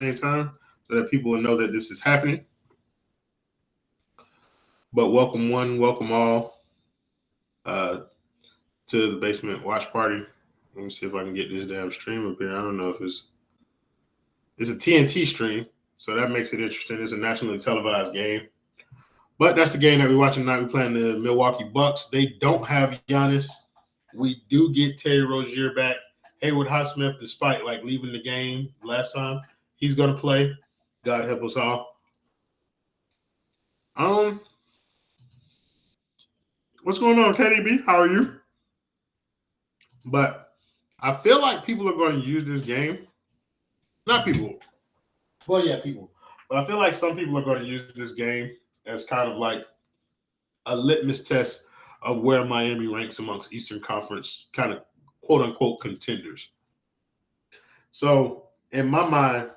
same time so that people will know that this is happening. But welcome one, welcome all uh, to the basement watch party. Let me see if I can get this damn stream up here. I don't know if it's a TNT stream, so that makes it interesting. It's a nationally televised game. But that's the game that we're watching tonight. We're playing the Milwaukee Bucks. They don't have Giannis. We do get Terry Rozier back. Haywood Highsmith, despite like leaving the game last time, he's gonna play. God help us all. What's going on, KDB? How are you? But I feel like people are going to use this game. Not people. Well, yeah, people. But I feel like some people are going to use this game as kind of like a litmus test of where Miami ranks amongst Eastern Conference kind of quote unquote contenders. So in my mind,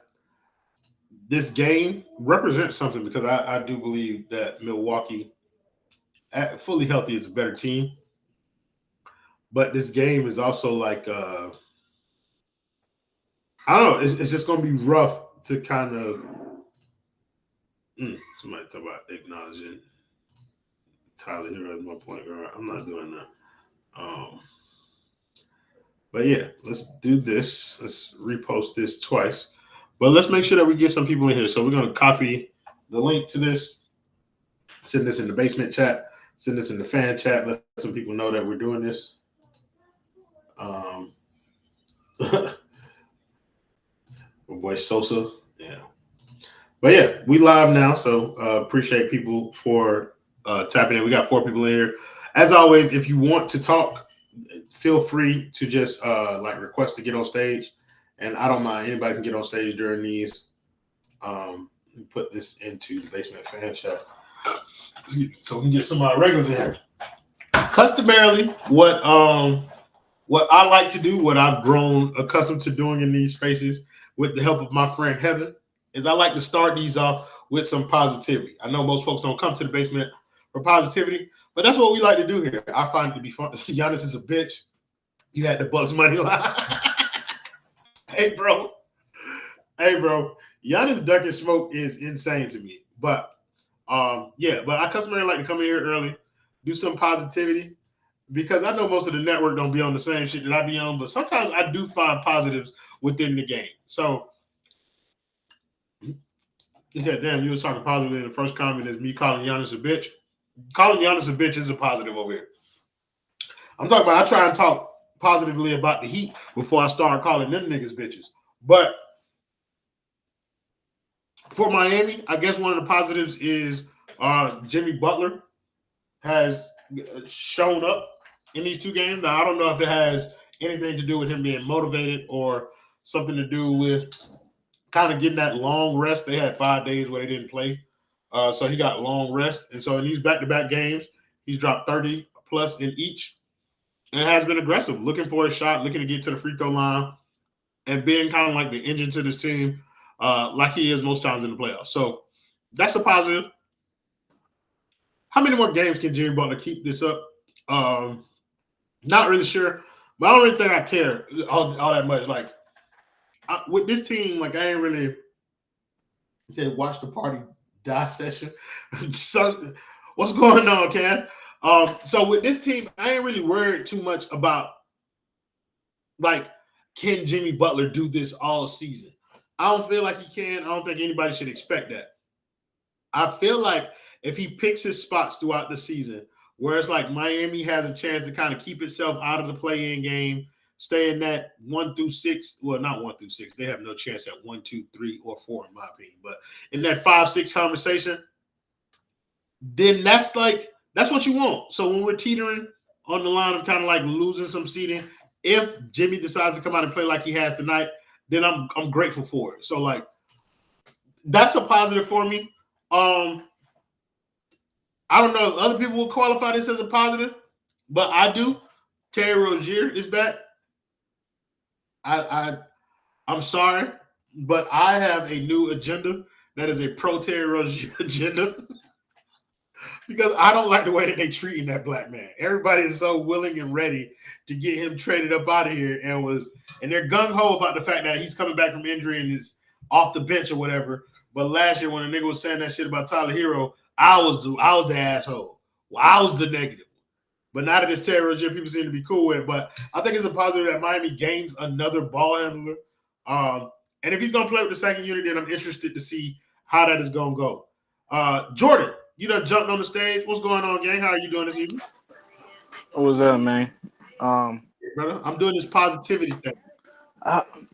this game represents something because I do believe that Milwaukee, fully healthy, is a better team. But this game is also like I don't know. It's just going to be rough to kind of. Somebody talk about acknowledging Tyler here as my point guard. I'm not doing that. But yeah, let's do this. Let's repost this twice. But let's make sure that we get some people in here. So we're going to copy the link to this, send this in the basement chat, send this in the fan chat. Let some people know that we're doing this. My boy Sosa. Yeah. But yeah, we live now. So appreciate people for tapping in. We got 4 people in here. As always, if you want to talk, feel free to just like request to get on stage. And I don't mind. Anybody can get on stage during these. Put this into the basement fan chat so we can get some of our regulars in here. Customarily, what I like to do, what I've grown accustomed to doing in these spaces with the help of my friend Heather, is I like to start these off with some positivity. I know most folks don't come to the basement for positivity, but that's what we like to do here. I find it to be fun. Giannis is a bitch. You had the Bucks money line. Hey, bro. Giannis ducking smoke is insane to me. But but I customarily like to come in here early, do some positivity, because I know most of the network don't be on the same shit that I be on, but sometimes I do find positives within the game. So he said, damn, you was talking positively in the first comment is me calling Giannis a bitch. Calling Giannis a bitch is a positive over here. I'm talking about I try and talk positively about the Heat before I start calling them niggas bitches. But for Miami, I guess one of the positives is Jimmy Butler has shown up in these 2 games. Now, I don't know if it has anything to do with him being motivated or something to do with kind of getting that long rest. They had 5 days where they didn't play. So he got long rest. And so in these back-to-back games, he's dropped 30 plus in each and has been aggressive, looking for a shot, looking to get to the free throw line, and being kind of like the engine to this team like he is most times in the playoffs. So that's a positive. How many more games can Jimmy Butler keep this up? Not really sure. But I don't really think I care all that much. Like, with this team, like, I ain't really said watch the party die session. So, what's going on, Ken? So with this team, I ain't really worried too much about, like, can Jimmy Butler do this all season? I don't feel like he can. I don't think anybody should expect that. I feel like if he picks his spots throughout the season, where it's like Miami has a chance to kind of keep itself out of the play-in game, stay in that 1 through 6. Well, not 1 through 6. They have no chance at 1, 2, 3, or 4, in my opinion. But in that 5-6 conversation, then that's what you want. So when we're teetering on the line of kind of like losing some seeding, if Jimmy decides to come out and play like he has tonight, then I'm grateful for it. So, like, that's a positive for me. I don't know if other people will qualify this as a positive, but I do. Terry Rozier is back. I'm sorry, but I have a new agenda that is a pro Terry Rozier agenda because I don't like the way that they're treating that black man. Everybody is so willing and ready to get him traded up out of here, and they're gung ho about the fact that he's coming back from injury and is off the bench or whatever. But last year when a nigga was saying that shit about Tyler Hero, I was the asshole. Well, I was the negative. But now that it's Terry Rozier, people seem to be cool with it. But I think it's a positive that Miami gains another ball handler. And if he's going to play with the second unit, then I'm interested to see how that is going to go. Jordan, you done jumped on the stage. What's going on, gang? How are you doing this evening? What's up, man? Brother, I'm doing this positivity thing.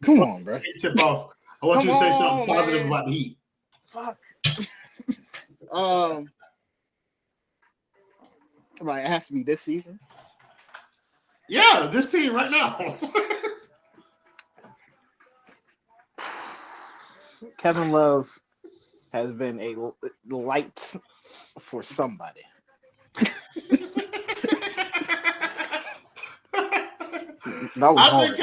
Come on, bro. Tip off. I want you to say something positive about the Heat. Fuck. Like, it has to be this season. Yeah, this team right now. Kevin Love has been a light for somebody. That was hard.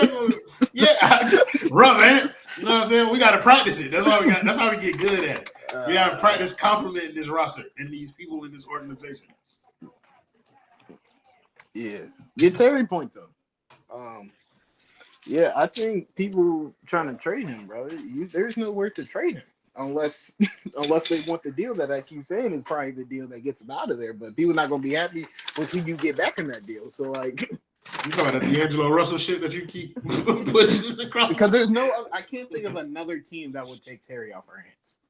Rough, ain't it? You know what I'm saying? We got to practice it. That's why we got. That's how we get good at it. We got to practice complimenting this roster and these people in this organization. Yeah, get Terry point though. Yeah, I think people trying to trade him, bro. There's nowhere to trade him unless they want the deal that I keep saying is probably the deal that gets him out of there. But people not gonna be happy with who you get back in that deal. So like, you talking about the D'Angelo Russell shit that you keep pushing across? Because I can't think of another team that would take Terry off our hands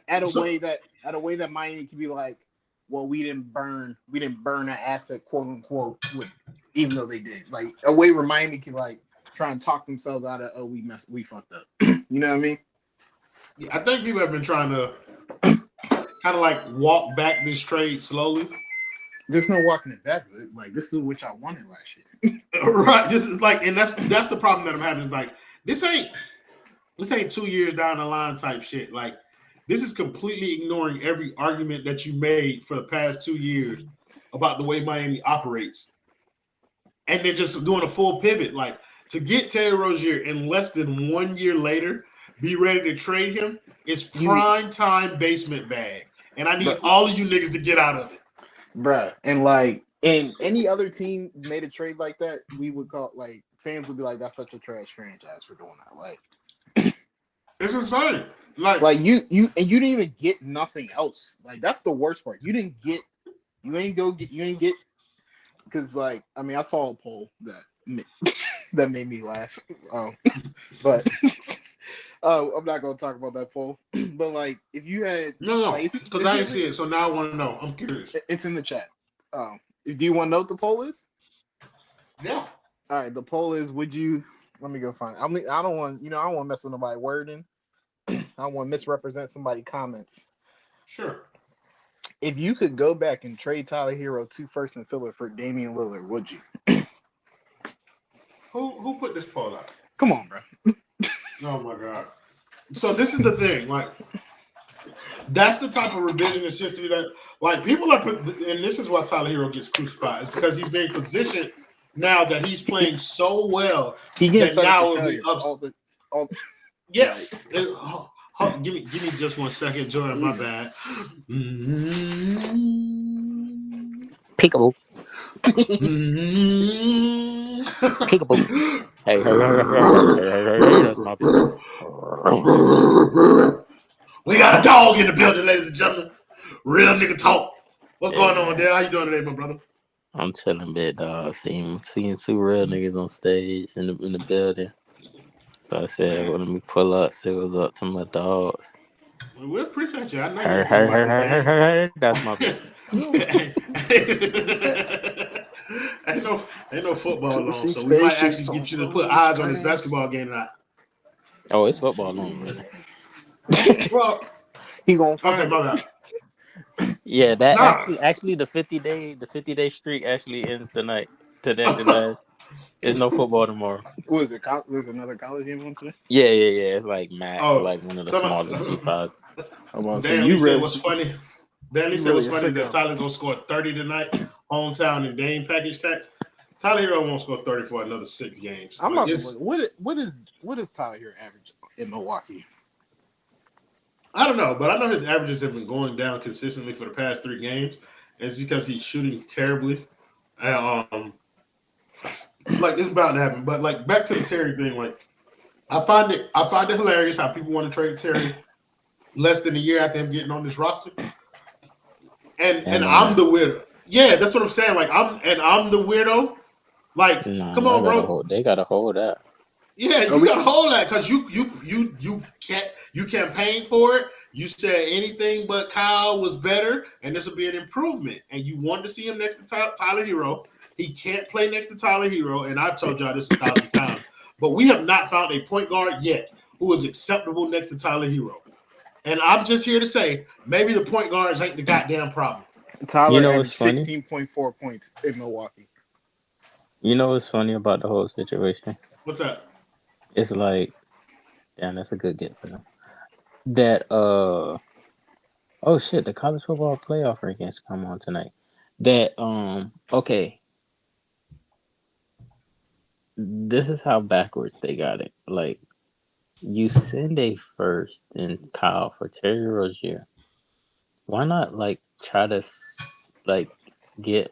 at a way that Miami can be like, well, we didn't burn an asset, quote unquote, even though they did. Like a way where Miami can like try and talk themselves out of, we fucked up. You know what I mean? Yeah, I think people have been trying to kind of like walk back this trade slowly. There's no walking it back. Like this is what y'all wanted last year. Right. This is like, and that's the problem that I'm having is like this ain't 2 years down the line type shit. Like this is completely ignoring every argument that you made for the past 2 years about the way Miami operates. And then just doing a full pivot. Like to get Terry Rozier in less than 1 year later, be ready to trade him, it's prime time basement bag. And I need all of you niggas to get out of it. Bruh. And like, and any other team made a trade like that, we would call, like, fans would be like, that's such a trash franchise for doing that. Like, it's insane. Like you didn't even get nothing else. Like that's the worst part. You ain't get because like I mean I saw a poll that made me laugh. But I'm not gonna talk about that poll. But like if you had because I didn't see it, so now I want to know. I'm curious. It's in the chat. Do you want to know what the poll is? Yeah. All right. The poll is: would you? Let me go find it. I don't want to mess with nobody wording. I don't want to misrepresent somebody's comments. Sure. If you could go back and trade Tyler Hero 2 first and filler for Damian Lillard, would you? Who put this poll out? Come on, bro. Oh my god. So this is the thing, like that's the type of revisionist history that like people are and this is why Tyler Hero gets crucified. It's because he's being positioned now that he's playing so well that now it'll be upset. Yeah. Give me just 1 second, Jordan. My bad. Peekaboo. Peekaboo. Hey, that's my people. We got a dog in the building, ladies and gentlemen. Real nigga talk. What's going on, Dale? How you doing today, my brother? I'm chilling, bit dog. Seeing 2 real niggas on stage in the building. So I said, well, let me pull up, say what's up to my dogs. Well, we appreciate you. I know her. That's my baby. ain't no football on, so we might actually get you to put eyes on this basketball game tonight. Oh, it's football on, really. Well, he gonna find it. Yeah, that actually the 50-day streak actually ends tonight. Today, the last. There's no football tomorrow. What is it? There's another college game on today? Yeah. It's like Max, like one of the smallest G5. Danny said what's funny. Danny said what's funny that Tyler gonna score 30 tonight, hometown and game package tax. Tyler Hero won't score 30 for another 6 games. I'm not. What is Tyler Hero average in Milwaukee? I don't know, but I know his averages have been going down consistently for the past 3 games. It's because he's shooting terribly. Like it's bound to happen, but like back to the Terry thing, like I find it hilarious how people want to trade Terry less than a year after him getting on this roster. And I'm the weirdo. Yeah, that's what I'm saying. Like I'm the weirdo. Like, come on, bro. They gotta hold that. Yeah, you gotta hold that because you campaign for it. You said anything but Kyle was better, and this will be an improvement. And you want to see him next to Tyler Hero. He can't play next to Tyler Hero, and I've told y'all this 1,000 times. But we have not found a point guard yet who is acceptable next to Tyler Hero. And I'm just here to say, maybe the point guards ain't the goddamn problem. Tyler averaged 16.4 points in Milwaukee. You know what's funny about the whole situation? What's that? It's like, damn, that's a good get for them. That oh shit, the college football playoff rankings come on tonight. That okay. This is how backwards they got it. Like, you send a first in Kyle for Terry Rozier. Why not like try to like get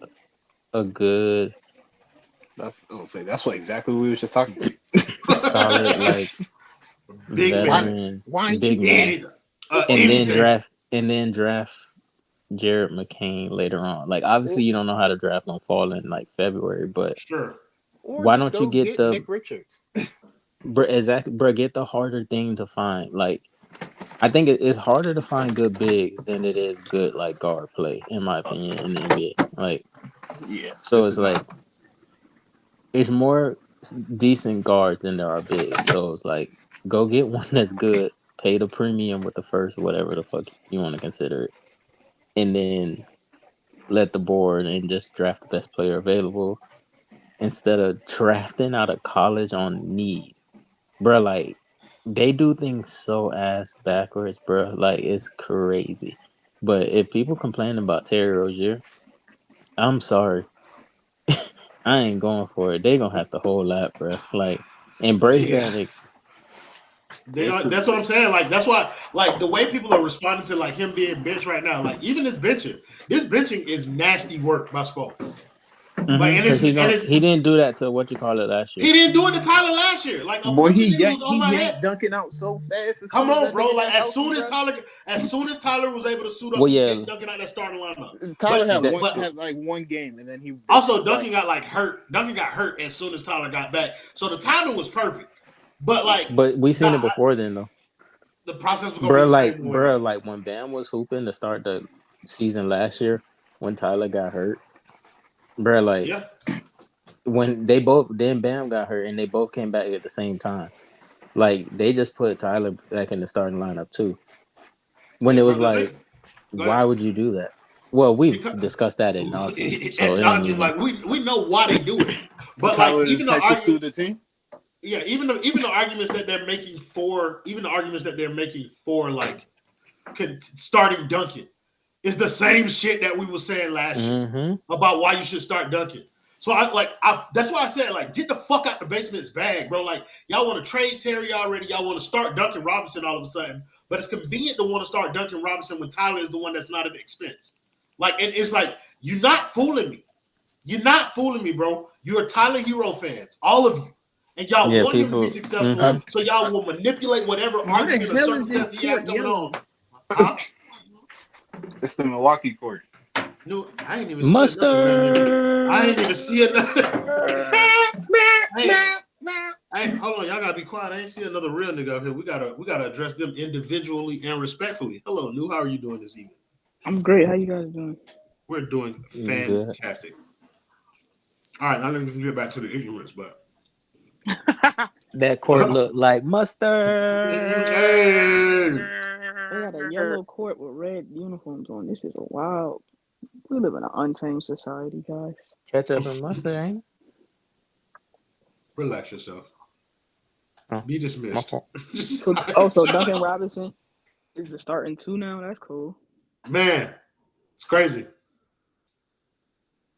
a good? That's exactly what we was just talking about. Solid like big veteran, why big man, and then draft Jared McCain later on. Like, obviously you don't know how to draft on fall in like February, but sure. Why don't you get the Nick Richards? Bro, get the harder thing to find. Like, I think it's harder to find good big than it is good like guard play, in my opinion, in the NBA. Like, yeah. So it's like there's more decent guards than there are big. So it's like, go get one that's good, pay the premium with the first, whatever the fuck you want to consider it, and then let the board and just draft the best player available instead of drafting out of college on need. Bro, like, they do things so ass backwards, bro. Like, it's crazy. But if people complain about Terry Rozier, I'm sorry. I ain't going for it. They gonna have to hold that, bro. Like, embrace that. Like, that's what I'm saying. Like, that's why, like, the way people are responding to like him being benched right now, like even this benching is nasty work by Spo. Like, and he didn't do that to last year. He didn't do it to Tyler last year. Like, he yanked Duncan out so fast. Come on, bro! Like, as soon as Tyler was able to suit up and get Duncan out that starting lineup. Tyler had like one game, and then he also Duncan got like hurt. Duncan got hurt as soon as Tyler got back, so the timing was perfect. But we seen it before then though. The process was going to be the same. Like when Bam was hooping to start the season last year, when Tyler got hurt, bro, like when then Bam got hurt and they both came back at the same time. Like, they just put Tyler back in the starting lineup too. When it was like, why would you do that? Well, we've discussed that at nauseam. So like we know why they do it, but Tyler like even the team. Yeah, even the arguments that they're making for like starting Duncan is the same shit that we were saying last year about why you should start Duncan. So that's why I said, like, get the fuck out the basement's bag, bro. Like, y'all want to trade Terry already, y'all want to start Duncan Robinson all of a sudden, but it's convenient to want to start Duncan Robinson when Tyler is the one that's not an expense. Like, and it's like, you're not fooling me. You're not fooling me, bro. You're Tyler Hero fans, all of you. And y'all want him to be successful, so y'all will manipulate whatever argument or circumstance he has going on. Huh? It's the Milwaukee court. No, I ain't even Mustard. I ain't even see another. Hey, hold on, y'all gotta be quiet. I ain't see another real nigga up here. We gotta address them individually and respectfully. Hello, New. How are you doing this evening? I'm great. How you guys doing? We're doing fantastic. All right, now let me get back to the ignorance, but. That court looked like mustard. They got a yellow court with red uniforms on. This is a wild. We live in an untamed society, guys. Ketchup and mustard, ain't it? Relax yourself. Be dismissed. So Duncan Robinson is the starting two now. That's cool. Man, it's crazy.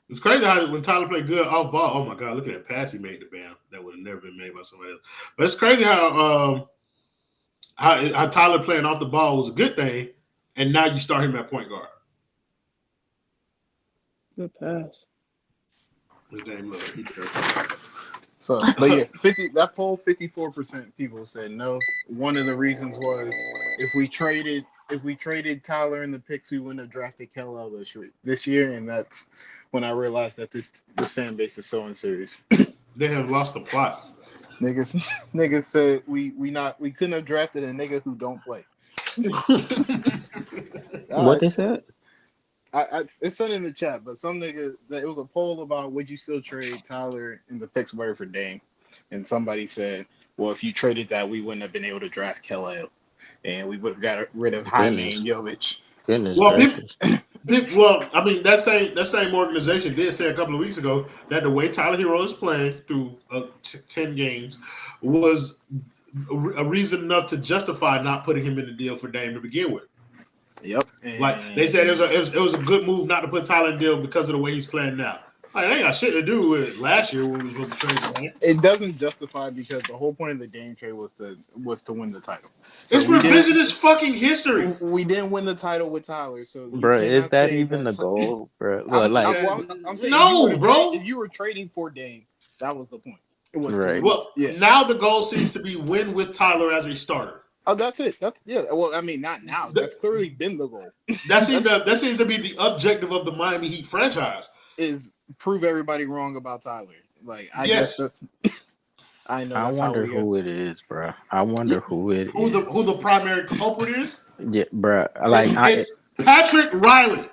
It's crazy how when Tyler played good off ball. Oh my God, look at that pass he made to Bam. That would have never been made by somebody else. But it's crazy how Tyler playing off the ball was a good thing, and now you start him at point guard. Good pass. His name So, but yeah, 50 that poll, 54% people said no. One of the reasons was if we traded Tyler in the picks, we wouldn't have drafted Kello this year, and that's when I realized that this fan base is so unserious. They have lost the plot. Niggas said we couldn't have drafted a nigga who don't play. What they said? It's not in the chat, but some nigga that it was a poll about would you still trade Tyler in the picks word for Dame, and somebody said, well, if you traded that, we wouldn't have been able to draft Kello, and we would have got rid of Jaime and Jovic. Goodness Well, gracious. I mean, that same organization did say a couple of weeks ago that the way Tyler Hero is playing through 10 games was a reason enough to justify not putting him in the deal for Dame to begin with. Yep. Like they said, it was a good move not to put Tyler in the deal because of the way he's playing now. Like, they ain't got shit to do with last year when we was supposed to trade for him. It doesn't justify because the whole point of the Dame trade was to win the title. So it's revisionist fucking history. We didn't win the title with Tyler, so Bro, is that even the goal, bro? Well, I'm saying no, bro. If you were trading for Dame, that was the point. It was right. Well, now the goal seems to be win with Tyler as a starter. Oh, that's it. Well, I mean, not now. That's clearly been the goal. That seems to be the objective of the Miami Heat franchise. Is prove everybody wrong about Tyler. Like, I Yes. guess I know. I wonder who it is, bro. I wonder who it is. Who the primary culprit is? Yeah, bro. Like it's Patrick Riley.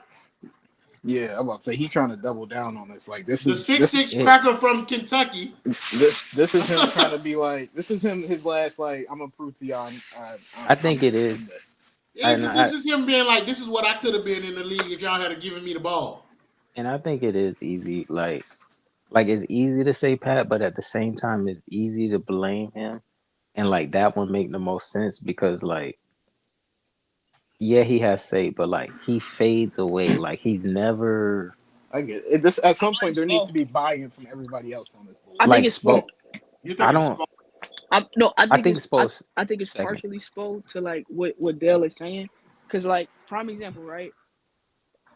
Yeah, I'm about to say he's trying to double down on this. Like this the is 6'6" cracker from Kentucky. This is him trying to be like. This is him. His last like. I'm gonna prove to y'all. I think it is. Yeah, this is him being like, this is what I could have been in the league if y'all had given me the ball. And I think it is easy. Like it's easy to say Pat, but at the same time, it's easy to blame him. And like that would make the most sense because like, yeah, he has say, but like he fades away. Like he's never. I get it. This at some point there needs to be buy-in from everybody else on this. I think it's Spo. I think it's partially Spo to like what Dale is saying, because like prime example, right?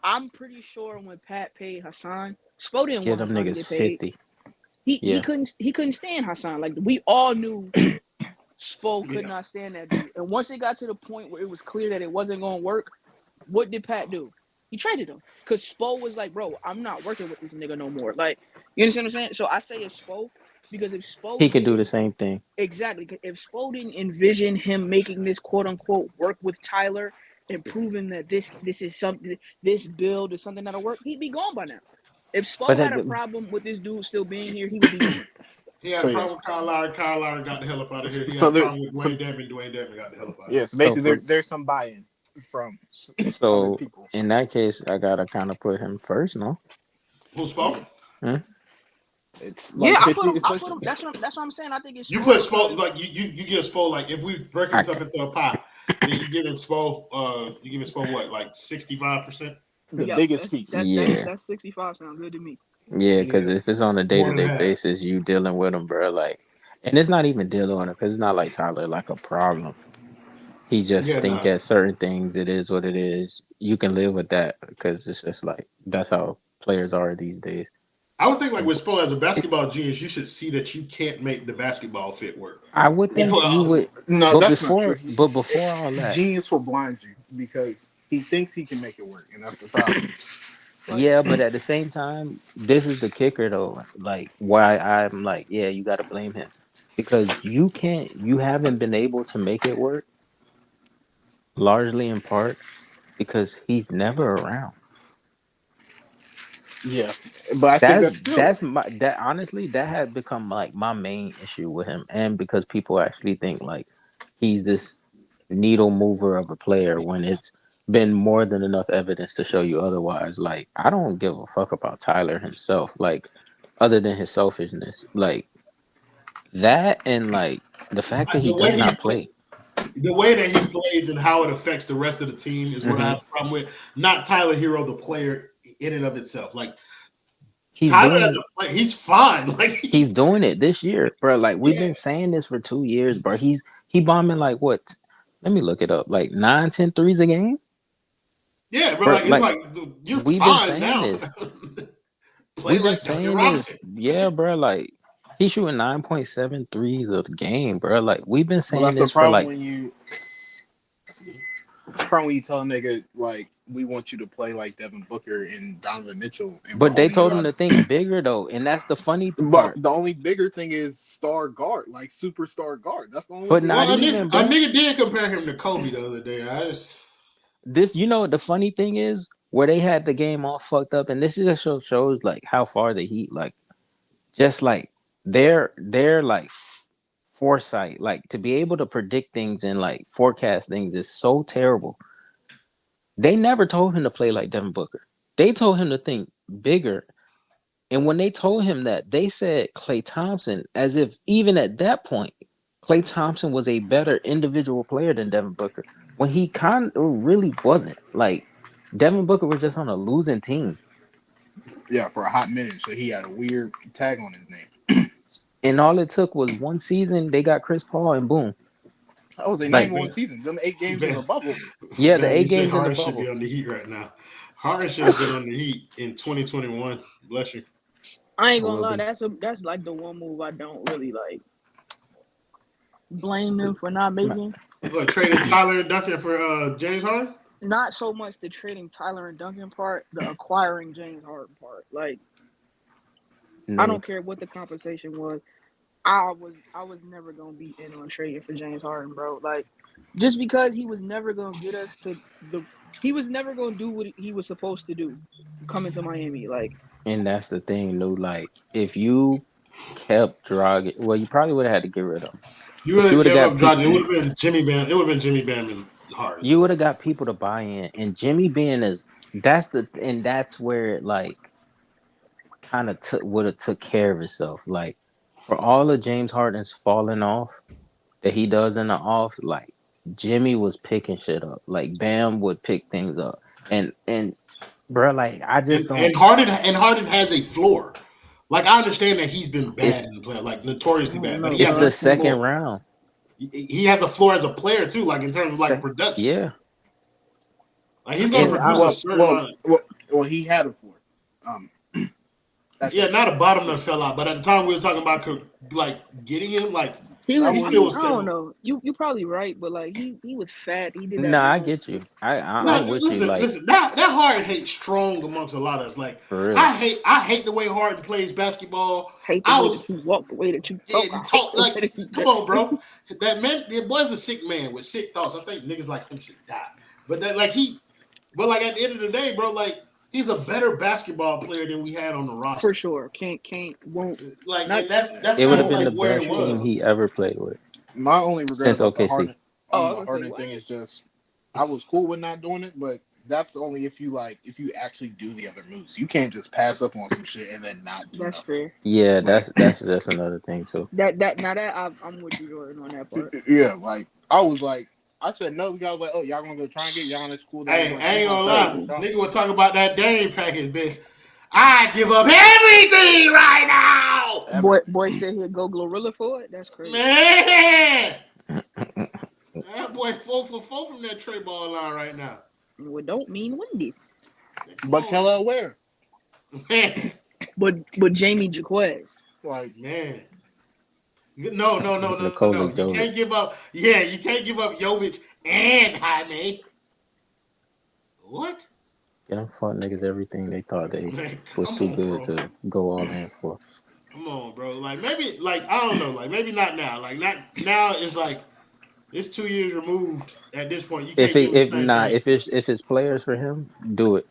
I'm pretty sure when Pat paid Hassan, Spo didn't want them Hassan niggas to get paid. 50. He couldn't stand Hassan. Like we all knew Spo could not stand that dude. And once it got to the point where it was clear that it wasn't going to work, what did Pat do? He traded him because Spo was like, bro, I'm not working with this nigga no more. Like, you understand what I'm saying? So I say it's Spo because if Spo he could do the same thing. Exactly. If Spo didn't envision him making this quote unquote work with Tyler and proving that this is something, this build is something that'll work, he'd be gone by now. If Spo had a problem with this dude still being here, he would be gone. He had a problem with Kyle Lowry. Kyle Lowry got the hell up out of here. He had a problem with Dwayne Dedmon. Dwayne Dedmon got the hell up out of here. Yeah, so basically there's some buy-in from other people. In that case, I gotta kind of put him first, no? Who's Spo? It's like I put him. That's what I'm saying. I think it's you put Spo like you give Spo like if we break this up into a pie, then you giving Spo what, like 65%? The biggest piece. That's 65 sounds good to me. Yeah, because if it's on a day-to-day basis, you dealing with him, bro. Like, and it's not even dealing with him because it's not like Tyler like a problem. He just think at certain things it is what it is. You can live with that because it's just like that's how players are these days. I would think like with Spo as a basketball genius, you should see that you can't make the basketball fit work. I would think you would. No, but that's before, not true. But before all that, genius will blind you because he thinks he can make it work, and that's the problem. Yeah, but at the same time, this is the kicker though. Like why I'm like, yeah, you got to blame him because you haven't been able to make it work. Largely in part because he's never around. Yeah, but I think that honestly that has become like my main issue with him, and because people actually think like he's this needle mover of a player when it's been more than enough evidence to show you otherwise. Like I don't give a fuck about Tyler himself, like other than his selfishness, like that, and like the fact that he does not play. The way that he plays and how it affects the rest of the team is what I have a problem with. Not Tyler Hero, the player in and of itself. Like Tyler as a player, he's fine. Like he's doing it this year, bro. Like we've been saying this for 2 years, bro. He bombing like what? Let me look it up. Like 9-10 threes a game. Yeah, bro. Like, it's like you're fine now. We've been saying this. Yeah, bro. Like He's shooting 9.7 threes a game, bro. Like we've been Well, saying that's the this for problem like, when you. Problem when you tell a nigga like we want you to play like Devin Booker and Donovan Mitchell, and we're but they holding you told him out. to think bigger though, and that's the funny But part. the only bigger thing is star guard, like superstar guard. That's the only But thing. not Well, even, a bro. nigga did compare him to Kobe the other day. I just This, the funny thing is where they had the game all fucked up, and this is just shows like how far the Heat like just like their like foresight, like to be able to predict things and like forecast things is so terrible. They never told him to play like Devin Booker. They told him to think bigger. And when they told him that, they said Klay Thompson, as if even at that point, Klay Thompson was a better individual player than Devin Booker. When he kind of really wasn't. Like Devin Booker was just on a losing team. Yeah, for a hot minute, so he had a weird tag on his name. And all it took was one season, they got Chris Paul and boom. That was a Like, 91 season. Them 8 games in the bubble. yeah, the man, 8 you said games in the Harden should be bubble. on the Heat right now. Harden should have been on the Heat in 2021. Bless you. I ain't gonna Will lie, be. that's like the one move I don't really like. Blame them for not making. What, traded Tyler and Duncan for James Harden? Not so much the trading Tyler and Duncan part, the acquiring James Harden part. Like No. I don't care what the compensation was. I was never gonna be in on trading for James Harden, bro. Like just because he was never gonna get us to he was never gonna do what he was supposed to do, coming to Miami. Like And that's the thing, Lou. Like, if you kept Dragic, well, you probably would have had to get rid of him. You But would you have would have given got up Dragic. It people. would have been Jimmy Bam. It would have been Jimmy Bam and Harden. You would have got people to buy in, and Jimmy being that's where it like kind of would have took care of itself. Like for all of James Harden's falling off that he does in the off, like Jimmy was picking shit up. Like Bam would pick things up, and bro, like I just don't. And Harden has a floor. Like I understand that he's been It's bad in play, like I notoriously don't bad, but know, he it's has bro. the a second floor. round. He has a floor as a player too, like in terms of like production. Yeah. Like he's gonna And produce a certain amount. Well, he had a floor. Yeah, not a bottom that fell out, but at the time we were talking about like getting him, like He was. he still was I don't capable. know. You probably right, but like he was fat. He did that. No, I long get you. six- I'm with you. Like Listen. That Harden hate's strong amongst a lot of us. Like for real. I hate the way Harden plays basketball. Hate the way that you walk, the way that you talk. I hate the Like, way that you come on, bro. That man, it was a sick man with sick thoughts. I think niggas like him should die. But that, like but like at the end of the day, bro, like he's a better basketball player than we had on the roster. For sure. Can't won't. Like Not- that's It would have kinda been like the where best it was. team he ever played with. My only regret Since about the OKC. Harden, Oh, I the was gonna say, Harden what? thing is just I was cool with not doing it, but that's only if you actually do the other moves. You can't just pass up on some shit and then not do That's nothing. fair. Yeah, that's another thing too. That I'm with you, Jordan, on that part. Yeah, like I said no. We got like, oh, y'all gonna go try and get Giannis cool. Hey, I ain't gonna lie. Y'all- Nigga was talking about that Dame package, bitch. I give up everything right now. Boy said he'd go Glorilla for it. That's crazy. Man. That boy 4 for 4 from that tray ball line right now. Well, don't mean win this. But Kelly where? Man. But Jamie Jaquez. Like Man. No. Nikola You Jovic. can't give up. Yeah, you can't give up Jovic and Jaime. What? Yeah, them fuck niggas everything they thought they Man, was come too on, good bro. to go all in for. Come on, bro. Like maybe, like I don't know. Like maybe not now. Like not now. It's like it's 2 years removed at this point. You can't do the same thing. If it's players for him, do it.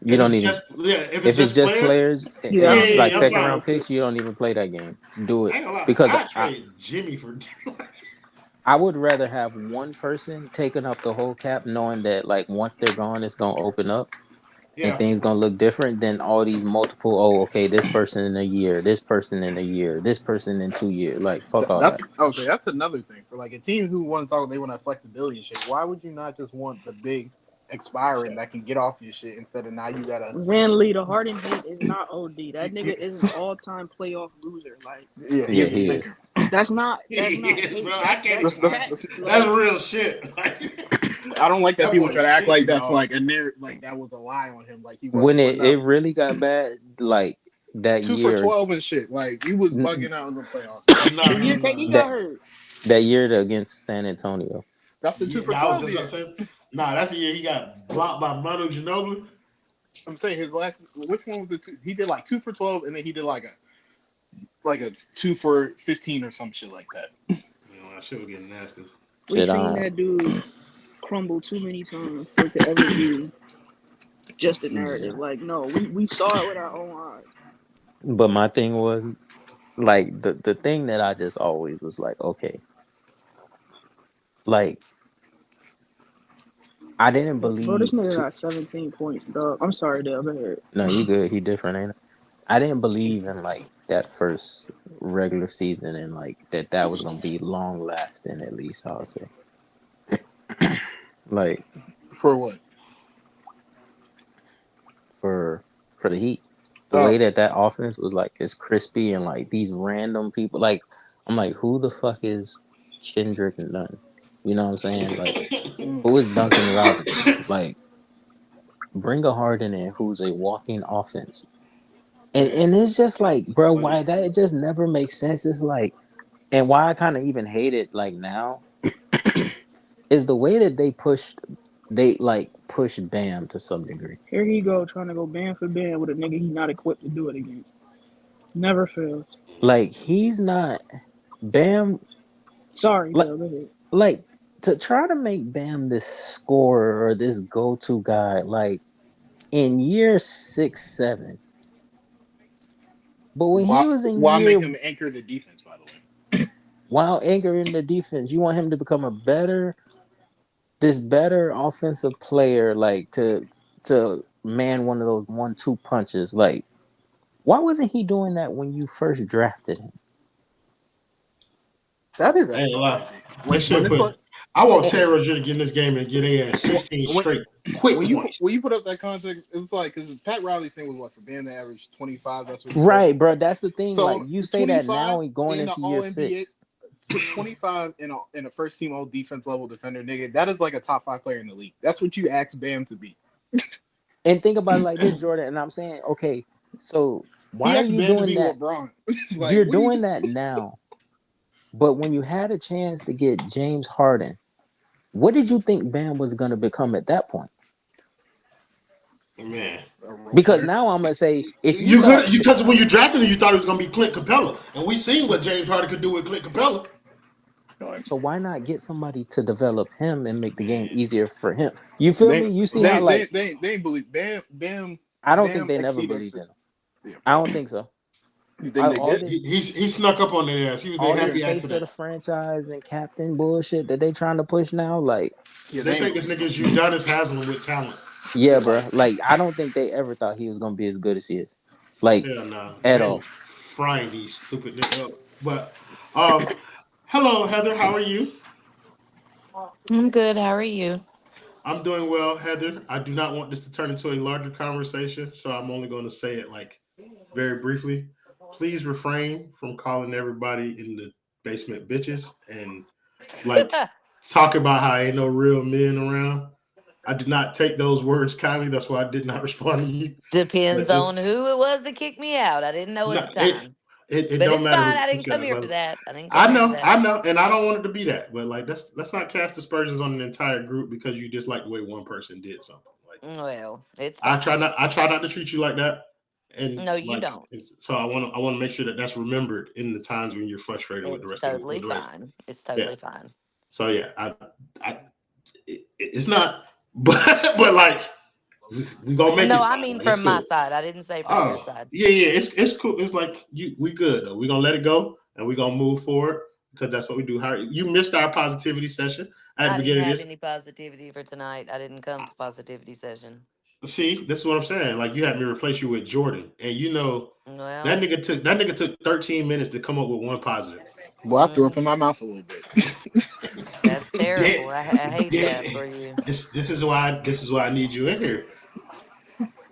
You If don't it's even. just, if If it's just players, and Yeah, it's like I'm second fine round with it. picks, you don't even play that game. Do I ain't it gonna lie. because I trade Jimmy for. I would rather have one person taking up the whole cap, knowing that like once they're gone, it's gonna open up Yeah. and things gonna look different than all these multiple. Oh, okay, this person in a year, this person in a year, this person in 2 years. Like fuck all that's that. okay. That's another thing for like a team who want to talk. They want to have flexibility and shit. Why would you not just want the big expiring that can get off your shit instead of now you gotta Van Lee, the Harden hit is not OD. That nigga is an all-time playoff loser. Like yeah Yeah, he's he a is. snake. that's not hate. bro. I can't. That's That's- facts. that's That's real shit. Like, I don't like that people boy try to act like stinks, that's dog. like a like that was a lie on him. Like he When wasn't it really got bad, like that year, 2 for 12 and shit. Like he was n- bugging out in the playoffs, bro. No, The no, year no. KD got that hurt. that year against San Antonio. That's the two Yeah, for that I was 12 just about to year. say. Nah, that's the year he got blocked by Manu Ginobili. I'm saying his last. Which one was the two? He did like 2 for 12, and then he did like a 2 for 15 or some shit like that. You know, that shit was getting nasty. We Shit, seen that dude crumble too many times for it to ever be just a yeah. narrative. Like, no, we saw it with our own eyes. But my thing was like the thing that I just always was like, okay, like I didn't Bro, this believe nigga to got 17 points, dog. I'm sorry, Dale. Go ahead. no, you good, he different, ain't it? I didn't believe in like that first regular season and like that was gonna be long lasting at least I'll say. Like For what? for for the Heat. The way Oh, that offense was like it's crispy and like these random people like I'm like who the fuck is Kendrick and Nunn? You know what I'm saying? Like mm, who is Duncan Robinson? Like bring a Harden in who's a walking offense. And it's just like, bro, why that it just never makes sense. It's like and why I kind of even hate it like now is the way that they like push Bam to some degree. Here he go trying to go band for band with a nigga he not equipped to do it against. Never fails. Like he's not Bam Sorry, like Dale. Go ahead. like to try to make Bam this scorer or this go-to guy like in year 6, 7. But when he was in why make year him anchor the defense? By the way, while anchoring the defense, you want him to become this better offensive player, like to man one of those 1-2 punches. Like, why wasn't he doing that when you first drafted him? that is I ain't actually gonna lie. crazy. They When should it's put. like I want And, Terry Rozier to get in this game and get in at 16 when straight quick when points. you put up that context, it's like because Pat Riley's thing was what for being the average 25. That's what he said. right, bro. That's the thing. Like So you say that now 25 and going in the into year All NBA, 6. 25 in a first team All Defense level defender, nigga. That is like a top 5 player in the league. That's what you ask Bam to be. And think about it like this, Jordan. And I'm saying, okay, so He why are asked you Bam to doing be that? LeBron. Like, You're what do you? doing that now. But when you had a chance to get James Harden, what did you think Bam was going to become at that point? Man, A role Because player. now I'm going to say, if you you thought, could because when you drafted him, you thought it was gonna be Clint Capella, and we seen what James Harden could do with Clint Capella. Like, so why not get somebody to develop him and make the game Man, easier for him? You feel they me? You see how, they they like, they they ain't believe Bam I don't think Bam they never exceed believed in expectations. him. Yeah. I don't think so. You think they All did? he, this, he he snuck up on their ass. He was their all this happy face of accident. the franchise and captain bullshit that they trying to push now, like, Yeah, They they ain't think this believe nigga him. is Udonis Haslam with talent. yeah, Yeah, bro. like Like, I don't think they ever thought he was gonna be as good as he is, like, Hell no, at Bam all. is frying these stupid niggas up. But um, hello Heather, how are you? I'm good. How are you? I'm doing well, Heather. I do not want this to turn into a larger conversation, so I'm only going to say it like very briefly. Please refrain from calling everybody in the basement bitches and like talk about how ain't no real men around. I did not take those words kindly. That's why I did not respond to you. But Depends on just who it was that kicked me out. I didn't know at no, the time. it But don't it's matter fine. who I didn't kicked you come out, here for brother. that. I didn't come here for that. I know, and I don't want it to be that. But like, let's not cast aspersions on an entire group because you just like the way one person did something. Like, Well, it's fine. I try not to treat you like that, and No, you like don't. so I want to make sure that that's remembered in the times when you're frustrated with the It's rest of totally with the rest. fine. It's Yeah. totally fine. So yeah, I it's not, but like we gonna make No, it I fine. mean Like it's from my cool. side. I didn't say from your Oh side. yeah, yeah, it's cool. It's like we good though. We gonna let it go and we gonna move forward because that's what we do. How you missed our positivity session at the I didn't beginning of have this. any positivity for tonight. I didn't come to positivity session. See, this is what I'm saying. Like you had me replace you with Jordan, and you know Well, that nigga took 13 minutes to come up with one positive. well, I threw up in my mouth a little bit. that's Damn, terrible. I hate that damn. for you. This is why I need you in here.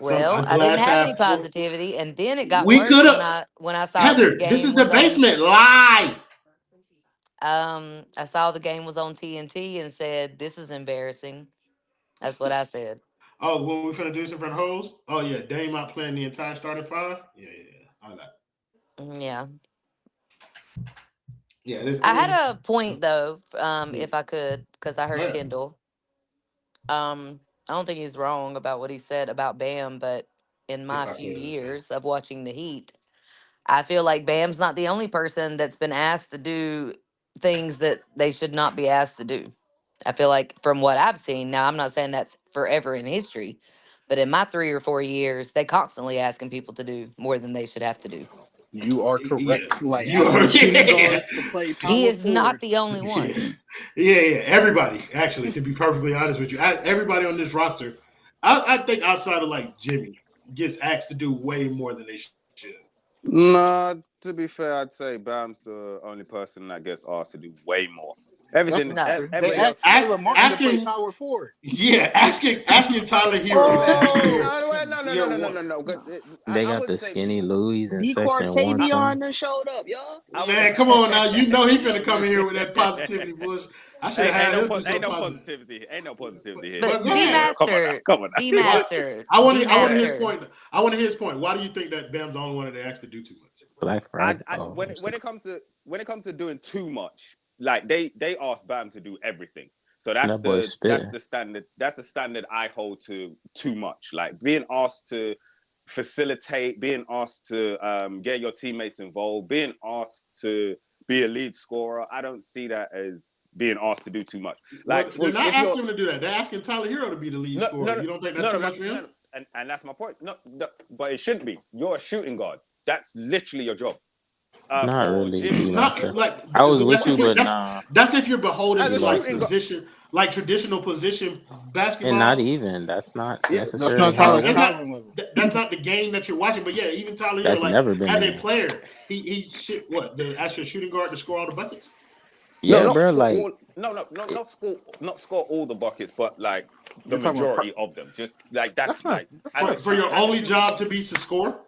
Some Well, a I didn't glass have any half full. positivity, and then it got We worse could when have I saw that the Heather. This game is the was on. basement. Lie. I saw the game was on TNT and said, "This is embarrassing." That's what I said. Oh, when we finna do this in front of hoes? Oh yeah, Dame out playing the entire starting five. Yeah, yeah. I like that. Yeah. Yeah, it is. I I had mean, a point though, hmm, if I could, because I go heard ahead. Kendall. I don't think he's wrong about what he said about Bam, but in If my I few could say. years of watching the Heat, I feel like Bam's not the only person that's been asked to do things that they should not be asked to do. I feel like from what I've seen, now I'm not saying that's forever in history, but in my 3 or 4 years, they constantly asking people to do more than they should have to do. You are Yeah, correct. Like you asking are. shooting Yeah, guards to play He power is not forward. the only yeah, one. yeah. Everybody, actually, to be perfectly honest with you, everybody on this roster, I think outside of like Jimmy, gets asked to do way more than they should. Nah, to be fair, I'd say Bam's the only person that gets asked to do way more. That's Everything, not No. true. They everybody else. asked Caleb Martin to play Asking, power forward. yeah, asking Tyler Hero to be Oh, No, your no, no, one. no, no. They I got the would say skinny Louis in D section one Quartavion twenty. done showed up, y'all. I would. Man, come on now. You know he finna No, come you. in here with that positivity bullshit. I should have had him do Ain't some no positive. positivity. Ain't no positivity here. But But go D D ahead. Master, come on now, Master, come on D now. What? Master, I want D to. I want to hear his Master. point. I want to hear his point. Why do you think that Bam's the only one that they asked to do too much? Black Friday. Oh, When it comes to doing too much, like they ask Bam to do everything. So that boy that's spitting. the standard. That's the standard I hold to too much. Like being asked to facilitate, being asked to get your teammates involved, being asked to be a lead scorer. I don't see that as being asked to do too much. Well, Like they're not if you're asking him to do that. They're asking Tyler Hero to be the lead no, scorer. no, You don't think that's no, too no, much for him? no, and that's my point. No, but it shouldn't be. You're a shooting guard. That's literally your job. Not For really, D Jimmy, Not Master. like, I was but with you, but that's nah, if you're beholden as to a D like shooting Master. guard, position, like traditional position And not basketball. even. That's not yeah, That's necessarily not how That's it Tyler that's went. not Tyler level. that's not the game that you're watching. But yeah, even Tyler Hero, That's like never been as the a game. player, he shit what the actual shooting guard to score all the buckets. no, Yeah, not bro. score Like, all. No, it, not score all the buckets, but like the You're talking about. majority of them. Just like that's That's not. like That's as not a a For shoot your shot. as a only shooting job guard. to be to score.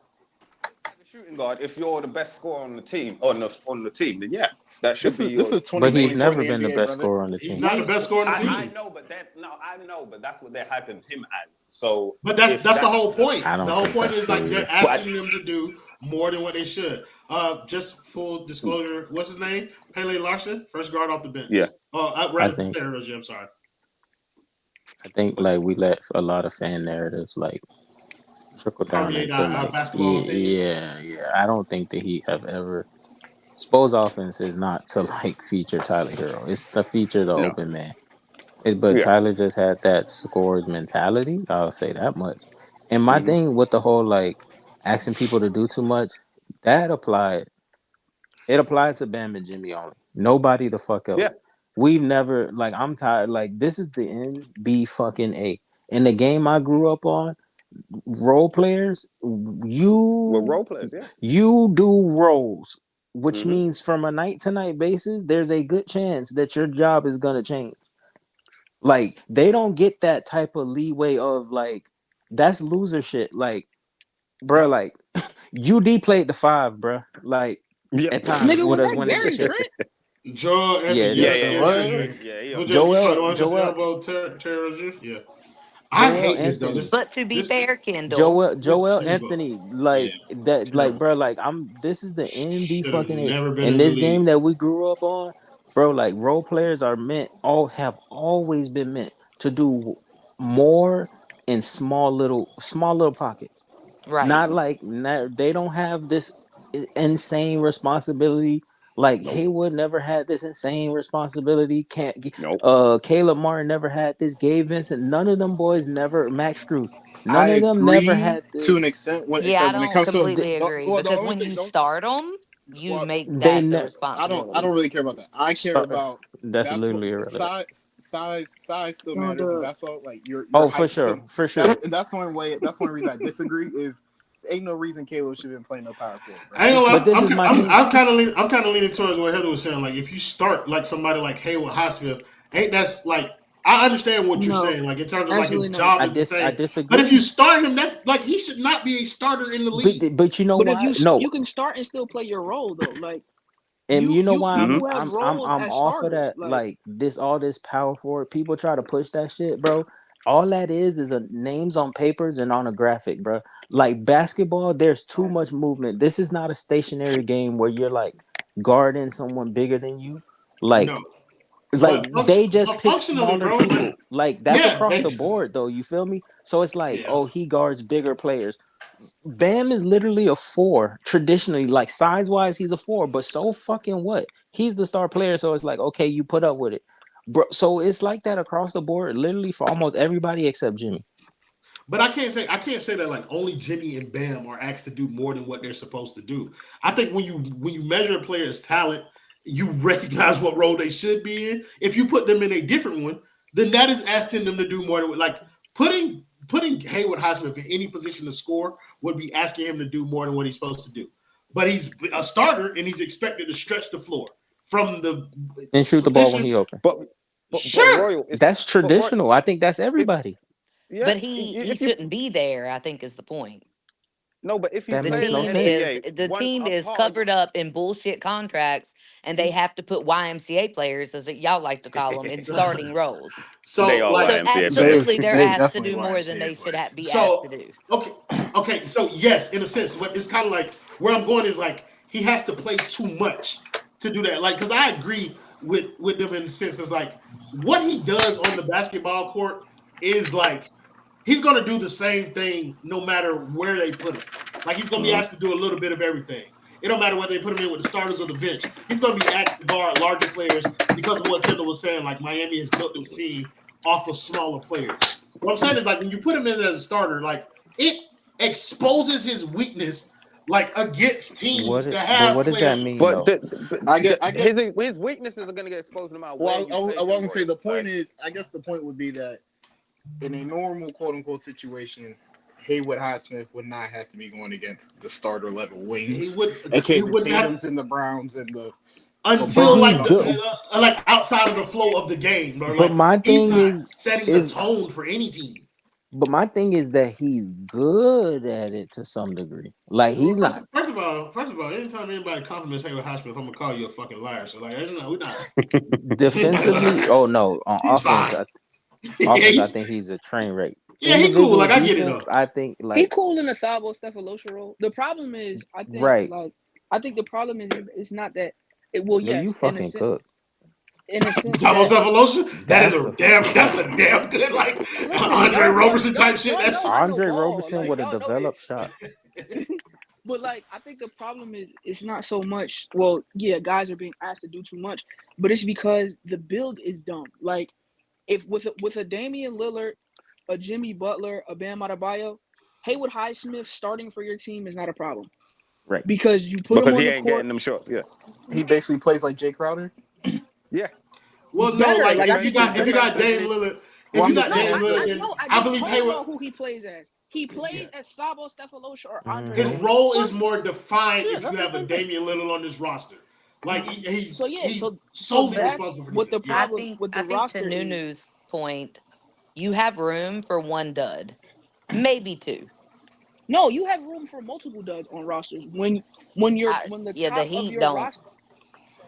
As a shooting guard, if you're the best scorer on the team, on the team, then yeah, that should This be is this your is but he's 2024. 2024 in never the been the NBA, best brother. scorer on the He's team. not the best scorer on the I team. know, but I know, but that's what they're hyping him as. So But that's if the whole that's point. I The don't whole think point that's is true like they're either. but asking them to do more than what they should. Just full disclosure, what's his name? Pele Larson, first guard off the yeah, bench. I'd I rather think Terry Rozier, I'm sorry. I think like we let a lot of fan narratives like trickle down Permeate into our like basketball opinion. yeah. I don't think the Heat have ever. Spo's offense is not to like feature Tyler Hero. It's to feature the no, open man. But yeah, Tyler just had that scores mentality. I'll say that much. And my hmm thing with the whole like asking people to do too much, that applied. It applies to Bam and Jimmy only. Nobody the fuck yeah. else. We've never like I'm tired. Like this is the NB fucking A. In the game I grew up on, role players, We're you role players, yeah. you do roles, which hmm means from a night to night basis, there's a good chance that your job is gonna change. Like they don't get that type of leeway of like that's loser shit. Like, bro, like UD played the five, bro. Like Yep. at times Nigga, with was us that winning the Gary shit. Trent? Joel Yeah, Anthony, it Yeah, yeah, is. yeah, It yeah. Gary That's Trent was. great. Jr. Yeah, Who's yeah. you talking the one just Joel elbow Terry Rozier? Yeah. I Joel hate this though. Anthony. But to be This fair, is Kendall, Joel here we go. Anthony, Yeah, like that, like terrible. bro, like this is the NB Should have fucking A. never been In in the this league. game that we grew up on, bro, like role players are meant all have always been meant to do more in small little pockets. right. Not like not, they don't have this insane responsibility. Like Nope. Haywood never had this insane responsibility. Can't Nope. Caleb Martin never had this. Gabe Vincent, none of them boys never. Max Struess, I none of them never agree had to an this. extent when Yeah, I because when it don't comes to Th- completely agree well, the because only when thing you don't start them, you well make They that the ne- I don't responsibility. really care about that. I care so, about that's basketball literally irrelevant. size still No, matters in the basketball. Like your Oh, for height still sure, for sure. that's the only way. That's the only reason I disagree is ain't no reason Caleb should have been playing no power forward, bro. I ain't He gonna should But lie. this is my thing. I'm kind of leaning towards what Heather was saying. Like, if you start like somebody like Haywood Highsmith, ain't that's like I understand what you're no, saying. Like in terms of like his absolutely not. job is the I same. But if you disagree. start him, that's like he should not be a starter in the league. But you know But if why? No, you can start and still play your role though, like and you know why hmm you have roles I'm as off of starters. that. Like Like this, all this power forward. People try to push that shit, bro. all that is a names on papers and on a graphic, bro. Like basketball, there's too much movement. This is not a stationary game where you're like guarding someone bigger than you. Like No, like they just but pick functionally, smaller bro. people. Like that's Yeah, across they the do. board though. You feel me? So it's like, Yeah. oh, he guards bigger players. Bam is literally a 4. Traditionally, like size wise, he's a 4. But so fucking what? He's the star player, so it's like, okay, you put up with it, bro. So it's like that across the board, literally for almost everybody except Jimmy. But I can't say that like only Jimmy and Bam are asked to do more than what they're supposed to do. I think when you measure a player's talent, you recognize what role they should be in. If you put them in a different one, then that is asking them to do more than like putting Haywood Highsmith in any position to score would be asking him to do more than what he's supposed to do. But he's a starter and he's expected to stretch the floor from the And shoot the ball when he open. But sure, Royal, that's traditional. I think that's everybody. Yeah, but he shouldn't be there, I think is the point. No, but if you That The play makes in no the team NBA, the team is covered up in bullshit contracts, and they have to put YMCA players, as y'all like to call them, in starting roles. so They are like So YMCA players. absolutely, they're They asked to definitely do more than YMCA they should players. be asked to So do. okay. So yes, in a sense, but it's kind of like where I'm going is like he has to play too much to do that. Like, because I agree with them in the sense it's like what he does on the basketball court is like he's going to do the same thing no matter where they put him. Like he's going to be asked to do a little bit of everything. It don't matter whether they put him in with the starters or the bench. He's going to be asked to guard larger players because of what Kendall was saying. Like Miami has built this team off of smaller players. What I'm saying is like when you put him in as a starter, like it exposes his weakness, like against teams that have what does players. that mean? But, though? I guess his weaknesses are going to get exposed no matter where Well, you I play want him, to say the Royal. point is, I guess the point would be that in a normal quote unquote situation, Haywood Highsmith would not have to be going against the starter level wings. He aka the wouldn't have Tatums and the Browns and the until But like he's good. like outside of the flow of the game, bro. But Like my he's thing not is setting the tone for any team. But my thing is that he's good at it to some degree. Like he's not First of all, anytime anybody compliments Haywood Highsmith, I'm gonna call you a fucking liar. So like, we're not defensively. Oh no, on He's offense, fine. I think he's a train wreck. Yeah, he cool. Like I get it though. I think like He cool in the Thabo Cephalosha role. The problem is, I think, Right. like, I think the problem is it's not that. Well, yeah, yes, you fucking cook. in a sense Thabo that Cephalosha? That's a Listen, damn good like Listen, Andre y'all- Roberson y'all- type shit. y'all That's know I'm Andre the wall. Roberson Like, with a y'all know developed shot. But like, I think the problem is it's not so much. Well, yeah, guys are being asked to do too much, but it's because the build is dumb. Like, if with a Damian Lillard, a Jimmy Butler, a Bam Adebayo, Haywood Highsmith starting for your team is not a problem. Right. Because you put him Because on he the ain't court. getting them shots. Yeah. he basically plays like Jay Crowder. Yeah. Well, no, Better, like like, if you got Dame Lillard, Well, if you I'm got just Dame saying, Lillard, I then know. I believe just Hayward. know who he plays as. He plays as Thabo Cephalosha or Andre. His Mhm. role is more defined Yeah, if you that's the have a same thing. Damian Lillard on this roster. Like he's So solely that's responsible for what the defense. problem with the I think roster to is. Nunu's point, you have room for one dud, maybe two. No, you have room for multiple duds on rosters when the Yeah, the top of Heat your don't. roster.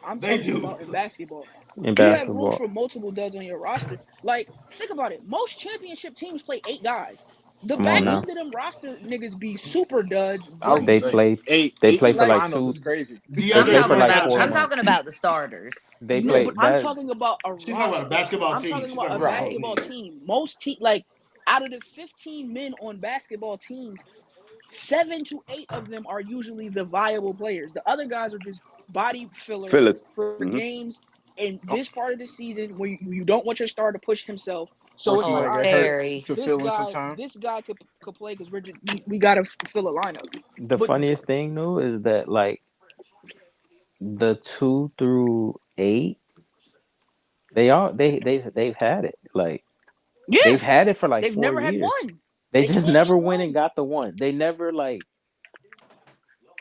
I'm They talking do. about in basketball. In You have room basketball. for multiple duds on your roster. Like, think about it. Most championship teams play 8 guys. The Come back on now. end of them roster niggas be super duds. I was But gonna They say, play eight for in the like finals 2. is crazy. The I'm other play for talking like about. 4 I'm months. talking about the starters. They no, play but I'm that. talking about a She's talking about a roster. basketball I'm team. talking She's about a talking about a basketball team. team. Most like out of the 15 men on basketball teams, 7 to 8 of them are usually the viable players. The other guys are just body fillers Phyllis. for Mhm. games in this part of the season where you don't want your star to push himself. So Or it's somebody like, all get right, hurt Terry. to this fill in some guy, time. this guy could play because we got to fill a lineup. The But funniest thing though is that like the 2 through 8, they've had it. Like yeah, they've had it for like they've 4 never had years. one. They They just can't never get went one. and got the one. They never like,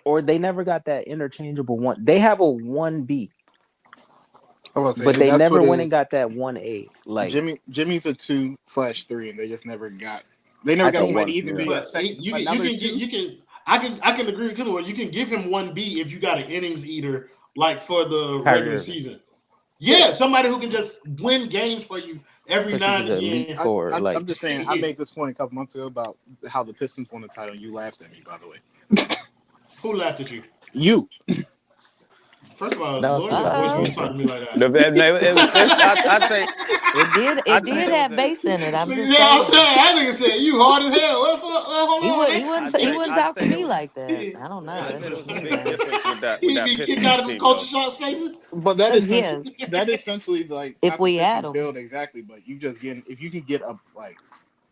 or they never got that interchangeable one. They have a 1B, I was but saying, they that's never what it went and is. got that 1A. Like Jimmy's a 2/3, and they just never got. They I never got think somebody one, either be yeah. a But second, you another can two. I can agree with Kendall. You can give him 1B if you got an innings eater like for the Kyrie regular Irving. season. Yeah, somebody who can just win games for you every Because now he was and an elite again. scorer. I'm just saying. I made this point a couple months ago about how the Pistons won the title. And you laughed at me, by the way. Who laughed at you? You. First of all, that was lower your voice when you talk to 2020. me like The, I say It say did it was have a bass in it. I'm that. just Yeah, I'm saying. saying that nigga said you hard as hell. What the fuck? Hold He on, would. man. He wouldn't. I'd He say wouldn't I'd talk to say me it like that. I don't know. I'd say it was a That's big difference with that He be kicked out Pistons of team culture though. shot spaces. But that is yes. essentially like If not the we add Pistons them, build exactly, but you just get if you can get up like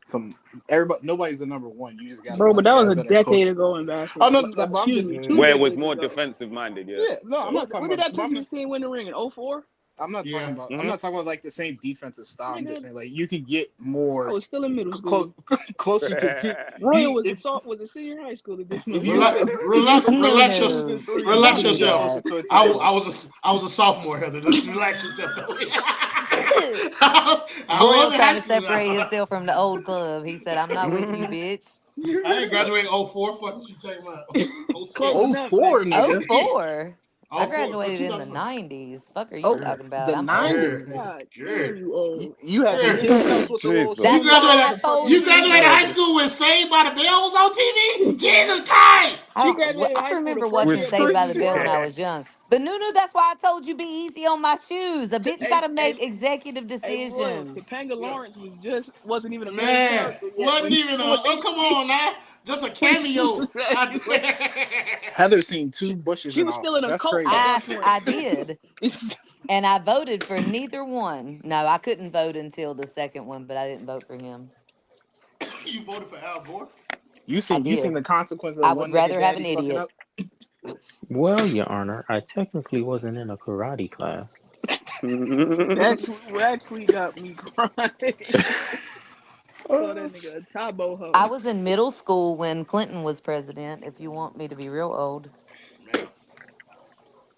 some everybody nobody's the number one. You just got a Bro, but bunch of that guys was a that are close. decade ago in Oh basketball. no, Like, but I'm excuse just me, 2 Where it was decades more ago. defensive minded, yeah. yeah. No, I'm not talking When did about. that But Pistons team win the ring in 04? I'm not Yeah. talking about. Mhm. I'm not talking about like the same defensive style. I'm just Nigga, saying like you can get I more was still in middle school. closer to two. Royal was If a senior high school at this if moment. you Relax, if you no, get relax, twos no, and threes, relax you can get yourself. closer to I middle. was a sophomore, Heather. Just relax yourself, though. I Royal was in high trying to school separate now. himself from the old club. He said, "I'm not with you, bitch." I ain't graduated 04. Fuck you talking about? Close 06. enough, 04, nigga. Oh, nigga. 4. I 04. graduated in the 2004. 90s. Fuck are you Oh, talking about? the I'm old. 90s. God Sure. damn, you old. You had them Sure. tin cups with the little Jesus. You That's shoes why on I graduated. and told fucking You you. graduated high sneakers. school with Saved by the Bell was on TV. Jesus Christ! She graduated I high school the remember first watching year of Saved by the Prince's Bell when run. I was young. But Nunu, that's why I told you be easy on my shoes. A bitch got Hey, to make hey, executive hey, Royal, decisions. Topanga Yeah. Lawrence wasn't even a main Man, character yet wasn't when even a. Oh, come she on now. Just a when she cameo. was graduating. Heather's seen two bushes She in was still in office. a That's cult at crazy. that point. I did. And I voted for neither one. No, I couldn't vote until the second one, but I didn't vote for him. You voted for Al Gore? You I seen did. the consequence I of would one nigga rather have an daddy fucking idiot. up? Well, Your Honor, I technically wasn't in a karate class. That tweet got me crying. Call that nigga a Tabo hoe. I was in middle school when Clinton was president, if you want me to be real old. Man.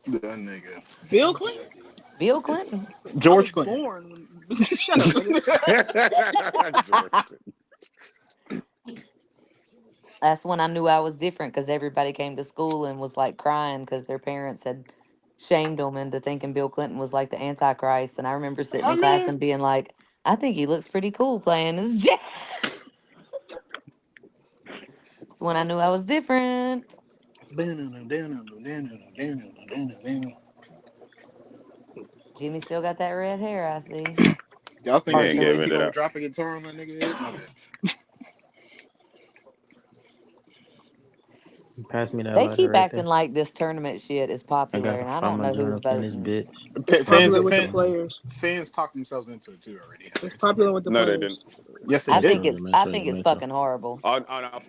That nigga. Bill Clinton? Bill Clinton. I was George Clinton. born when. Shut up, nigga. That's when I knew I was different because everybody came to school and was like crying because their parents had shamed them into thinking Bill Clinton was like the Antichrist. And I remember sitting I in class mean, and being like, I think he looks pretty cool playing this jazz. That's when I knew I was different. Jimmy still got that red hair, I see. y'all He think Or ain't T get some. Lacy rid of gonna that. drop a guitar on that nigga head? My bad. Pass me that They lighter keep right acting there. like this tournament shit is I popular, got a and I don't know who's Parmesan up in this voting. bitch. It's Fans, popular with the fans, players. fans talked themselves into it too already. Heather. It's It's popular okay. with the No, they players. didn't. Yes, they I did. think Mental, it's mental. fucking horrible. Oh, no,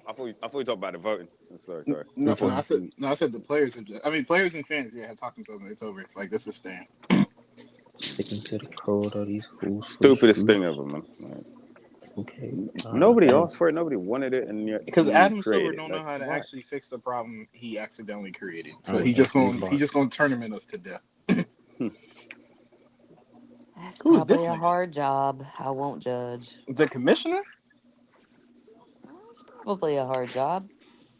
I thought you talked about the voting. Sorry. No, Mental. I said the players. Players and fans. Yeah, have talked themselves. It's over. Like this is staying. Sticking to the code of these fools. Stupidest thing ever, man. Like, Okay. nobody And asked for it. Nobody wanted it, and yet Because you Adam Silver created it. don't know Like, how to why? actually fix the problem he accidentally created. I So would he just definitely gonna tournament us to death. That's Who is this probably a nigga? hard job. I won't judge. The commissioner? It's probably a hard job.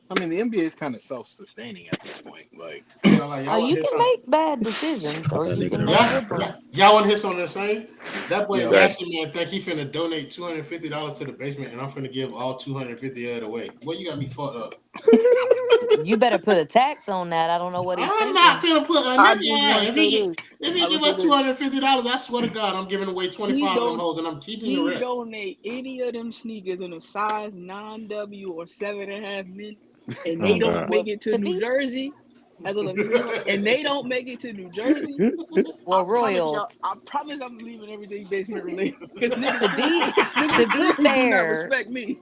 I mean, the NBA is kind of self-sustaining at this point. Like, Yeah, like Oh, y'all want you to hear can something? make bad decisions or that you nigga can the make Yeah, good rapper. ones. y'all want to hear something insane? That boy yo, Go ahead. Jackson man think he finna donate $250 to the basement, and I'm finna give all 250 of it away. Boy, you got me fucked up. You better put a tax on that. I don't know what he's I'm not thinking. finna put a I nigga. just want to If say he this. if I he would give say up this. $250, I swear to God, I'm giving away He 25 of them don't. hoes, and I'm keeping the He rest. donate any of them sneakers in a size 9W or 7.5 min, and Oh they don't God. make Well, it to to New be Jersey. As a and they don't make it to New Jersey. I well, promise Royal. y'all. I promise I'm leaving everything basement related because niggas To be to be clearly do not fair, respect me.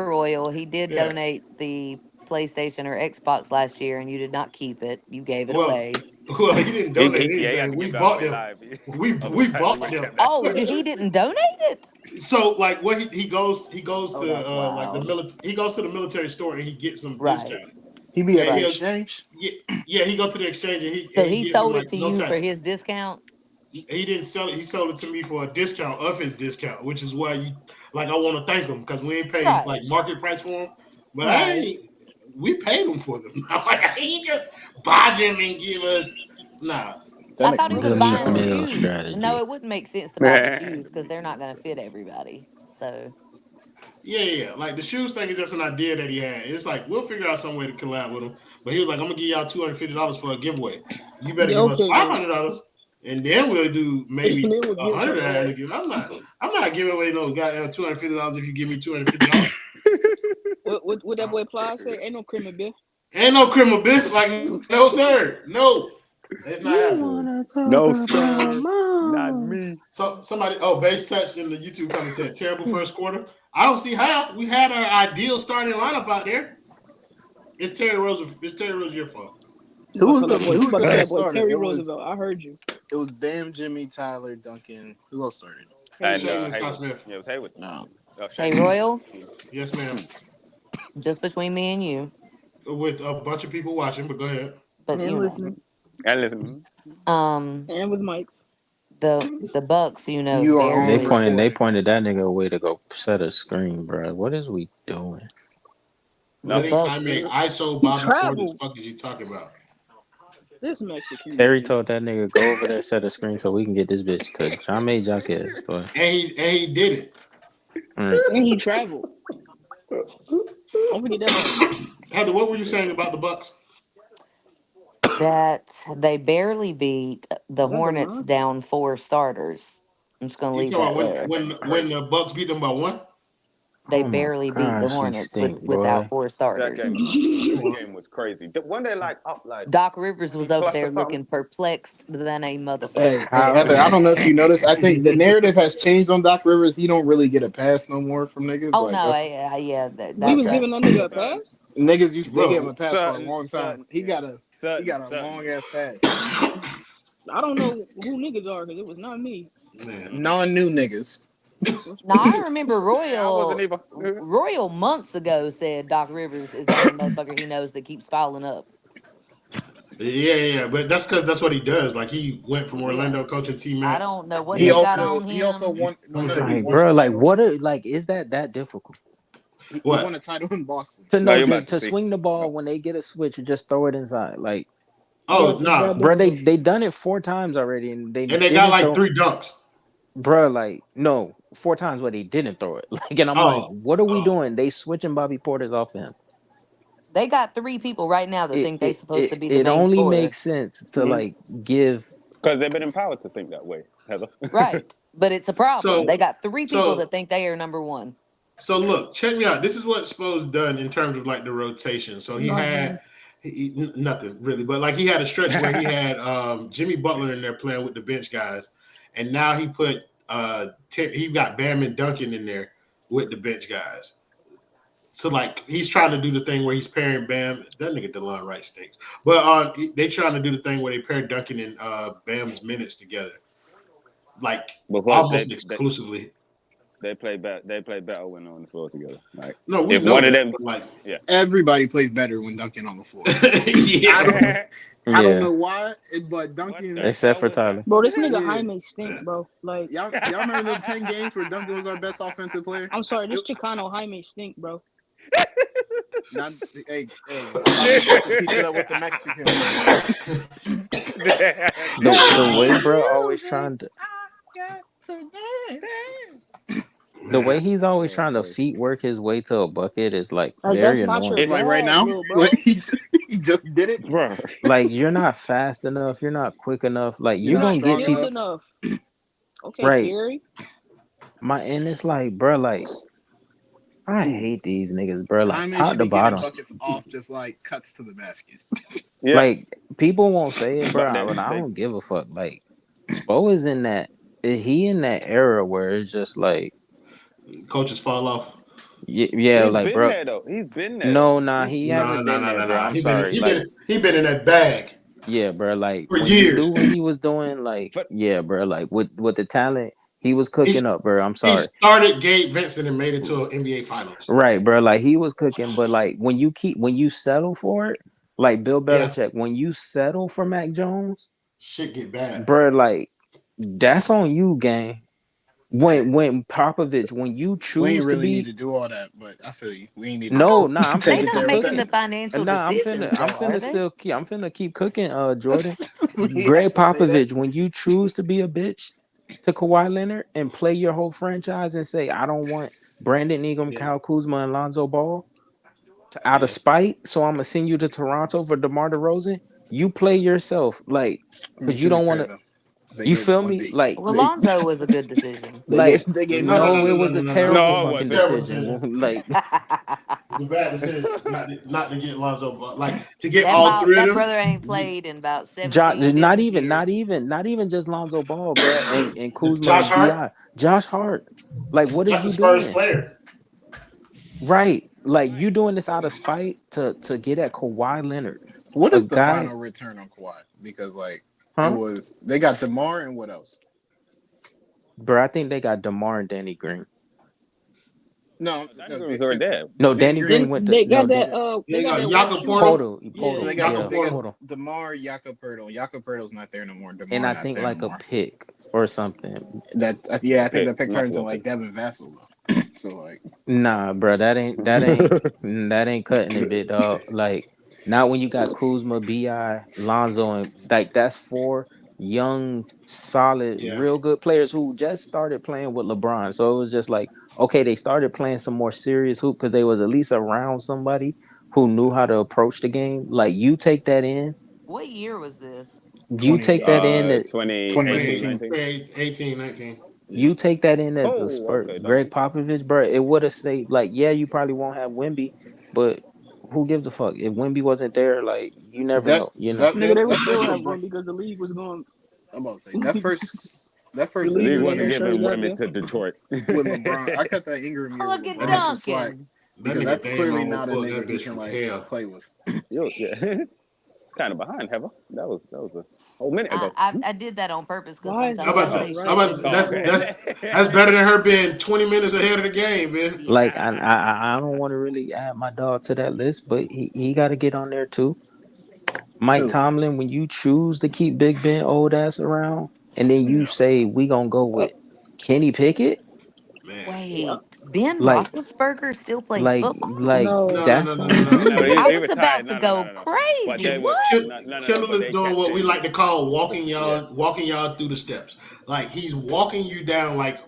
Royal, he did Yeah. donate the PlayStation or Xbox last year, and you did not keep it. You gave it Well, away. he didn't donate He had anything. to We give that bought away them. live. We Otherwise, he bought would have them. kept that. Oh, he didn't donate it. So like what he goes Oh, to that's like the wild. military he goes to the military store and he gets some Right, discount. he be at And the right. he'll exchange. he go to the exchange and So he he gives him sold like it to no you for tax. his discount. He didn't sell it. He sold it to me for a discount of his discount, which is why you like I want to thank him because we ain't paid like Right, market price for him. But I right. ain't. We paid him for them. Like he just buy them and give us nah. I thought he nigga was The got buying charged. McMill shoes. No, strategy. it wouldn't make sense to buy the shoes because they're not going to fit everybody. So Yeah. Like the shoes thing is just an idea that he had. It's like we'll figure out some way to collab with him. But he was like, "I'm gonna give y'all $250 for a giveaway. You better Yeah, give us okay, man. $500, and then we'll do maybe And then we'll give something away. $100." I'm not giving away no goddamn $250 if you give me $250. What that boy Ply say? Ain't no cream of beer. Ain't no criminal bitch. Like no sir, no. It's not happening. No, sir. Not me. So somebody, base touch in the YouTube comment said terrible first quarter. I don't see how. We had our ideal starting lineup out there. It's Terry Rozier fault. Who was the You about to call that boy starter? Terry It was Roosevelt. I heard you. Bam, Jimmy, Tyler, Duncan. Who else started? And Shameless Hayward. Smith. Yeah, it was Hayward. No. Oh, hey, Shane. Royal, Yes, ma'am. just between me and you, With a bunch of people watching, but go ahead. but And you know, listening. And listen. And with Mike. the Bucks, You are on They barely. pointed that nigga away to go set a screen, bro. What is we doing? The Letting Bucks. Jaime ISO He Bobby Portis. traveled. Fuck is you talking about? This Mexican. Terry told that nigga go over there, set a screen so we can get this bitch to Jaime Jaquez, boy. And he did it. And he traveled. Don't forget that. Heather, what were you saying about the Bucks? That they barely beat the Is that Hornets Devon? down 4 starters. I'm just gonna You leave talking that about there. when the Bucks beat them by one? They Oh my barely beat the gosh, he Hornets stink, without boy. 4 That starters. game was crazy. One day, like up, like Doc Rivers was over plus or there something. looking perplexed than a Hey, motherfucker. Heather, I don't know if you noticed. I think the narrative has changed on Doc Rivers. He don't really get a pass no more from niggas. Oh Like no, that's yeah, We was giving that nigga a pass. niggas used to give him Bro, a pass for a certain- long time. certain- He got a certain- long ass pass. I don't know who niggas are because it was not me. Man. Non-new niggas. Now I remember I wasn't Royal months ago said Doc Rivers is the only motherfucker he knows that keeps fouling up. Yeah, but that's because that's what he does. Like he went from Orlando coaching T I Mac. don't know what He they got also on he also him. won. Well, no, he Like, won bro, a like title. what? Like, is that difficult He What? won a title in Boston. to No, know you're about to to see. swing the ball when they get a switch and just throw it inside? Like, Oh It's nah, that bro, difficult. they done it 4 times already, and they and they didn't got like throw. 3 dunks. Bro, like no, 4 times where they didn't throw it. Like, and I'm like, Oh, what are we doing? They switching Bobby Portis off him. They got 3 people right now that think they supposed to be the It main only scorer. makes sense to like give. because they've been empowered to think that way, Heather. Right. But it's a problem. So- They got 3 people so- that think they are number 1. so look, check me out. This is what Spo's done in terms of like the rotation. So he Nothing. had nothing really, but like he had a stretch where he had Jimmy Butler in there playing with the bench guys, and now he put he got Bam and Duncan in there with the bench guys. So like he's trying to do the thing where he's pairing Bam. That nigga DeLon Wright stinks. But they trying to do the thing where they pair Duncan and Bam's minutes together, like Because almost exclusively. they play better. They play better when they're on the floor together. Like No, we if know one of that, them, but, like Everybody plays better when Duncan on the floor. yeah. I don't Yeah, know why, but Duncan. What's except for Tyler. Bro, this nigga Yeah. Jaime stink, bro. Like, Y'all remember the 10 games where Duncan was our best offensive player? I'm sorry, this Chicano Jaime stink, bro. Not, hey, I'm supposed to piece it up with the Mexicans. The way bro always trying to. The way he's always trying to feet work his way to a bucket is like Like, very that's not your annoying. Like right now, little bro. like, he just did it. bro. Like you're not fast enough, you're not quick enough. Like You're you're not gonna strong get Skilled people. enough. Okay, Right. Terry. And it's like, bro, like I hate these niggas, bro. Like Jaime top should to be getting bottom. buckets off just like cuts to the basket. Yeah. Like people won't say it, bro, But but I they- don't give a fuck. Like Spo is in that. He in that era where it's just like, Coaches fall off. yeah, he's like been bro. there though. He's been there. No, nah, he haven't been there, bro. I'm sorry. He been in that bag. Yeah, bro. Like For when years. he knew what he was doing, like But- yeah, bro. Like with the talent, he was cooking up, bro. I'm He sorry. started Gabe Vincent and made it to an NBA Finals. Right, bro. Like he was cooking, but like when you settle for it, like Bill Yeah. Belichick, when you settle for Mac Jones, Shit get bad. bro, like that's on you, gang. When Popovich, when you We choose ain't to really be need to do all that, but I feel you. We ain't need no, to nah, I'm They take it not there with making that. the financial nah, I'm decisions, finna though, are they? I'm finna keep cooking, Jordan. Greg Popovich, when you choose to be a bitch to Kawhi Leonard and play your whole franchise and say, I don't want Brandon Ingram, Yeah. Kyle Kuzma, and Lonzo Ball out of Yeah. spite, so I'm gonna send you to Toronto for DeMar DeRozan. You play yourself, like, because you To be don't want fair, to. though, they You gave him feel one me? B. Like, Well, Lonzo was a good decision. They gave him No, no, no, it no, was no, a no, no, no. terrible No, it fucking wasn't. Terrible decision. Like, It's a bad decision not to get Lonzo, but like to get That all three of that them. brother ain't played in about Josh, 17 business not even just Lonzo Ball, bro, and Kuzma Josh and Hart, Bi. Josh Hart, like, what is that's the you Spurs doing? player. Right, like you doing this out of spite to get at Kawhi Leonard, What a is the guy, final return on Kawhi? Because like it huh? was, they got DeMar and what else? Bro, I think they got DeMar and Danny Green. No, Danny no, Green was already there. No, Danny Danny Green Green. went Then to they no got that Dan, they You got got that white Jakob shooter. Portal. Portal, Yeah, So Portal, they Jakob yeah, got Portal. Portal, DeMar, Jakob Pertl. Jakob Pertl's not there no more. and DeMar I not think there no like a more. pick or something. That yeah, I think Pick. that pick turned Nice into little like pick. Devin Vassell though. So like, Nah, bro, that ain't cutting it, big dog. Like, not when you got Kuzma, Bi, Lonzo, and like that's four young, solid, Yeah. real good players who just started playing with LeBron. So it was just like, okay, they started playing some more serious hoop because they was at least around somebody who knew how to approach the game. Like, you take that in, What year was this? you take that in that 2018, 2019. 19. 18, 19. you take that in as a Oh, spurt. okay, Greg done. Popovich, bro, it would have saved. Like, yeah, you probably won't have Wemby, but who gives a fuck if Wemby wasn't there? Like, you never That know. You know, that Nigga, that they would that still first have LeBron. one because the league was going. I'm about to say The that first The league league was Ingram gonna wasn't make year sure he giving got women there. to Detroit. with LeBron, I cut that Ingram year with Look at LeBron some slack Duncan. That because nigga that's Dame clearly almost not a pulled that nigga he bitch can from like hell. play with. Yeah. Kind of behind, Heather. That was a whole minute ago. I did that on purpose because Why is I'm sometimes about I to Duncan say, say I'm right shit about and to, be with Oh, that's ball? incorrect. that's better than her being 20 minutes ahead of the game, man. Yeah. like I don't want to really add my dog to that list, but he got to get on there too. Mike Who? Tomlin, when you choose to keep Big Ben old ass around, and then you Yeah. say we gonna go Uh, with Kenny Pickett, Man. yeah. Wait, Ben like Roethlisberger still plays like football? like No. that's on No, you. he, I he was retired. about to No, no, no, go no, no. But they crazy. were What? no. Kendall But is they doing kept what we like changing. to call Yeah. walking y'all through the steps. Like he's walking you down like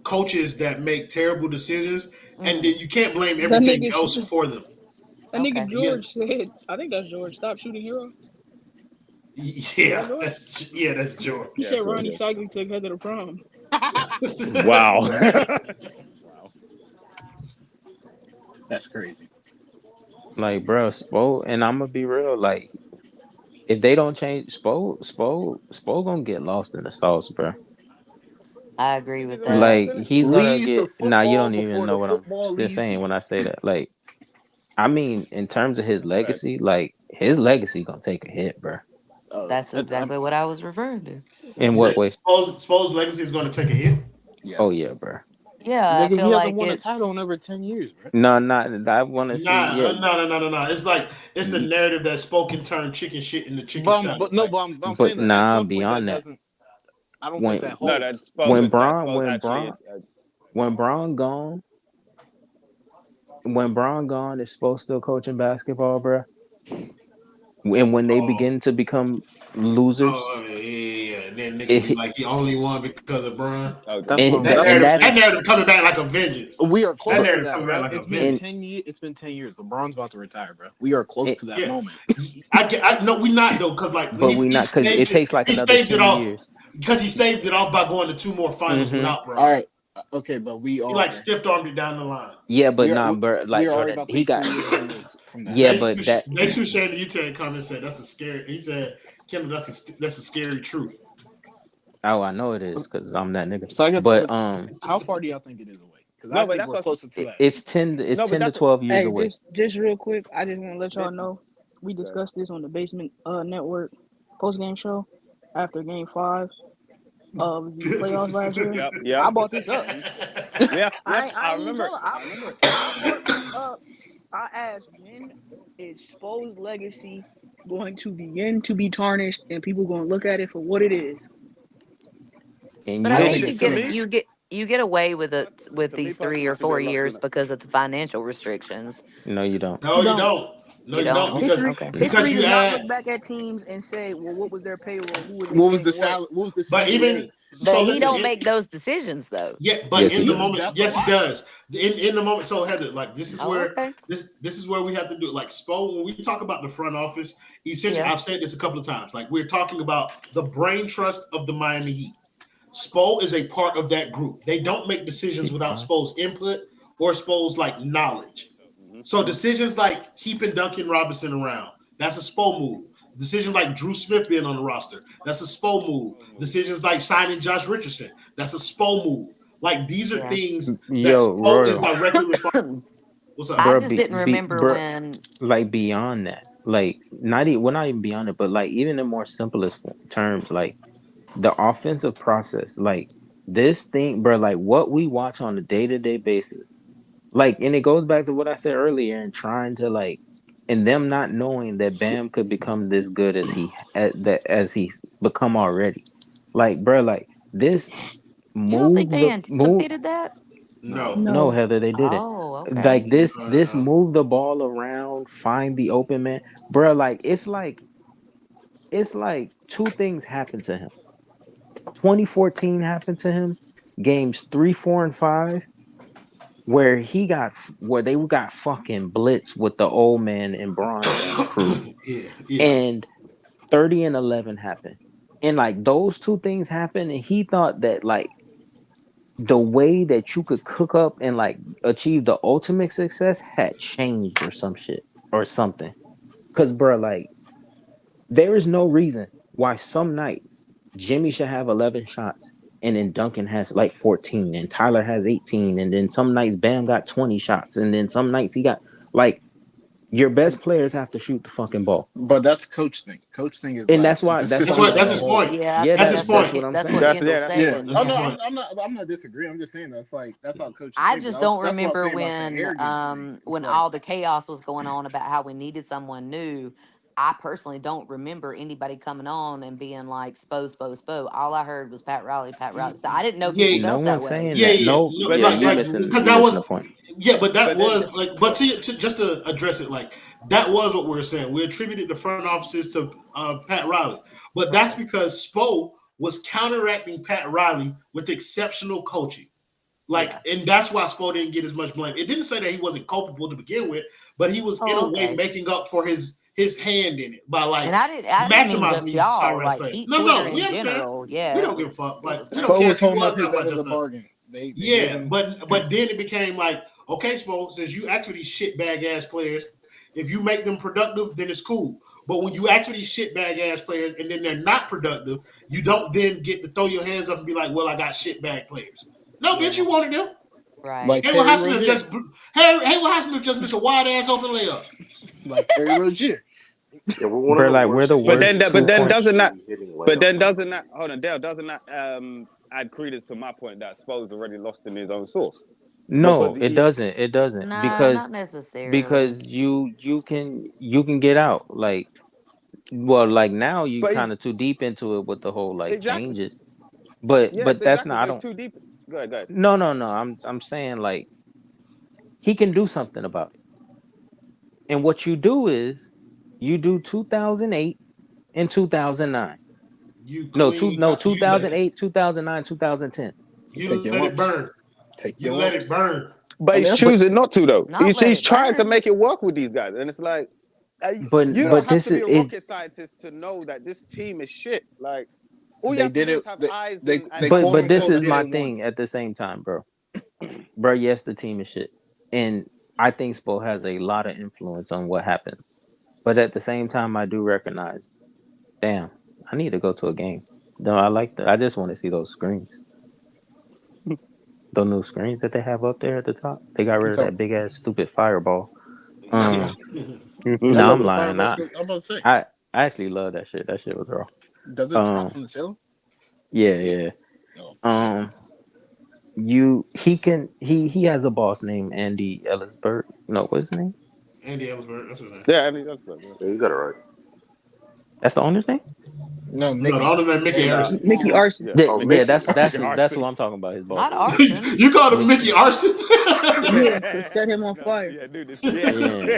coaches that make terrible decisions, and then Mm, you can't blame That everything nigga, else for them. that nigga okay. Yeah, George said, I think that's George. Stop shooting hero. Is that yeah, George? that's George. He Yeah, said sure, Ronnie yeah. Cycling took Heather to prom. Wow. Wow. That's crazy. Like, bro, Spo, and I'm gonna be real. Like, if they don't change Spo gonna get lost in the sauce, bro. I agree with Nigga ain't that. lost Like, in it. he's gonna Leave the get. Nah, you football don't even before know the what I'm football just leaves saying you. when I say that. Like, I mean, in terms of his Right. legacy, like his legacy gonna take a hit, bro. That's exactly what I was referring to. In You what said way? Spo's legacy is going to take a hit. Oh yes. yeah, bro. Yeah, I Nigga, he feel hasn't like won a title it's in over 10 years, bro. No, not. I want to see. Nah, Yeah, no. It's like it's the y- narrative that Spo can turn chicken shit into chicken salad. Like But I'm but saying that at nah. some point that Beyond that, doesn't. I don't think when that No, holds. that's supposed When actually. Braun gone, when Braun gone, is supposed still coaching basketball, bro. And when they oh, begin to become losers, yeah. And then niggas be it, like, he only won because of Bron. Okay. That's what and I'm. that That's what and I'm that's That saying. narrative coming back like a vengeance. We are That close but to narrative that, coming back bro. like a It's been and, vengeance. 10 years. It's been 10 years. LeBron's about to retire, bro. We are close and to that Yeah, moment. I no, we not though, because like but we he not because it staved it, takes like he another staved it 10 off years. because he staved it off by going to two more finals Mm-hmm. without All Bron. right. Okay, but we He like are. stiff armed it down the line. Yeah, but We are. nah, We, bro. we Like are already Jordan, about he 3 got. years removed from that. Yeah, but that. They Shane the Utah comment said that's a scary. He said, Kendall, that's a scary truth. Oh, I know it is because I'm that nigga. So I guess. But But how far do y'all think it is away? Because I No, but think that's we're what. closer to that. it's 10. It's No, but 10 to that's 12 years Hey, away. just real quick, I just want to let y'all that. know we Okay. discussed this on the Basement Network post game show after Game 5 of the playoffs last year. Yep. I Yep. brought this up. Yeah. Yeah. I I ain't even remember it. telling. I remember it. I asked when is Spo's legacy going to begin to be tarnished and people going to look at it for what it is. And But you I Real don't think shit. get To to. me, you get away with it with To me these three personally, or it should be four a lot years sooner. because of the financial restrictions. No, you don't. No, You you don't. don't. No, You you don't don't? because History Okay. because history you does not look add. back at teams and say, well, what was their payroll? Who were they What was paying the what? salary? What was the But even CBA? so, But he listen. don't make those decisions though. Yeah, but Yes, in he the He does. moment, that's a yes, he lot. does. In the moment, so Heather, like this is Oh, where okay. this is where we have to do like Spo. When we talk about the front office, essentially, Yeah. I've said this a couple of times. Like we're talking about the brain trust of the Miami Heat. Spo is a part of that group. They don't make decisions Shit, without fine. Spo's input or Spo's like knowledge. Mhm. So decisions like keeping Duncan Robinson around, that's a Spo move. Decisions like Drew Smith being on the roster, that's a Spo move. Decisions like signing Josh Richardson, that's a Spo move. Like these are Yeah. things that Yo, Spo is Royal, directly responsible. What's up? I bro, just didn't remember bro, when. like beyond that, like not even, well, not even beyond it, but like even in more simplest terms, like the offensive process, like this thing, bro, like what we watch on a day-to-day basis, like, and it goes back to what I said earlier and trying to like, and them not knowing that Bam could become this good as he's become already, like, bro, like this You don't think move they the move. anticipated that? No. No. No, No. Heather, they didn't. Oh, okay. Like this Uh, move the ball around, find the open man, bro. Like it's like two things happened to him. 2014 happened to him, games 3, 4, and 5, where they got fucking blitz with the old man and Bron and crew, yeah, yeah. and 30 and 11 happened, and like those two things happened, and he thought that like the way that you could cook up and like achieve the ultimate success had changed or some shit or something. Cause bro, like there is no reason why some nights Jimmy should have 11 shots and then Duncan has like 14 and Tyler has 18 and then some nights Bam got 20 shots and then some nights he got like your best players have to shoot the fucking ball. But that's coach thing. Coach thing is And like the That's system what. as That's a his that's whole. point. Yeah, I yeah, think That's his that's that's what that's point. what I'm That's what saying. That's Kendall's yeah. Yeah. saying. That's Oh his no, Yeah. point. I'm not disagreeing. I'm just saying that's how coaches I think. But just don't that's what I was remember saying about the arrogance thing. It's when like all the chaos was going on about how we needed someone new. I personally don't remember anybody coming on and being like Spo, Spo, Spo. All I heard was Pat Riley, Pat Riley. So I didn't know Yeah, people No felt that one's way. saying yeah, that. yeah. No, No, But yeah, then, like, you but missing because you that missing was the point. yeah, but that but then was like, but just to address it, like that was what we are saying. We attributed the front offices to Pat Riley, but that's Right. because Spo was counteracting Pat Riley with exceptional coaching. Like, Yeah. and that's why Spo didn't get as much blame. It didn't say that he wasn't culpable to begin with, but he was in Oh, a way okay. making up for his hand in it by And like I didn't mean maximizing just these y'all, sorry ass like players. Heat No, Twitter no, we in understand. general. We Yeah, don't give a fuck. it Like was we don't Spo care crazy. was if he holding up was his talking end about of the just now. bargain. They gave Yeah, him but then it became like, okay, Spo, since you ask for these shitbag ass players, if you make them productive, then it's cool. But when you ask for these shitbag ass players and then they're not productive, you don't then get to throw your hands up and be like, well, I got shitbag players. No, bitch, Yeah. you wanted them. Right. like Hey, what Terry Highsmith Rozier. just hey, what Highsmith just missed a wide ass open layup. Like Terry Rozier. Yeah, we're one of Bro, the like we're worst the but teams then worst in that the two but then point. doesn't that country hitting but layups then right doesn't now. that hold on, Dale, doesn't that add credence to my point that Spo's already lost in his own source because No, it doesn't. It doesn't Nah, not because necessarily. you can get out. Like, well, like now you but kind he's of too deep into it with the whole like exactly changes. But yes that's exactly not. I but it's don't. too deep. Go ahead, go ahead. No. I'm saying like he can do something about it. And what you do is you do 2008 and 2009. You No, two clean no up. 2008, 2009, 2010. You take You your let it lumps. burn. Take You your let it lumps. burn. But I mean he's that's choosing not to though. Not let He's it trying to burn. make it work with these guys, and it's like But you don't but have this to be is a it. rocket scientist to know that this team is shit. Like all you they have to did do it is have they eyes they, and they have quote But common this unquote is sense. did my it thing once. at the same time, bro. Bro, yes, the team is shit, and I think Spo has a lot of influence on what happens. But at the same time, I do recognize, damn, I need to go to a game. No, I like that. I just want to see those screens. Those new screens that they have up there at the top. They got rid of So that big ass stupid fireball. Yeah. Um, I no, love I'm the lying. fireball I still. I'm about to say. I I actually love that shit. That shit was raw. Does it drop Um, from the ceiling? yeah, yeah. No. Um, he has a boss named Andy Ellisberg. No, what's his name? Andy Ellsberg. That's his name. Yeah, I mean that's good. Yeah. Yeah, you got it right. That's the owner's name. No, No, Mickey. the owner named Mickey Yeah, Harrison. Mickey Arson. Yeah. Yeah, Mickey that's Arson. who I'm talking about. His Not boss. arson. You called him Mickey. Mickey Arson? Yeah, to set him on fire. Yeah, dude. Yeah.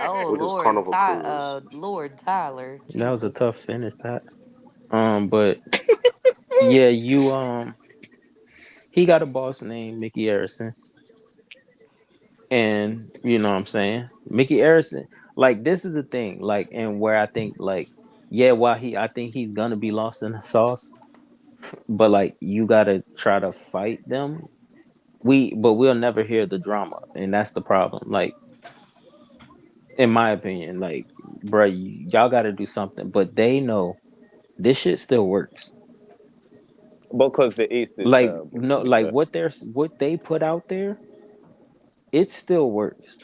Oh With his Lord, carnival cruise. Lord Tyler. That was a Jesus. tough finish, Pat. But yeah, he got a boss named Mickey Harrison. And you know what I'm saying? Mickey Harrison, like this is the thing, like, and where I think like, yeah, while I think he's gonna be lost in the sauce, but like you gotta try to fight them. But we'll never hear the drama, and that's the problem. Like, in my opinion, like, bro, y'all gotta do something. But they know this shit still works. Because the East is Like, terrible, no, to be like fair. what they put out there, it still works.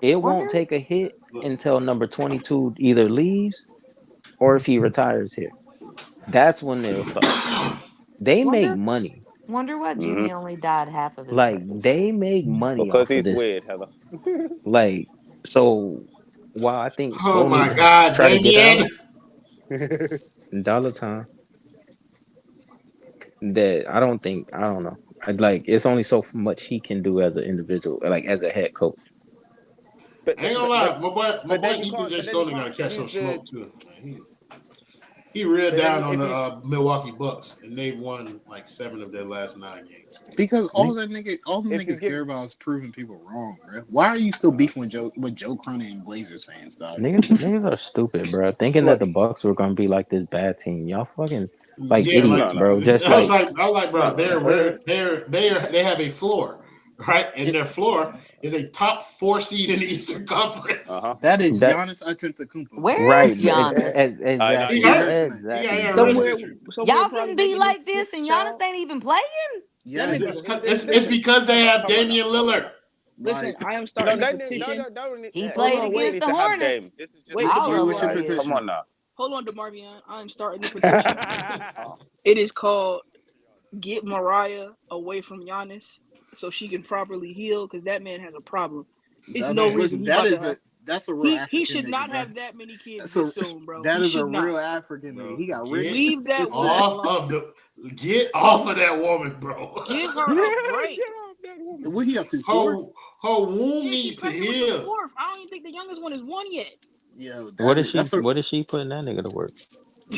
It won't Wonder. take a hit until number 22 either leaves or if he retires here. That's when they'll start. They make Wonder. money. Wonder why hmm Jimmy only died half of his Like life. they make money Because off of he's this. weird, Heather. Like, so while I think Oh Spo need my to God, try to get out, Damien. dollar time, that I don't know. Like it's only so much he can do as an individual, like as a head coach. But I ain't gonna but lie, but my but boy then you Ethan can't. J. But then you Scola gotta can't catch some use the. smoke too. Man, he reeled But then down on if the you Milwaukee Bucks, and they've won like 7 of their last 9 games. Because all the if you niggas give care about is proving people wrong, bro. Why are you still beefing with Joe Cronin and Blazers fans, dog? Niggas are stupid, bro. Thinking that look, the Bucks were gonna be like this bad team. Y'all fucking like Yeah, like idiots, no, bro. Just I was like like, bro, no. But then they have a floor, right? And It, their floor is a top 4 seed in the Eastern Conference. that is that. Giannis Antetokounmpo. Where is Right, but Giannis? I He He exactly, hurt. hurt tonight. He exactly, got bro. wrist Somewhere, injury. somewhere Y'all can probably be making his like this, sixth and Giannis child. ain't even playing. That Yes. nigga's It's because they have come on now, Damian come on Lillard. now. listen. Like, I am No, starting a they need, no, petition. no, don't need, He Hold played on, they don't against wait, need the to have Dame. Hornets. This is just wait, a I'll what's your allow you. Come petition? on now. hold on, DeMarvion. I am starting a petition. It is called "Get Mariah Away from Giannis" so she can properly heal because that man has a problem. It's no Man, reason Listen, he about to have. that's a real He African should nigga, not bro. have that many kids That's this soon, bro. that He is a should not. real African nigga. bro, He got rich. Leave that It's woman off alone. of get off of that woman, bro. Give her a break. Get off that woman. what he up to 4? her womb Yeah, she needs to pregnant with the heal. fourth. I don't even think the youngest one is 1 yet. Yo, that's a What is she putting that nigga to work?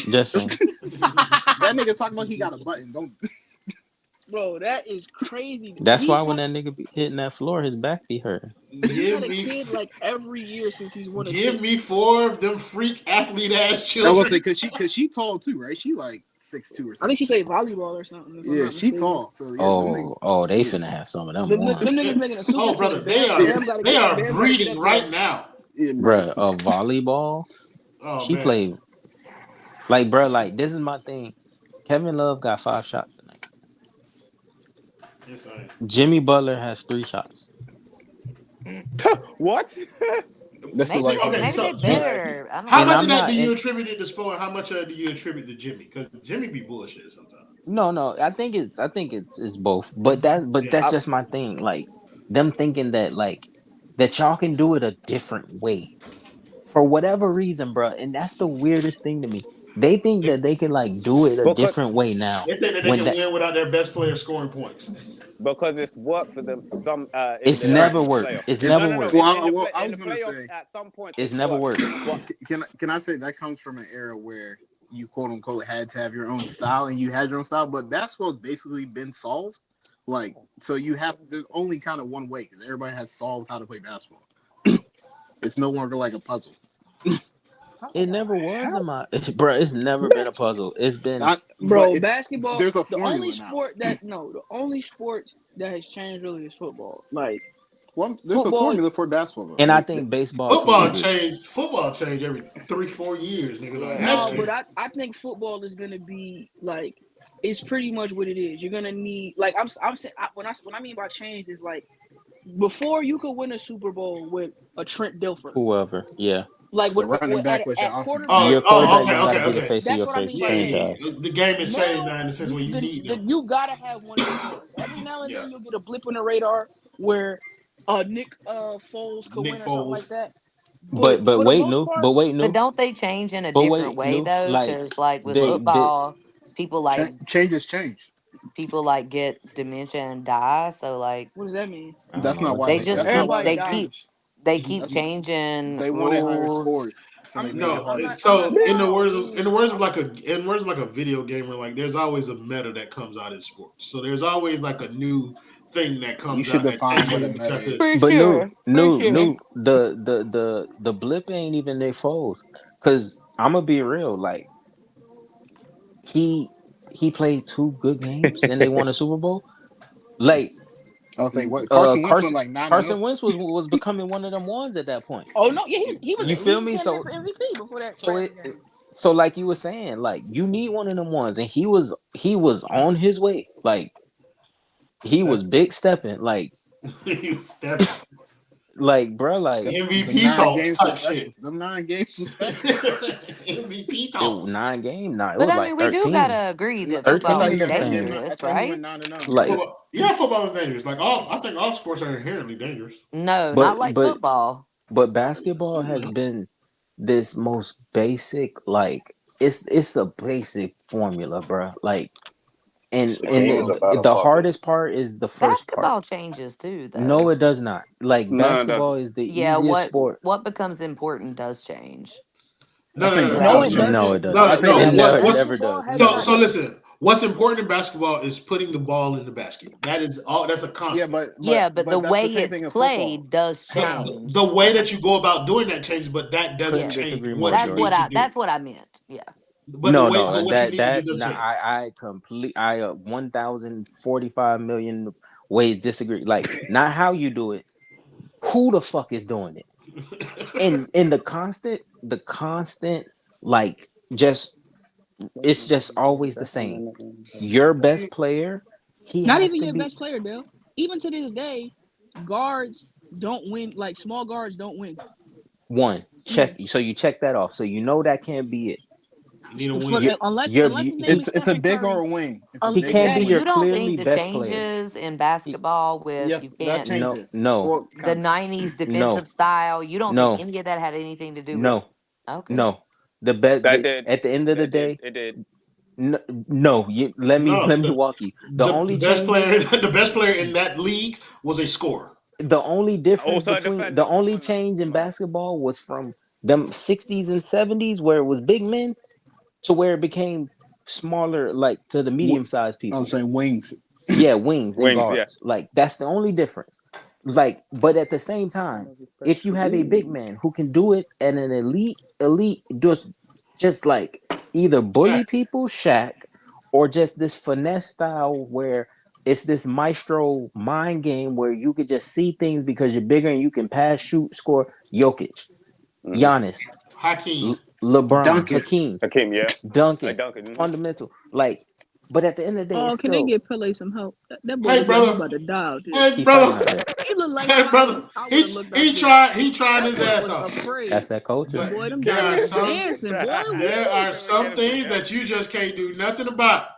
Just saying. that nigga talking about he got a button. Don't. Bro, that is crazy. That's why when that nigga be hitting that floor, his back be hurting. He's Give had a me kid like every year since he's won a give chip. me 4 of them freak athlete ass I was children. say cause she tall too, right? She like 6'2" or I something. think she played volleyball or something. If I'm Yeah, not she mistaken. tall. So yeah, them niggas, They yeah. finna have some of them Them ones. niggas making a super Oh, team. brother, Bam gotta they get are Bam gotta get breeding that right girl. now. Yeah, bro. Bruh, volleyball. Oh She man, played like, bruh, like this is my thing. Kevin Love got 5 shots tonight. insane. Jimmy Butler has 3 shots. What? This is like Okay, Maybe they so better. I don't how And much know. of I'm that do not you and attribute it to Spo, and how much of it do you attribute to Jimmy? Because Jimmy be bullshit sometimes. no, I think it's both. But that's Yeah, just my thing. Like them thinking that like that y'all can do it a different way. For whatever reason, bro. And that's the weirdest thing to me. They think they, that they can like do it a Because different way now. they think that they When can that win without their best player scoring points. it's worked for them some in it's the right. never worked. playoffs. It's It's never No, worked. well, I in was the gonna playoffs say, at some point It's it's never worked. worked. What? can I say that comes from an era where you quote unquote had to have your own style and you had your own style, but basketball's basically been solved. Like, so there's only kind of one way because everybody has solved how to play basketball. It's no longer like a puzzle. It never was How? in my bro. It's never been a puzzle. It's been Not, but Bro, it's basketball. there's a The only formula now. sport the only sport that has changed really is football. Like Well, there's a football. formula for basketball. Though. and I Like, think baseball too is it. Football change every 3-4 years, nigga. Like Yeah. that No, shit. but I think football is gonna be like it's pretty much what it is. You're gonna need like I'm saying what I mean by change is like before you could win a Super Bowl with a Trent Dilfer, Whoever, yeah. like the running back was your at offense. quarterback. Your quarterback Okay, don't got to okay, be the okay. face of That's your what I mean by change. franchise. The game has changed Now now in the sense where you need them. you gotta have one of them guys. Every now and Yeah, then you'll get a blip on the radar where Nick Foles could Nick win or something Foles. like that. but for the wait, most no, part, but wait, But no, don't they change in a but different wait, way no, though? like Because like with they did. football, people like Changes change. get dementia and die. So like what does that mean? I don't That's know not what why the they fuck they. that just That's not keep why Everybody they they dies. keep changed. they keep That's changing they wanted higher rules. scores, so I they mean, made it No, harder. I'm not so talking in the about words of rules. like a video gamer, like there's always a meta that comes out in sports. So there's always like a new thing that You comes should out that define changes what it. a You meta have to. For is. But no, sure, for no, sure. no. The blip ain't even their foes. Cause I'm gonna be real. Like he he played two good games and they won a Super Bowl. Like I was like, what? Carson Wentz went like 9-0. Carson Wentz was becoming one of them ones at that point. Oh no, yeah, he was You a feel leading me? candidate So for MVP before that so crappy it game. so like you were saying, like you need one of them ones, and he was on his way. Like he was Step, big stepping. step Bro, like Them MVP nine talks games were type special. shit. Them 9 games were special. MVP it talks. 9 game. Nah, it But was I like mean, we do 13. gotta agree that I football 13 thought in he is them went. things. I dangerous, thought he went right? 9-0. Like, Football, yeah, football is dangerous. I think all sports are inherently dangerous. No, but not like but football. but basketball has been this most basic. Like, it's a basic formula, bro. Like, and The and game is Football. about a the fucking. hardest part is the first part. Basketball changes too, No, though. it does not. Like, No, it basketball doesn't. is the Yeah, easiest sport. what becomes important does change I think No, No, throughout defense it the No, changes. it doesn't. doesn't. I no, think no. It defense What changes. never Basketball does. It has so never not. so does. listen. What's important in basketball is putting the ball in the basket. That is all. That's a Yeah, constant. Yeah, but the that's way the same it's thing in football. played does The change. way that you go about doing that changes, but that doesn't Couldn't change disagree more, what you Jordan. need to do. That's what I meant. Yeah. But the No, way, no, but what you that need to do that does no, change. I 1,045 million ways disagree. Like, not how you do it, who the fuck is doing it? And the constant, like, just it's just always the same. Your best player, he Not has even to your be best player, Dale. Even to this day, guards don't win. Like small guards don't win. one. Yeah, Check, so you check that off. So you know that can't be it. You need a for wing. You unless you're his name is It's a Stephen big or Curry. a wing. It's a he big or can't a be Exactly. your You wing. don't clearly think the best player. changes in He, basketball with Yes, you that can't no, changes. no, Well, the kind of. 90s no, defensive style, you don't think no, any of that had anything to do with no, okay. no. The bet That did. at the end of the It did. day, It did. no, no. Let me No, walk you. The the only best changes, player, the best player in that league was a scorer. the only difference Also a between the defender. Come only on now. change in Come on. basketball was from them 60s and 70s where it was big men to where it became smaller, like to the medium sized I was people. saying wings. Yeah, wings and Wings, yeah. guards. Like, that's the only difference. Like, but at the same time, if you have a big man who can do it at an elite, just like either bully Shaq. people, Shaq, or just this finesse style where it's this maestro mind game where you could just see things because you're bigger and you can pass, shoot, score. Jokic, Hmm. Giannis, Hakeem. LeBron, Duncan. Hakeem, Hakeem, yeah. Duncan, Duncan. fundamental. Like, but at the end of the day, Oh, it's can they still get Pele some help? That boy Hey look like he brother. about to die out there. Hey he fighting brother. out there. He look like Hey brother. I would have looked out He there. tried. He trying That his boy ass was off. That's afraid. that culture. But Boy, them there are doctors some. dancing, boy. There Woo! are Can we get some him some things help? that you just can't do nothing about.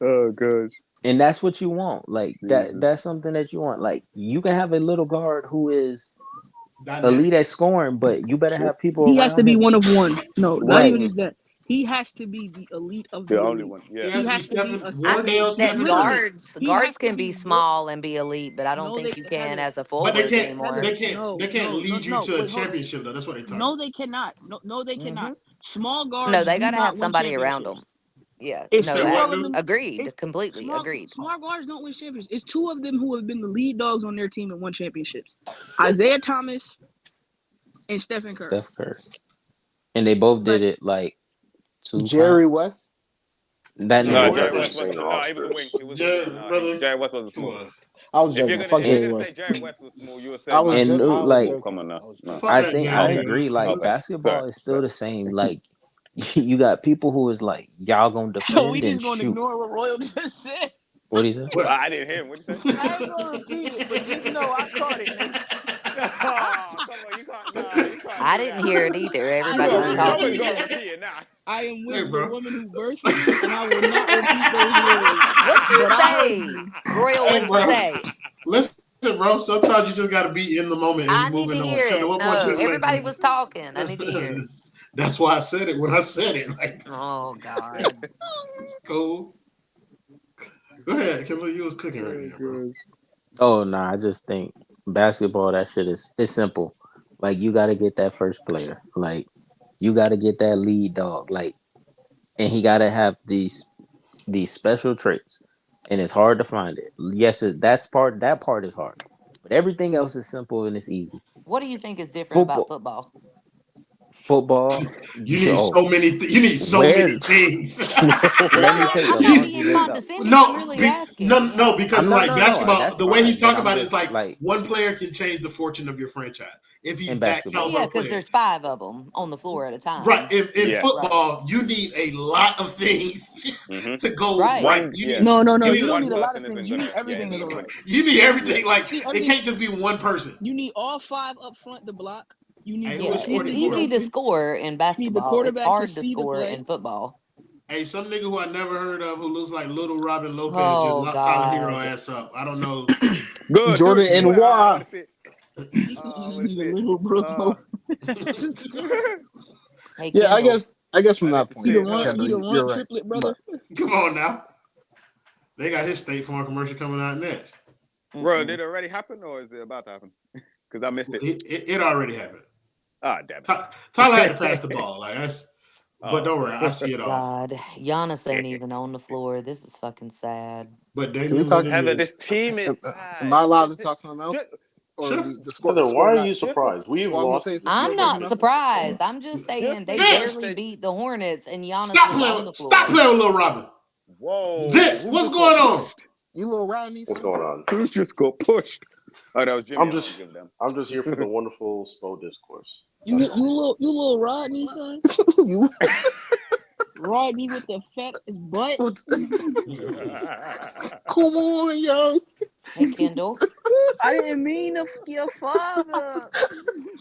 Oh, gosh. And that's what you want. Like, Jesus. that's something that you want. Like, you can have a little guard who is elite Dynamic. at scoring, but you better have people He has to around be him. one of one. No, not Right. even just that. He has to be the elite of The the only elite. one. He Yeah. has He to be has to be Stephen a I second. Wardale, think that Stephen Literally, Curry. he guards has to can be be more. small and be elite, but I don't No, think they you can Heather. as a But they forward can't. anymore. Heather. They can't No, lead you to a wait, hold on. championship though. That's what they're talking No, about. they cannot. No, they Hmm. cannot. Small No, guards they do got to have not win somebody around them. championships. Yeah, You It's no, said two that what, of dude? them. agreed, It's completely small. agreed. Small guards don't win championships. It's two of them who have been the lead dogs on their team and won championships. Isaiah Thomas and Stephen Curry. Steph Curry. And they both did Like it like 2 times. Jerry West. That Jerry No, nigga West. Jerry was West Ain't, wasn't. No, he was a wing. He was a wing. Jerry, No, brother. Jerry West wasn't Come small. on. I was joking. Fuck If you're and, Jerry gonna say West. Jerry West was small, you would say I was and Westbrook. I was like, Oh, come joking. on now. I was No. joking. Fuck that damn I nigga. agree. Like, Okay. Sorry. basketball is still the same. Like, you got people who is like, y'all gonna so, we defend and just gonna shoot. ignore what Royal just said. What he say? What? I didn't hear him. What'd you say? I ain't gonna repeat it, but just know I caught it, nigga. Oh, come on. You can't. Nah, you can't I do didn't that, hear man. it either. I Everybody was did. Someone's talking. gonna repeat it now. I am Hey, with the bro. woman who birthed me, and I will not repeat those words. What'd you But I heard say, you. Royal? Hey, What'd you bro. say? Listen. bro. Sometimes you just got to be in the moment and I you need to moving on. hear Kendall, it. what point No, you everybody making? was talking. I need to hear it. That's why I said it when I said it. Like, Oh God. it's cool. Go ahead, Kendall. You was cooking right now, bro. Oh no, I just think basketball. That shit is it's simple. Like you got to get that first player. Like you got to get that lead dog. Like and he got to have these special traits, and it's hard to find it. Yes, that part is hard, but everything else is simple and it's easy. What do you think is different about Football, football? football. You need so many. You need so Where? many things. Let me take I'm a not long. being condescending. I'm no, really asking. no, Yeah. because No, like no, no. basketball, That's the way he's fine, but talking I'm about it is just like like one player can change the fortune of your franchise if in he's that Well, basketball. caliber yeah, of because player. there's 5 of them on the floor at a Right. time. In Yeah. Right. football, you need a lot of things hmm to go Right. right. One, You yeah. need No. you You need don't One need a lot of person things. isn't You gonna. need Yeah, everything it's to not go gonna. right. you need Yeah. everything. Like You it need can't just be one person. you need all 5 up front to block. You Hey, need who the is Yeah, it's 44 easy though? to score in you need the basketball. It's quarterback to hard to see the score play. in football. Hey, some nigga who I never heard of who looks like little Robin Lopez just Oh locked Tyler Hero God. ass up. I don't know. Good. Jordan Do and it. I Wah. want to see it. You I want to need see a it. little Brooke Uh, Hey Yeah, Kendall. I guess from I need that to point, see He the it. runt. Kendall, He the you're runt right. triplet brother. Come on now. They got his State Farm commercial coming out next. Bro, Mm-mm. did it already happen or is it about to happen? Because I missed it. It already happened. Ah, damn Tyler had to pass the it. ball. Like that's, but Oh. don't worry, I see it all. God, Giannis ain't even on the floor. This is fucking sad. But Can we Damian talk? Lillard Heather, is this team is Am I sad. allowed to talk something else, Just, or sure. the Heather, why score are not? you surprised? We've Well, I'm just lost saying is the score I'm not not enough. surprised. I'm just just saying they think, Vince, just barely think. beat the Hornets and Giannis stop was on the stop floor. playing with Lil Robin. Whoa, Vince, who what's just got going on? pushed? You little Rodney, what's son. going on. Who just got pushed? Oh, that was Jimmy. I'm I don't just give them. I'm just here for the wonderful SPO discourse. You That's you all. little Rodney son. You- Rodney with the fattest butt. Come on, yo. Hey Kendall. I didn't mean to your father.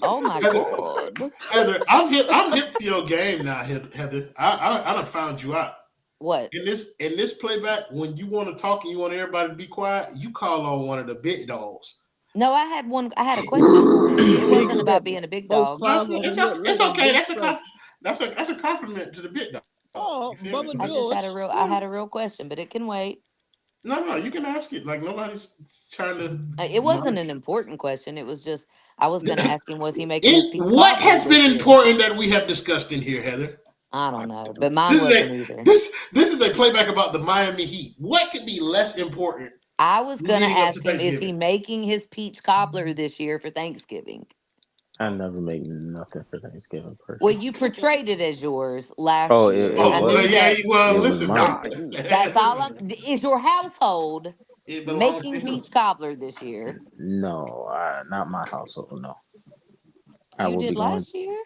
Oh my Heather, God. Heather, I'm hip to your game now, Heather. I done found you out. What? In this playback, when you want to talk and you want everybody to be quiet, you call on one of the big dogs. No, I had a question for him. It He wasn't said, about being a big Both dog. No, father it's look okay. big stuff. That's a compliment to the big dog. Oh, You feel me? Bubba I just had George. I had a real question, but it can wait. No, you can ask it. Like nobody's trying to. It wasn't an important question. It was just I was gonna ask him, was he making his peach What cobbler has this been year? important that we have discussed in here, Heather? I don't know, but mine This is wasn't a either. this is a playback about the Miami Heat. What could be less important I was gonna leading up to ask him, is he Thanksgiving? making his peach cobbler this year for Thanksgiving? I never make nothing for Thanksgiving Well, personally. you portrayed it as yours last Oh, year. it I Oh, well, knew was yeah. that. Well, it was listen, bro. Nah, mine. you. That's all Listen, I'm. Is your household it belongs to making him. peach cobbler this year? No, not my household. No, I You will be did going. last year.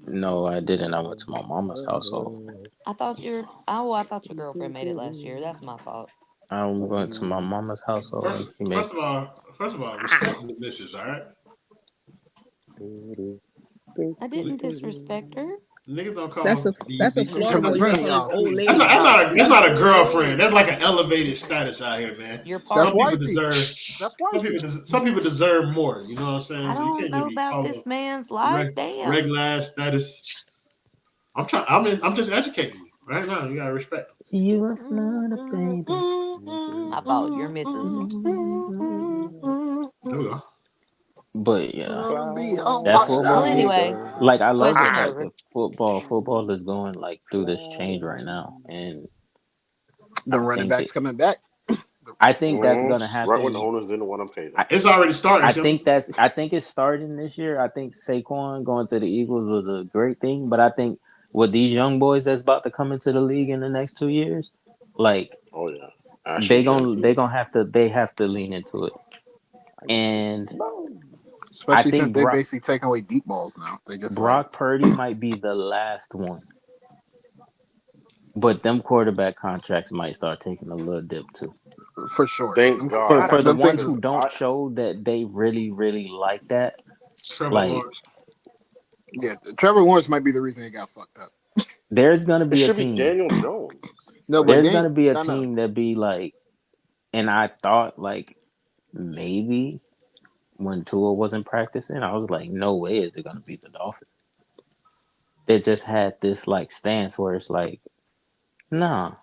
No, I didn't. I went to my mama's household. I thought your I thought your girlfriend made it last year. That's my fault. I'm going to my mama's household, First, and she make. first of all, respect the missus. All right, I didn't disrespect her. niggas don't call That's her a BB. Florida That's boy. not, You gotta Vince, call his old that's lady. not, that's not a that's see, not a girlfriend. That's like an elevated status out here, man. You're that's part. wifey. That's wifey. Some people deserve more. You know what I'm saying? I So you don't can't know just be about calling this man's life. Damn. regular ass status. I'm just educating you right now. You gotta respect. You was not a baby. My fault. You're Mrs. There we go. But yeah, that Watch Well, football out. game. anyway, Like I love the question fact over. that football is going like through this change right now, and The I running think back's coming back. that's gonna Right when the happen. owners didn't want to pay them. It's already starting. I think it's starting this year. I think Saquon going to the Eagles was a great thing, but I think with these young boys that's about to come into the league in the next 2 years, like Oh yeah, Ashton they Jenkins. gonna have to lean into it. And I Especially since think they basically taking away deep balls now. They just like Brock Purdy might be the last one, but them quarterback contracts might start taking a little dip too. for sure. Thank God. For the Them ones things who is don't show that they really like that, Trevor like Lawrence. yeah. Trevor Lawrence might be the reason he got fucked up. there's gonna It be a should be team. Daniel Jones. No, but There's then gonna be a no. team that be like, and I thought like maybe when Tua wasn't practicing, I was like, no way is it gonna be the Dolphins. They just had this like stance where it's like, nah,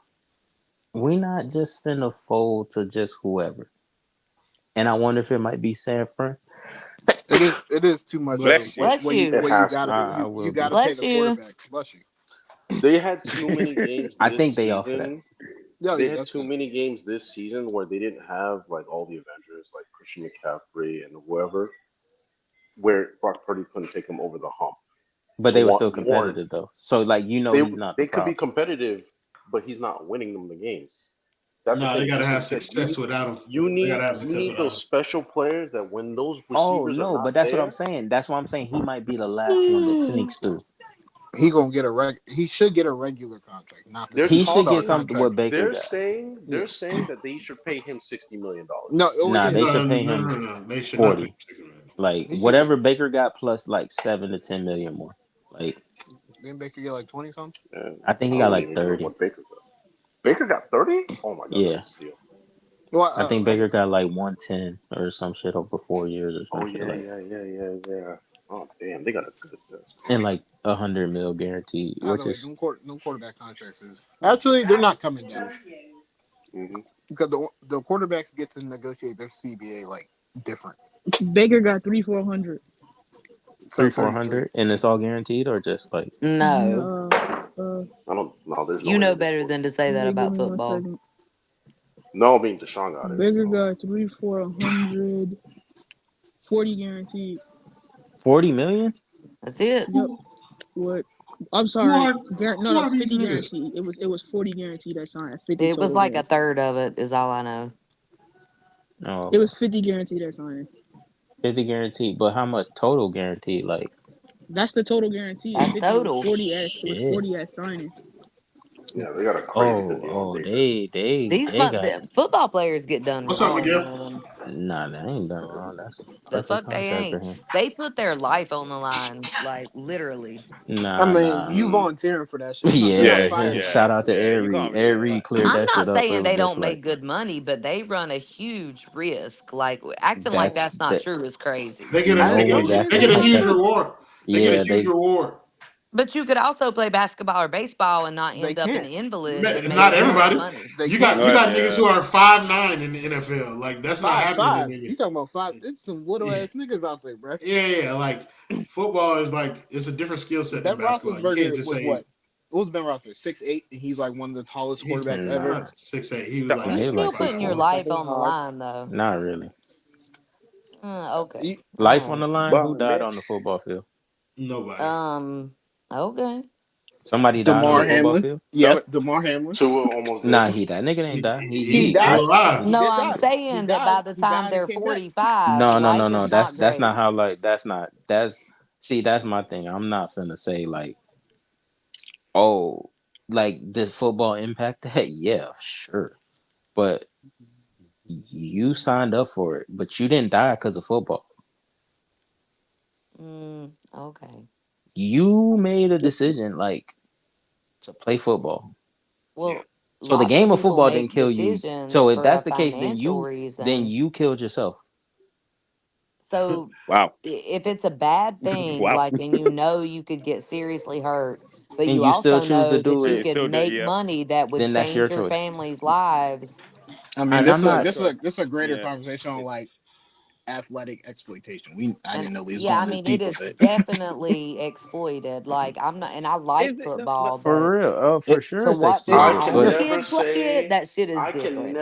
we not just finna fold to just whoever. And I wonder if it might be San Fran. It is too much of Bless a you. what Bless you. It what you has to gotta be. I you will be. gotta pay Bless the you. quarterback. Bless you. They had too many games I this think they offer that. season. Yeah, They yeah, had that's too good. many games this season where they didn't have like all the Avengers, like Christian McCaffrey and whoever, where Brock Purdy couldn't take them over the hump. But So they were still Warren, competitive though. So like they he's not the they could be problem. competitive, but he's not winning them the games. That's the No, they thing. gotta Just like have you said, success without him. you They gotta need have you success need without those him. special players that when those Oh receivers are no, but not that's what I'm there, saying. That's why I'm saying he might be the last one that sneaks through. He gonna get he should get a regular contract, not the they're He should superstar get talking. something contract. what Baker They're got. saying Yeah. that they should pay him $60 million. No, Nah, they yeah, should No, pay no, him no, no. They should not pay 40. him $6 million. Like he should get. whatever Baker got plus like 7 to 10 million more. Like Didn't Baker get like 20 something? And I think I he got don't like even remember 30. what Baker got. Baker got 30? Oh my god, Yeah. that's a steal. Well, I think I Baker didn't. got like 110 or some shit over 4 years or Oh some shit yeah, like yeah, yeah, yeah, yeah. Oh damn, they got a good and like 100 mil guaranteed, By the which way, is no quarterback contracts is actually they're not coming down Mm-hmm. because the quarterbacks get to negotiate their CBA like different. Baker got 3,400. So 33. 3,400 and it's all guaranteed or just like No. I don't know. There's no You way know they get better 40. than to say that Give about me one football. second. No, I mean Deshaun got it. Baker So got 3,400. 40 guaranteed. 40 million? That's it. Yep. What? I'm Who sorry. are No, these 50 niggas? guaranteed. It was 40 guaranteed. I signed 50 It was total like a guaranteed. third of it, is all I know. Oh, It was 50 guaranteed. I signed. 50 guaranteed, but how much total guaranteed? Like That's the total guaranteed. That's 50. It was total. 40 as shit. signing. yeah, they got a crazy good deal on Baker. They got The football players get done What's up, wrong, Miguel? man. nah, they ain't done wrong. That's a The perfect fuck they contract for ain't. him. They put their life on the line, like literally. I Nah, mean, nah. you Mm, volunteering for that shit. They're not Yeah, firing you. shout out to Yeah. Air You Reed. can't. Air Yeah, Reed like cleared I'm that shit not up. It saying was they just don't like make good money, but they run a huge risk. Like acting like that's that's not that. true is crazy. They get a No they get one's It they acting get a is. like huge that. reward. They get a Yeah, huge they reward. But you could also play basketball or baseball and not They end up an can't. invalid and They make Not a ton can't. of everybody. money. They You can't. got no, niggas who yeah. are 5'9" in the NFL. Like that's not happening in 5'5". the You talking about 5? It's some little ass niggas out there, bro. yeah. Like football is like it's a different skill set than Ben basketball. You can't Roethlisberger just was say what? What was Ben Roethlisberger? 6'8", and he's like one of the tallest quarterbacks he's nah, ever. not 6'8". He was Shut like nah. You He was still like 6'5". six putting your four. life Fucking on the hard. line though. Not really. Okay. You, All Life on right. the line. Who but died Mitch, on the football field? Nobody. Okay. Somebody died on the DeMar Tua, football Hamlin. field. Tell me. Yes, DeMar Hamlin. Tua almost did. Nah, that nigga ain't die. He He's still died. alive. He No, did I'm die. He saying that by died. the He time died and they're came back. 45, No, no, life no, is no. not That's great. not how. Like that's see. That's my thing. I'm not finna say like, oh, like did football impact that? Yeah, sure. But you signed up for it, but you didn't die because of football. Okay. You made a decision like to play football. Well, So the lots of game of people football didn't make kill you. decisions So if for a that's the case, financial then reason. you killed yourself. So Wow. if it's a bad thing, Wow. like, and you know you could get seriously hurt, but And you you still also choose to know that do you You it, could still do. make Yeah. money that would then that's your change your choice. family's lives. I mean, And I'm not. this is a greater Yeah. conversation on like athletic exploitation. I And didn't know we was yeah, I going this mean, it deep with is it. definitely exploited. Like, I'm not, and I like Is it though? football, but For real, for sure, to it's watch Is my it? exploited. own But kid play it, that shit is different.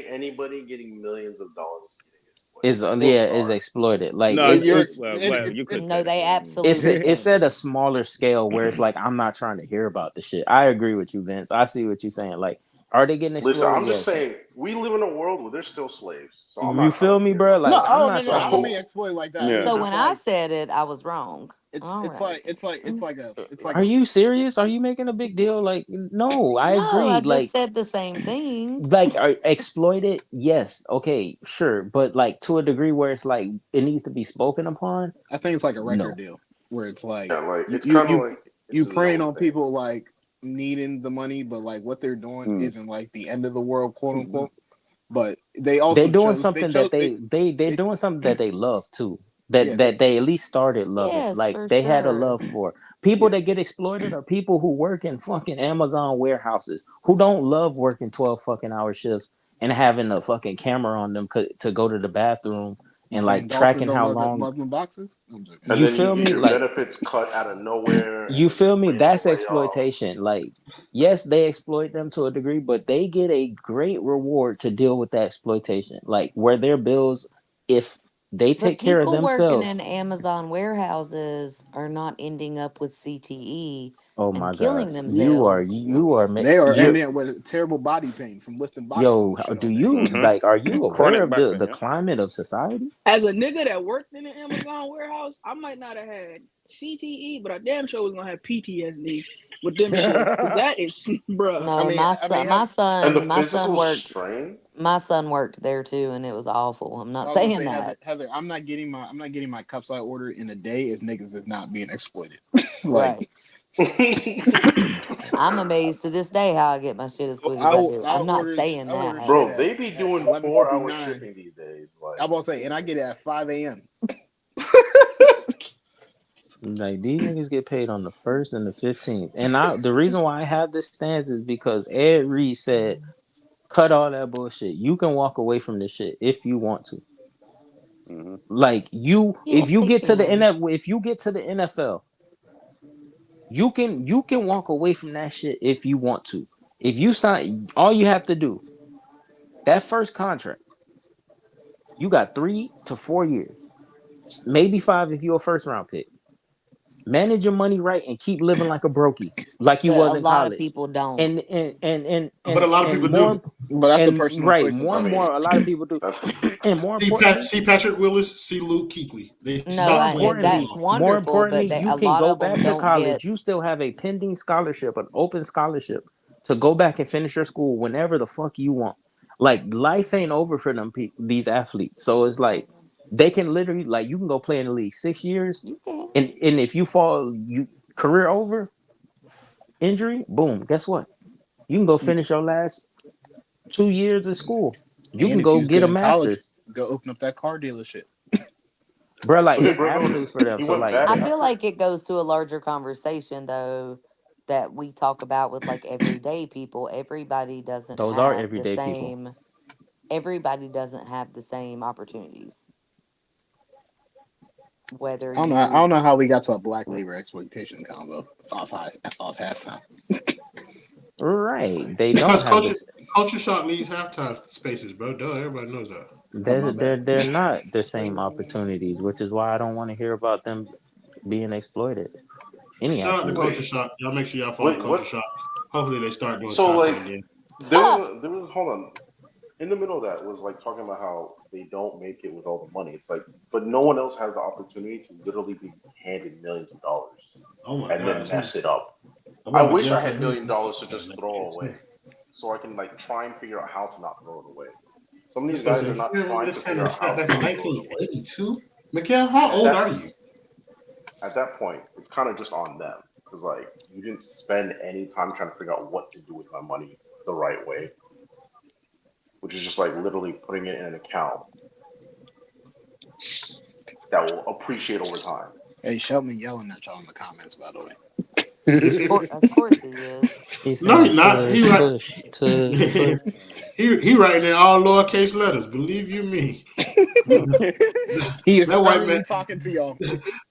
Anybody getting millions of dollars is getting exploited. is Like Well, they is are. exploited. Like No. you're Well, you could No, say that. they it's absolutely at can. a smaller scale where it's like I'm not trying to hear about the shit. I agree with you, Vince. I see what you're saying. Like, are they getting Listen, exploited? I'm just Yes. saying we live in a world where there's still slaves, so I'm You not trying feel to me, hear bro? about no, Like, that. I'm oh not no, trying I don't to. mean So exploit like that. Yeah. So It's when just I like said it, I was wrong. All right. it's like Are a you serious? Are you making a big deal? Like, no, I No, I agree. just said the same thing. Are exploited? Yes, okay, sure, but like to a degree where it's like it needs to be spoken upon. I think it's like a record No, deal where it's like yeah, like you it's you kind of you, like you it's a preying known on thing. people like needing the money, but like what they're doing isn't like the end of the world, quote unquote. But They They're also doing chose. They something that chose. they're They doing something that they love too. yeah. That they at least started loving. Yes, Like for they had a sure. love for. People Yeah. that get exploited are people who work in fucking Amazon warehouses who don't love working 12 fucking hour shifts and having a fucking camera on them to go to the bathroom You and saying like dolphins tracking don't how love long. love them boxes? I'm joking. And You then you feel get me? your Like benefits cut out of nowhere, and you then feel just me? lay That's everybody off. exploitation. Like, yes, they exploit them to a degree, but they get a great reward to deal with that exploitation. Like, where their bills, if they The take care of people working themselves. in Amazon warehouses are not ending up with CTE Oh and my gosh, killing you are themselves. No, you are ma- they are, and you then with terrible body pain from lifting boxes yo. and shit Do all day. you like? Are Mm-hmm. you aware Chronic of back the pain, the yeah. climate of society? As a nigga that worked in an Amazon warehouse, I might not have had CTE, but I damn sure was gonna have PTSD with them shits. Cause that is, bruh. I No, mean, my I mean, son, have, And the my son physical worked. strain. My son worked there too, and it was awful. I'm not I was gonna saying say, Heather, that. Heather, I'm not getting my cups I ordered in a day if niggas is not being exploited. Like, Right. I'm amazed to this day how I get my shit as quick as I do. I'm not saying I order that. shit Bro, at they be doing 4 hour 11:59. shipping these days. Like, I'm gonna say, and I insane. get it at 5 a.m. Like these niggas get paid on the 1st and the 15th, and the reason why I have this stance is because Ed Reed said, "Cut all that bullshit. You can walk away from this shit if you want to." Mm-hmm. Like Yeah, they can. if you get to the NFL, you can walk away from that shit if you want to. If you sign, all you have to do that first contract, you got 3 to 4 years, maybe 5 if you're a first round pick. Manage your money right and keep living like a brokey, like you But was a in lot of college. people don't. But a lot of And people do. more But that's a and personal right, choice of more the I and mean, more, person. a lot of people do. that's And more importantly, See Patrick Willis, see Luke Kuechly. They No, stopped playing that's More football. wonderful, but importantly, you a can lot go of them back to don't college. get. You still have a pending scholarship, an open scholarship to go back and finish your school whenever the fuck you want. Like life ain't over for these athletes. So it's like they can literally like you can go play in the league 6 years, You can. and if you fall, you career over, injury, boom. Guess what? You can go finish your last 2 years of school. You And can if go you was get good a in college, master's, go open up that car dealership. bro. Like okay, it's bro. No, avenues for them. he So went like back I the feel after. like it goes to a larger conversation though that we talk about with like everyday people. Everybody doesn't those are have the everyday people. same. Everybody doesn't have the same opportunities. Whether I you don't know how we got to a black labor exploitation combo off halftime. Right. They don't Because have culture this. culture shock leads halftime spaces, bro. Duh, everybody knows that. Oh my bad. They're not the same opportunities, which is why I don't want to hear about them being exploited. Any Shout out to athlete. Culture Wait, Shock. Y'all make sure y'all follow wait, Culture what? Shock. Hopefully they start doing So content like, again. there was hold on. In the middle of that was like talking about how they don't make it with all the money. It's like, but no one else has the opportunity to literally be handed millions of dollars Oh my and then gosh. mess it up. I'm I about wish Miguel I said had he was $1 million to playing just that throw game away, too. so I can like try and figure out how to not throw it away. Some of these Miguel guys are said, not you remember trying this to kind figure of out how chat to back in not throw it away. 1982? Miguel, how And old that are you? at that point, it's kind of just on them because like you didn't spend any time trying to figure out what to do with my money the right way, which is just like literally putting it in an account that will appreciate over time. Hey, Shelton yelling at y'all in the comments, by the Is he? way. Of course he is. He's No, saying he's not. He tush right. push, tush push. he writing in all lowercase letters. Believe you me. He is That white man. sternly talking to y'all.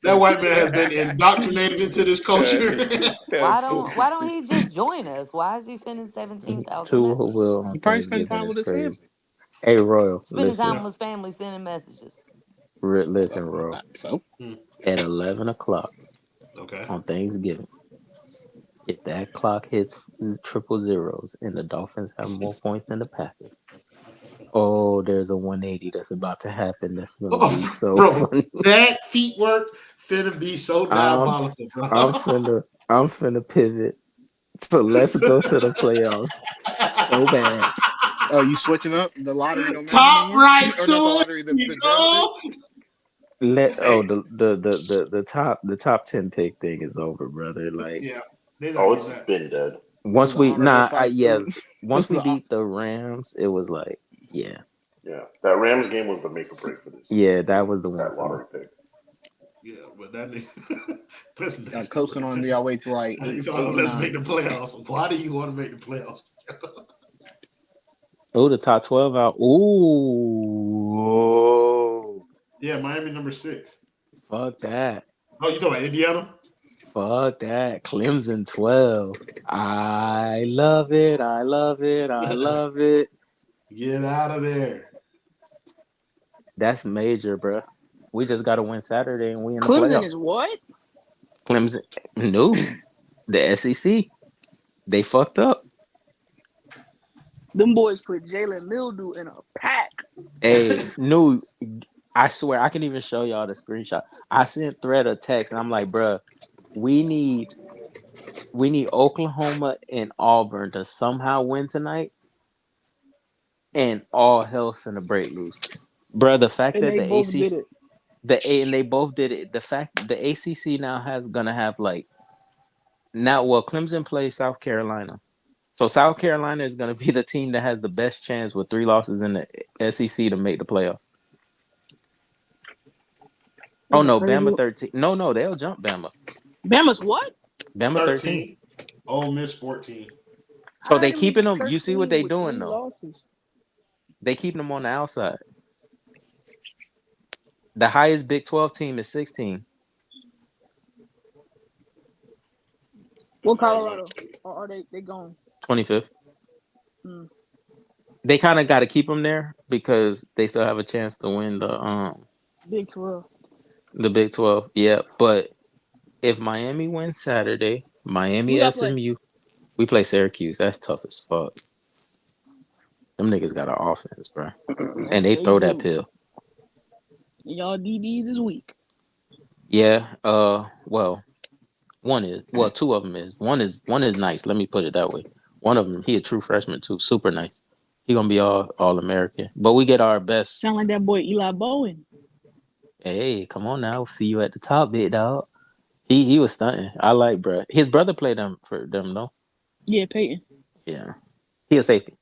That white man has been indoctrinated into this culture. Why don't he just join us? Why is he sending 17,000 Two will messages? on He probably spend Thanksgiving time is with his crazy. family. Hey, Royal, Spending time listen. with his family, sending messages. Listen, So, Royal. so At 11 o'clock Okay. on Thanksgiving, if that clock hits triple zeros and the Dolphins have more points than the Packers, oh, there's a 180 that's about to happen. That's gonna be Oh, so bro, funny. that feet work finna be so I'm diabolical, bro. I'm finna pivot. So let's go to the playoffs so bad. oh, you switching up? The lottery don't matter no Top more, right or not the to lottery, it. the draft pick. Oh, Oh, hey, the top 10 pick thing is over, brother. Like yeah, they not Oh, getting it's that. been dead. It once was an we honorable nah I, fight. yeah It once was we a, beat the Rams, it was like yeah. Yeah, that Rams game was the make or break for this. Yeah, that was the one. That lottery pick. Yeah, but that nigga, that's Y'all nasty. coasting on y'all way to like eight, He's eight all, and let's 9. make the playoffs. Why do you want to make the playoffs? Oh, the top 12 out. Ooh. Yeah, Miami number 6. Fuck that. Oh, you talking about Indiana? Fuck that. Clemson 12. I love it. I love it. I love it. Get out of there. That's major, bro. We just got to win Saturday and we in the Clemson playoffs. is what? Clemson. No. The SEC. They fucked up. Them boys put Jalen Mildew in a pack. Hey, no. I swear, I can even show y'all the screenshot. I sent Thread a text, and I'm like, bruh, we need Oklahoma and Auburn to somehow win tonight, and all hell's gonna break loose, bruh. The fact And that they the both did ACC, it. and they both did it. The fact the ACC now gonna have like now. Well, Clemson plays South Carolina, so South Carolina is gonna be the team that has the best chance with 3 losses in the SEC to make the playoff. Oh That's a no, crazy Bama one. 13. No, they'll jump Bama. Bama's what? Bama 13. 13. Ole Miss 14. So How they them keeping them. You see what 13 they with doing 3 though? losses? They keeping them on the outside. The highest Big 12 team is 16. What Colorado? Or are they going? 25th. Hmm. They kind of got to keep them there because they still have a chance to win Big 12. the Big 12. Yeah, but if Miami wins Saturday, Who Miami y'all play? SMU, we play Syracuse. That's tough as fuck. Them niggas got an offense, bro, and they They throw that do. pill. Y'all DBs is weak. Yeah. Well, two of them is. One is nice. Let me put it that way. One of them, he a true freshman too. Super nice. He gonna be all American. But we get our best. Sound like that boy Eli Bowen. Hey, come on now. See you at the top, big dog. He was stunting. I like, bro. His brother played for them, though. Yeah, Peyton. Yeah. He a safety.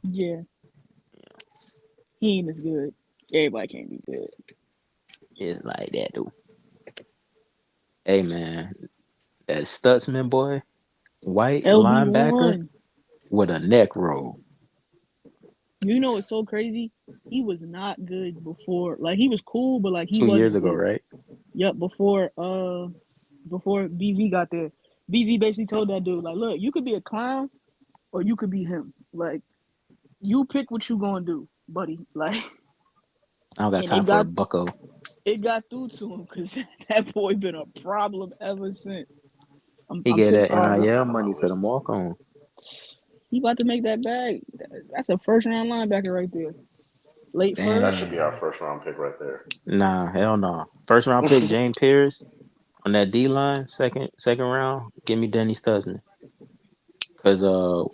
Yeah. He ain't as good. Everybody can't be good. It's like that, dude. Hey, man. That Stutzman boy, white linebacker LB1. with a neck roll. You know what's so crazy? He was not good before. Like, he was cool, but like he 2 years wasn't ago, this. right? Yep, before BV got there. BV basically told that dude, like, look, you could be a clown or you could be him. Like, you pick what you gonna do, buddy. Like, I don't got and time for a bucko. it got through to him because that boy been a problem ever since. He I'm gave pissed that off. NIL money to them walk on. He about to make that bag. That's a first round linebacker right there. Late Damn. That first. should be our first round pick right there. Nah, hell no. First round pick, James Pierce on that D line. Second round, give me Denny Stutzman. Cause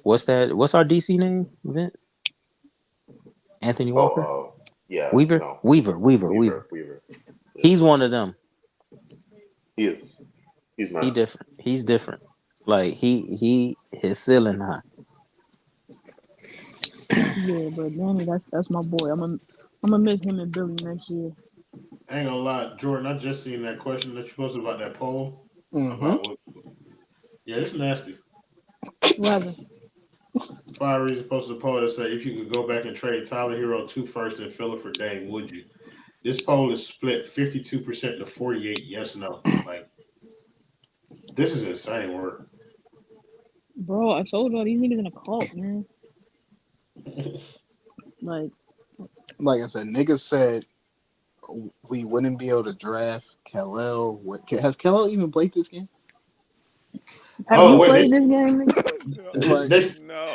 what's our DC name? Vint? Anthony Walker? Yeah. Weaver? No. Weaver. Yeah. He's one of them. He is. He's nice. He's different. Like his ceiling high. Yeah, but Danny, that's my boy. I'm gonna miss him and Billy next year. I ain't gonna lie, Jordan. I just seen that question that you posted about that poll. Mm-hmm. About yeah, it's nasty. What happened? 5 reasons posted a poll that say if you could go back and trade Tyler Hero 2 first and fill it for Dame, would you? This poll is split 52% to 48 yes no. Like this is insane work. Bro, I told y'all these niggas in a cult, man. Like I said, niggas said we wouldn't be able to draft Khalil. Has Khalil even played this game? Have you played this game, nigga?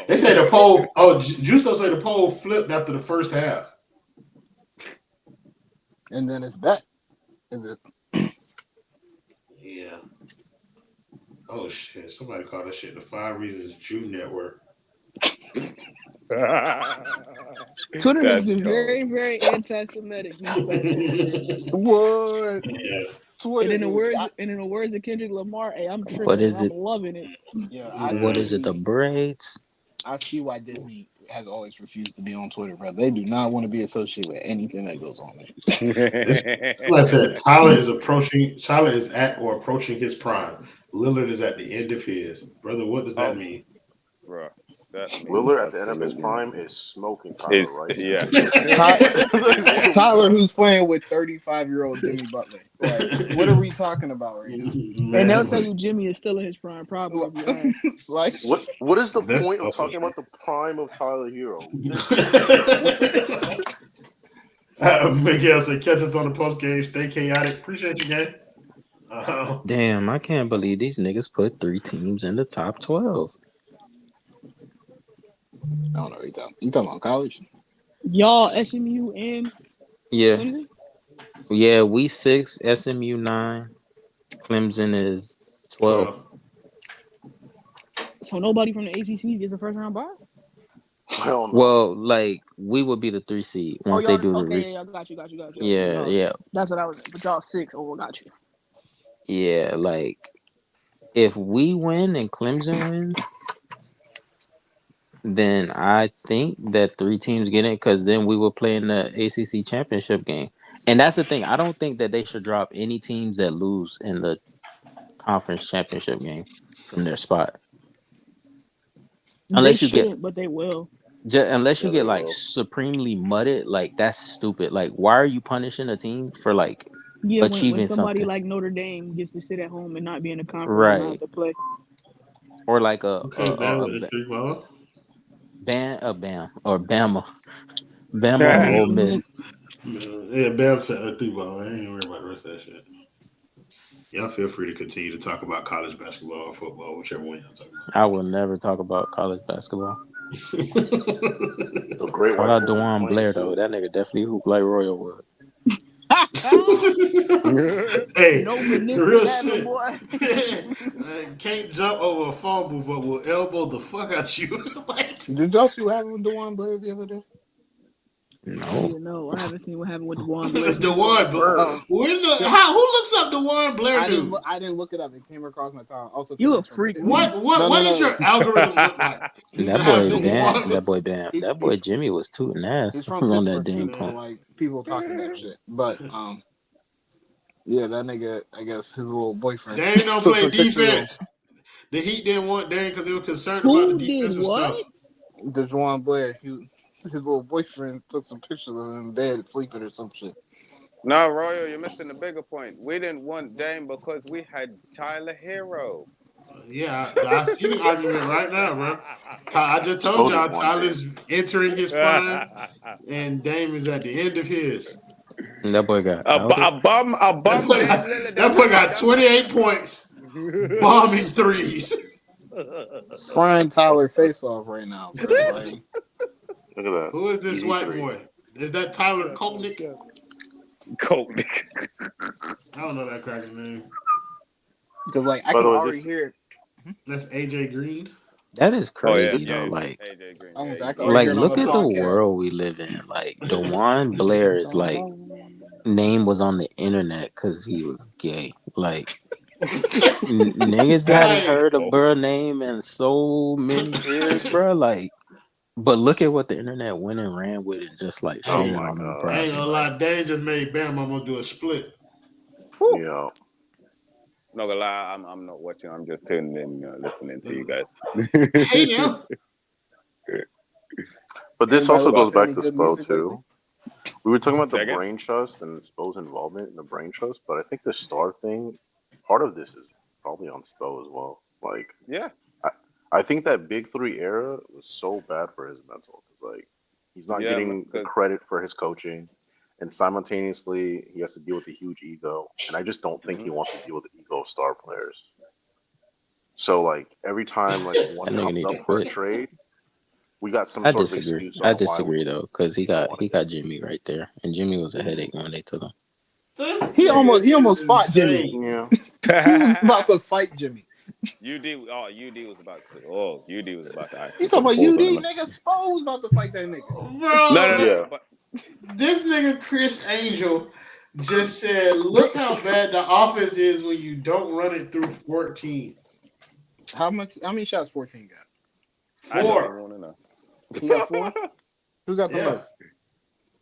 They say the poll. Oh, Juice don't say the poll flipped after the first half, and then it's back. Yeah. Oh shit! Somebody called that shit the 5 Reasons Jew Network. Twitter has been very, very anti-Semitic. What? Yeah. Twitter. And in the words of Kendrick Lamar, hey, I'm tripping. What is I'm it? loving it. Yeah. What is it? The braids? I see why Disney has always refused to be on Twitter, bro. They do not want to be associated with anything that goes on there. Like I said, Tyler is at or approaching his prime. Lillard is at the end of his. Brother, what does that mean? Bro, that means Lillard at the end of his absolutely prime nothing. is smoking Tyler It's right yeah. now. Tyler, who's playing with 35-year-old Jimmy Butler. Like, what are we talking about right now? And they'll tell you Jimmy is still in his prime, probably. If you ask. Like, What is the That's point of also talking true. about the prime of Tyler Hero? Miguel said, catch us on the post game. Stay chaotic. Appreciate you, gang. Damn, I can't believe these niggas put 3 teams in the top 12. I don't know what you talking about college? Y'all, SMU and Yeah, Clemson? yeah. We 6, SMU 9, Clemson is 12. So nobody from the ACC gets a first round bye? Hell no. Well, like we would be the 3 seed once they y'all, do the okay, yeah, I got you. Yeah, Oh, yeah, that's what I was. But y'all 6. Oh, I got you. yeah. Like if we win and Clemson wins, then I think that 3 teams get in because then we will play in the ACC championship game. And that's the thing. I don't think that they should drop any teams that lose in the conference championship game from their spot. Unless They you get shouldn't, but they will. unless you Yeah, get they like will. supremely mudded, like that's stupid. Like why are you punishing a team for like Yeah, when achieving somebody something? like Notre Dame gets to sit at home and not be in the conference and not have Right. to play. Or like a Okay, man, with the 3 ball. Bam or Bama. Bama or Ole Miss. Yeah, Bam said a 3 ball. I ain't worried about the rest of that shit. Y'all feel free to continue to talk about college basketball or football, whichever one y'all talking I will never talk about college basketball. about. The great Shout white out bulls is DeJuan playing Blair though. too. That nigga definitely hoop like Royal would. Hey, No meniscus real having, shit. boy. Can't jump over a fumble, but will elbow the fuck out you. Like, Did y'all see what happened with DeJuan Blair the other day? No. Yeah, no, I haven't seen what happened with DeJuan Blair since he broke his DeJuan Blair. spur. Who looks up DeJuan Blair, I dude? didn't look it up. It came across my time. Also, You a it's from freak, What No, does your algorithm look like? To That have boy Bam, DeJuan. that boy Jimmy was tooting ass He's from on that Pittsburgh too, damn so pump. like people talking that shit. But yeah, that nigga, I guess his little boyfriend. Dame don't took play some pictures of defense. The Heat didn't want Dame because they were concerned Who about the did defensive what? stuff. DeJuan Blair. His little boyfriend took some pictures of him in bed sleeping or some shit. No, Royal, you're missing the bigger point. We didn't want Dame because we had Tyler Hero. Yeah, I see the argument right now, bro. I just told Still y'all didn't want Tyler's entering his prime, and Dame is at the end of his. And that boy got a outed. bum That boy Dame got, Lillard. that boy got 28 points, bombing threes. Frying Tyler face off right now, bro. Like, Look at that. Who is this Easy white 3. boy? Is that Tyler Kolnick? Coke. I don't know that cracker's name. because like I By can the way, already this- hear it. That's AJ Green. That is Oh yeah, crazy yeah. though. Like AJ Green. I was Yeah, like, he's oh, like you're on look the at the podcast. world we live in. Like DeJuan Blair is like name was on the internet because he was gay. Like niggas hadn't heard a bro name in so many years, bro. Like, but look at what the internet went and ran with and just like Oh shitting my on them God. I ain't properly. gonna lie, Dame just made Bam. I'm gonna do a split. Yeah. Not gonna lie, I'm not watching. I'm just tuning in, listening to you guys. Hey now. But this Anybody also listen goes to back any to good Spo music lately? too. We were talking about Say the again? brain trust and Spo's involvement in the brain trust, but I think the star thing, part of this is probably on Spo as well. Like, Yeah. I think that Big 3 era was so bad for his mental because like he's not Yeah, getting the 'cause- credit for his coaching, and simultaneously he has to deal with a huge ego, and I just don't think he wants to deal with the ego of star players. So like every time like one That nigga comes need up to for a quit. trade, we got some I sort of disagree. excuse I on why disagree though, because he don't got wanna Jimmy right there, and Jimmy was a headache when they took him. This He nigga almost is fought insane. Jimmy. Yeah. He was about to fight Jimmy. UD was about to. Oh, UD was about to. You talking about put a pause UD, on him. nigga? Spo was about to fight that nigga. Bro, No. Yeah. But this nigga Chris Angel just said, look how bad the offense is when you don't run it through 14. How many shots 14 got? I don't 4. even want to know. He got 4. Who got the Yeah. most?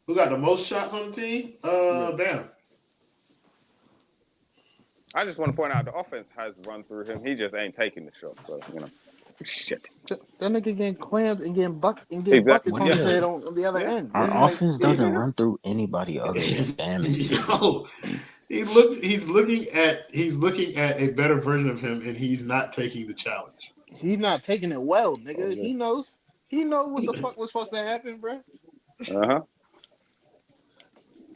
Who got the most shots on the team? Yeah. Bam. I just want to point out the offense has run through him. He just ain't taking the shot. So shit. That nigga getting clams and getting Exactly. buckets on his Yeah. head on the other Yeah. end. Our It's like, offense doesn't run through anybody other than Bam and Jimmy. Yo, he's looking at a better version of him, and he's not taking the challenge. he's not taking it well, nigga. Okay. He knows. He knows what the fuck was supposed to happen, bro. Uh-huh.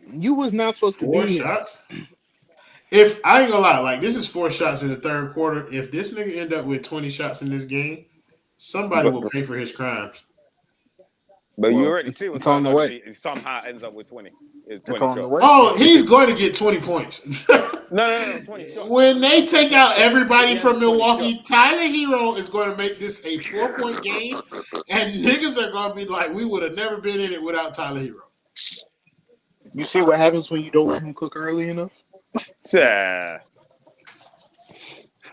You was not supposed to 4 be here. shots. If I ain't gonna lie, like this is 4 shots in the third quarter. If this nigga end up with 20 shots in this game, somebody will pay for his crimes. But you Well, already see what's it's on going the on. way. He somehow ends up with 20. It's on the shots. way. Oh, he's going to get 20 points. No, 20 shots. When they take out everybody He from has 20 Milwaukee, shots. Tyler Hero is going to make this a 4-point game, and niggas are going to be like, we would have never been in it without Tyler Hero. You see what happens when you don't let him cook early enough? Yeah.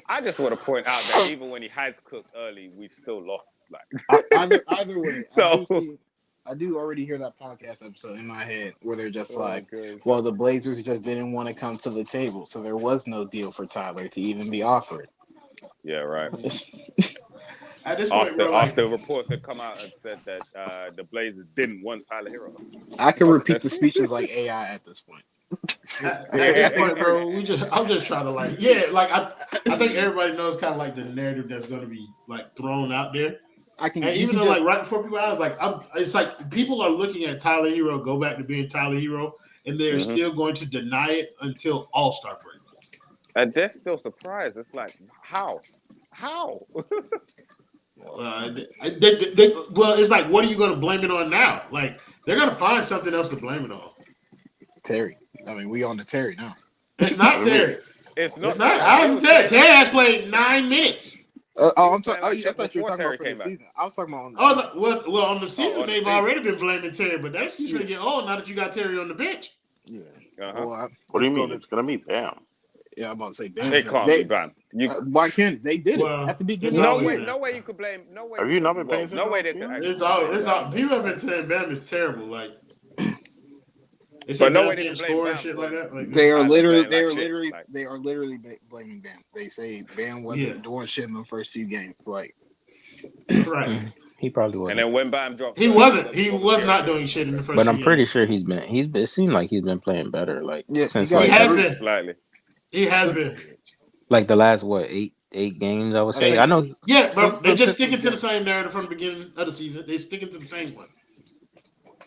I just want to point out that even when he has cooked early, we've still lost. Like Either way, So- I do already hear that podcast episode in my head where they're just like, gosh. well, the Blazers just didn't want to come to the table, so there was no deal for Tyler to even be offered. Yeah, right. At this point, After bro, like, reports had come out and said that the Blazers didn't want Tyler Hero. I can repeat the speeches like AI at this point. at this point, bro, I'm just trying to like, I think everybody knows kind of like the narrative that's going to be like thrown out there. And even though like right before people, I was like, it's like people are looking at Tyler Hero go back to being Tyler Hero, and they're still going to deny it until All-Star break. And they're still surprised. It's like, how? Well, it's like, what are you going to blame it on now? Like, they're going to find something else to blame it on. Terry. I mean, we on to Terry now. It's not Terry. It's not. It's not. How is it Terry? Terry has played 9 minutes. I thought you were Before talking about Terry for the came back. season. I was talking about on the Oh, season. no, well, on the season, on the they've season. already been blaming Terry, but that excuse going to get old now that you got Terry on the bench. Yeah. Uh-huh. Well, What do you it's mean? gonna- It's gonna be Bam. Yeah, I'm about to say Bam. They can't be banned. Why can't they did Well, it at the it's beginning? No always way. been. No way you could blame. No way. Have you not been paying No way. attention? They It's all. People have been saying Bam is terrible. Like, they say But no Bam way they can't can blame score and Bam shit for like it. that. Like, They are Tyler literally, playing like shit, they are literally blaming Bam. They say Bam wasn't doing shit in the first few games. Like, right. He probably And wasn't. then when Bam dropped, He wasn't. He was not doing shit in the first. But I'm few pretty games. sure he's been. It seemed like he's been playing better. Like Yeah, since he got- He like, has been. slightly. He has been. like the last eight games. I would say. I know. Yeah, but Since they're the just Pistons sticking to the did. same narrative from the beginning of the season. They're sticking to the same one.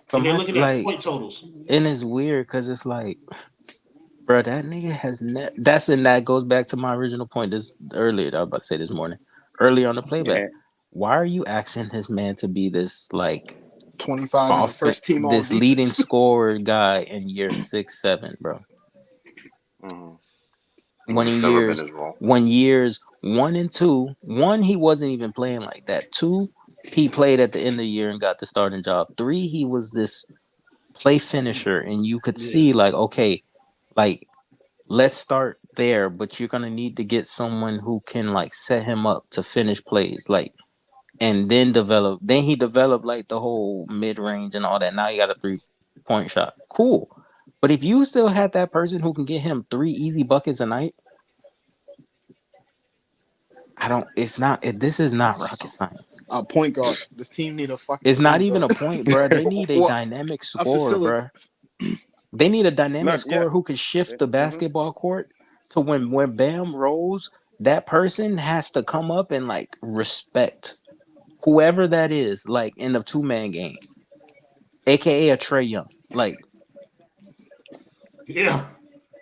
But And they're my, looking at like, point totals. and it's weird because it's like, bro, that nigga has never. That goes back to my original point. This earlier, I was about to say this morning, early on the playback. Yeah. Why are you asking this man to be this like 25 in the first team all this defense. leading scorer guy in year 6, 7, bro? When in Never years, been his role. when years 1 and 2, 1 he wasn't even playing like that. 2, he played at the end of the year and got the starting job. 3, he was this play finisher, and you could see like, okay, like let's start there, but you're gonna need to get someone who can like set him up to finish plays, like, and then develop. Then he developed like the whole mid range and all that. Now he got a 3-point shot. Cool. But if you still had that person who can get him 3 easy buckets a night, this is not rocket science. A point guard. This team need a fucking. It's not point even a guard. point, bro. They need a Well, dynamic scorer, facility. bro. They need a dynamic Not scorer yet. who can shift the Mhm. basketball court to when Bam rolls, that person has to come up and like respect whoever that is, like in the 2-man game, aka a Trey Young. Like, Yeah.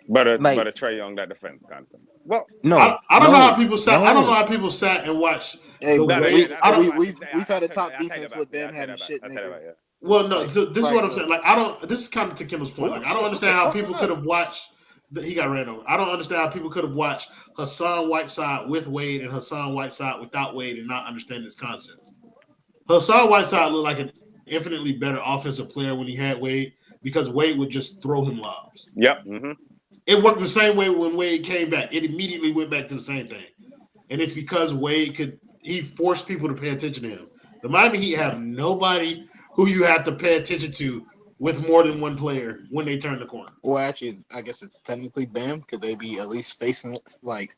But a Like- Trae Young that defense kind of thing. Well, no, I don't know how people sat. I don't no. know how people sat and watched. Hey, The we, way- we, I don't- we've had a top defense with Bam Ben having shit, nigga. Well, no. Like, So this is right, what I'm look. saying. Like, I don't. This is kind of to Kim's point. Like, I don't understand how people could have watched. He got ran over. I don't understand how people could have watched Hassan Whiteside with Wade and Hassan Whiteside without Wade and not understand this concept. Hassan Whiteside looked like an infinitely better offensive player when he had Wade because Wade would just throw him lobs. Yep. Mm-hmm. It worked the same way when Wade came back. It immediately went back to the same thing. And it's because Wade he forced people to pay attention to him. The Miami Heat have nobody who you have to pay attention to with more than one player when they turn the corner. Well, actually, I guess it's technically Bam because they be at least facing like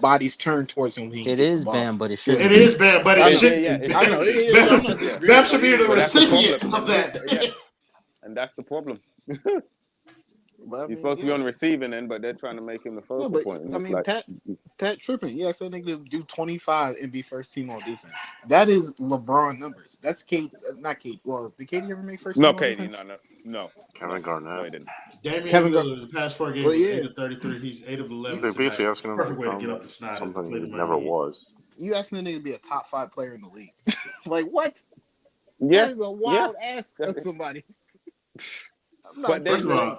bodies turned towards him when he It get the is ball. Bam, but it It shouldn't. is bad, but it I know. should Yeah, be. yeah. I know. I'm not Bam, disagreeing. should be the But that's the recipient problem. of that. Yeah. And that's the problem. But, I He's mean, supposed to be yeah. on the receiving end, but they're trying to make him the No, focal but point. And I it's mean, like, Pat tripping. Yeah, so they could do 25 and be first team on defense. That is LeBron numbers. That's Kate, not Kate. Well, did Katie ever make first no, team on Katie, defense? no. Kevin No, Garnett. he didn't. Damian Kevin Gar- Lillard, the past 4 games, Well, was yeah. 8 of 33. He's 8 of 11 They're basically tonight. asking him to Perfect way to get become up the schneid. something Play he the never Miami Heat. was. You asking the nigga to be a top 5 player in the league? Like what? Yes, That is a wild yes. ass of somebody. I'm not But First of all,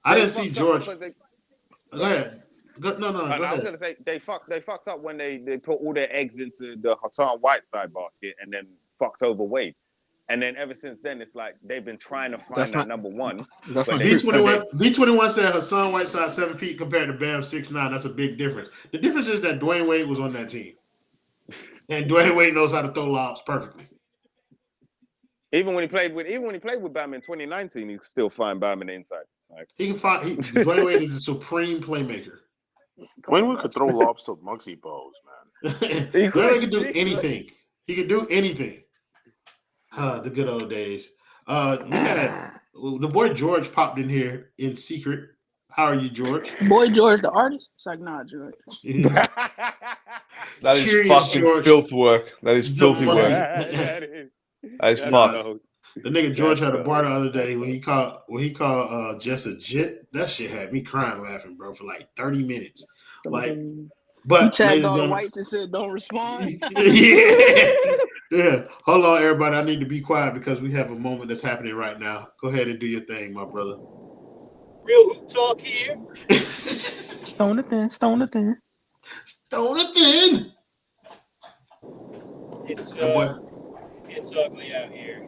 I didn't see fucked up George. because they. Go ahead. No, go I was ahead. gonna say they fucked up when they put all their eggs into the Hassan Whiteside basket and then fucked over Wade. And then ever since then, it's like they've been trying to find That's that not- number one. That's but not they- true. V21 said Hassan Whiteside 7 feet compared to Bam 6'9". That's a big difference. The difference is that Dwayne Wade was on that team, and Dwayne Wade knows how to throw lobs perfectly. Even when he played with Bam in 2019, he could still find Bam in the inside. Like, He can find. Dwayne Wade is a supreme playmaker. Dwayne Wade could throw lobs to Muggsy Bogues, man. Dwayne Wade can do anything. He can do anything. The good old days. We had the boy George popped in here in secret. How are you, George? Boy George, the artist. It's like, nah, George. That is Curious fucking George. filth work. That is filthy George. work. that is That is that's fucked. no- The nigga George had a That's bar the other day when he called Jess a jit. That shit had me crying laughing, bro, for like 30 minutes. Like, He but tagged ladies all and the gentlemen, whites and said, "Don't respond." yeah. Hold on, everybody. I need to be quiet because we have a moment that's happening right now. Go ahead and do your thing, my brother. Real talk here. Stone it thin, stone it thin. Stone it then. It's That boy, it's ugly out here.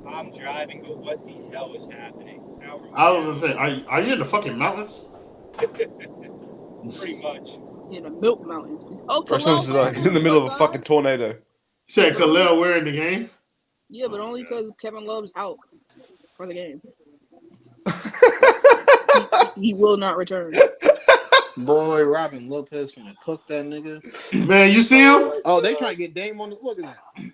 I'm driving, but what the hell is happening? How I was gonna say, are you in the fucking mountains? pretty much. In the Milk Mountains. Oh, Person's Khalil like in the middle of a fucking tornado. You said Khalil, we're in the game. Yeah, but only because Kevin Love's out for the game. He will not return. Boy, Robin Lopez finna cook that nigga. Man, you see him? Oh, they trying to get Dame on the look at that.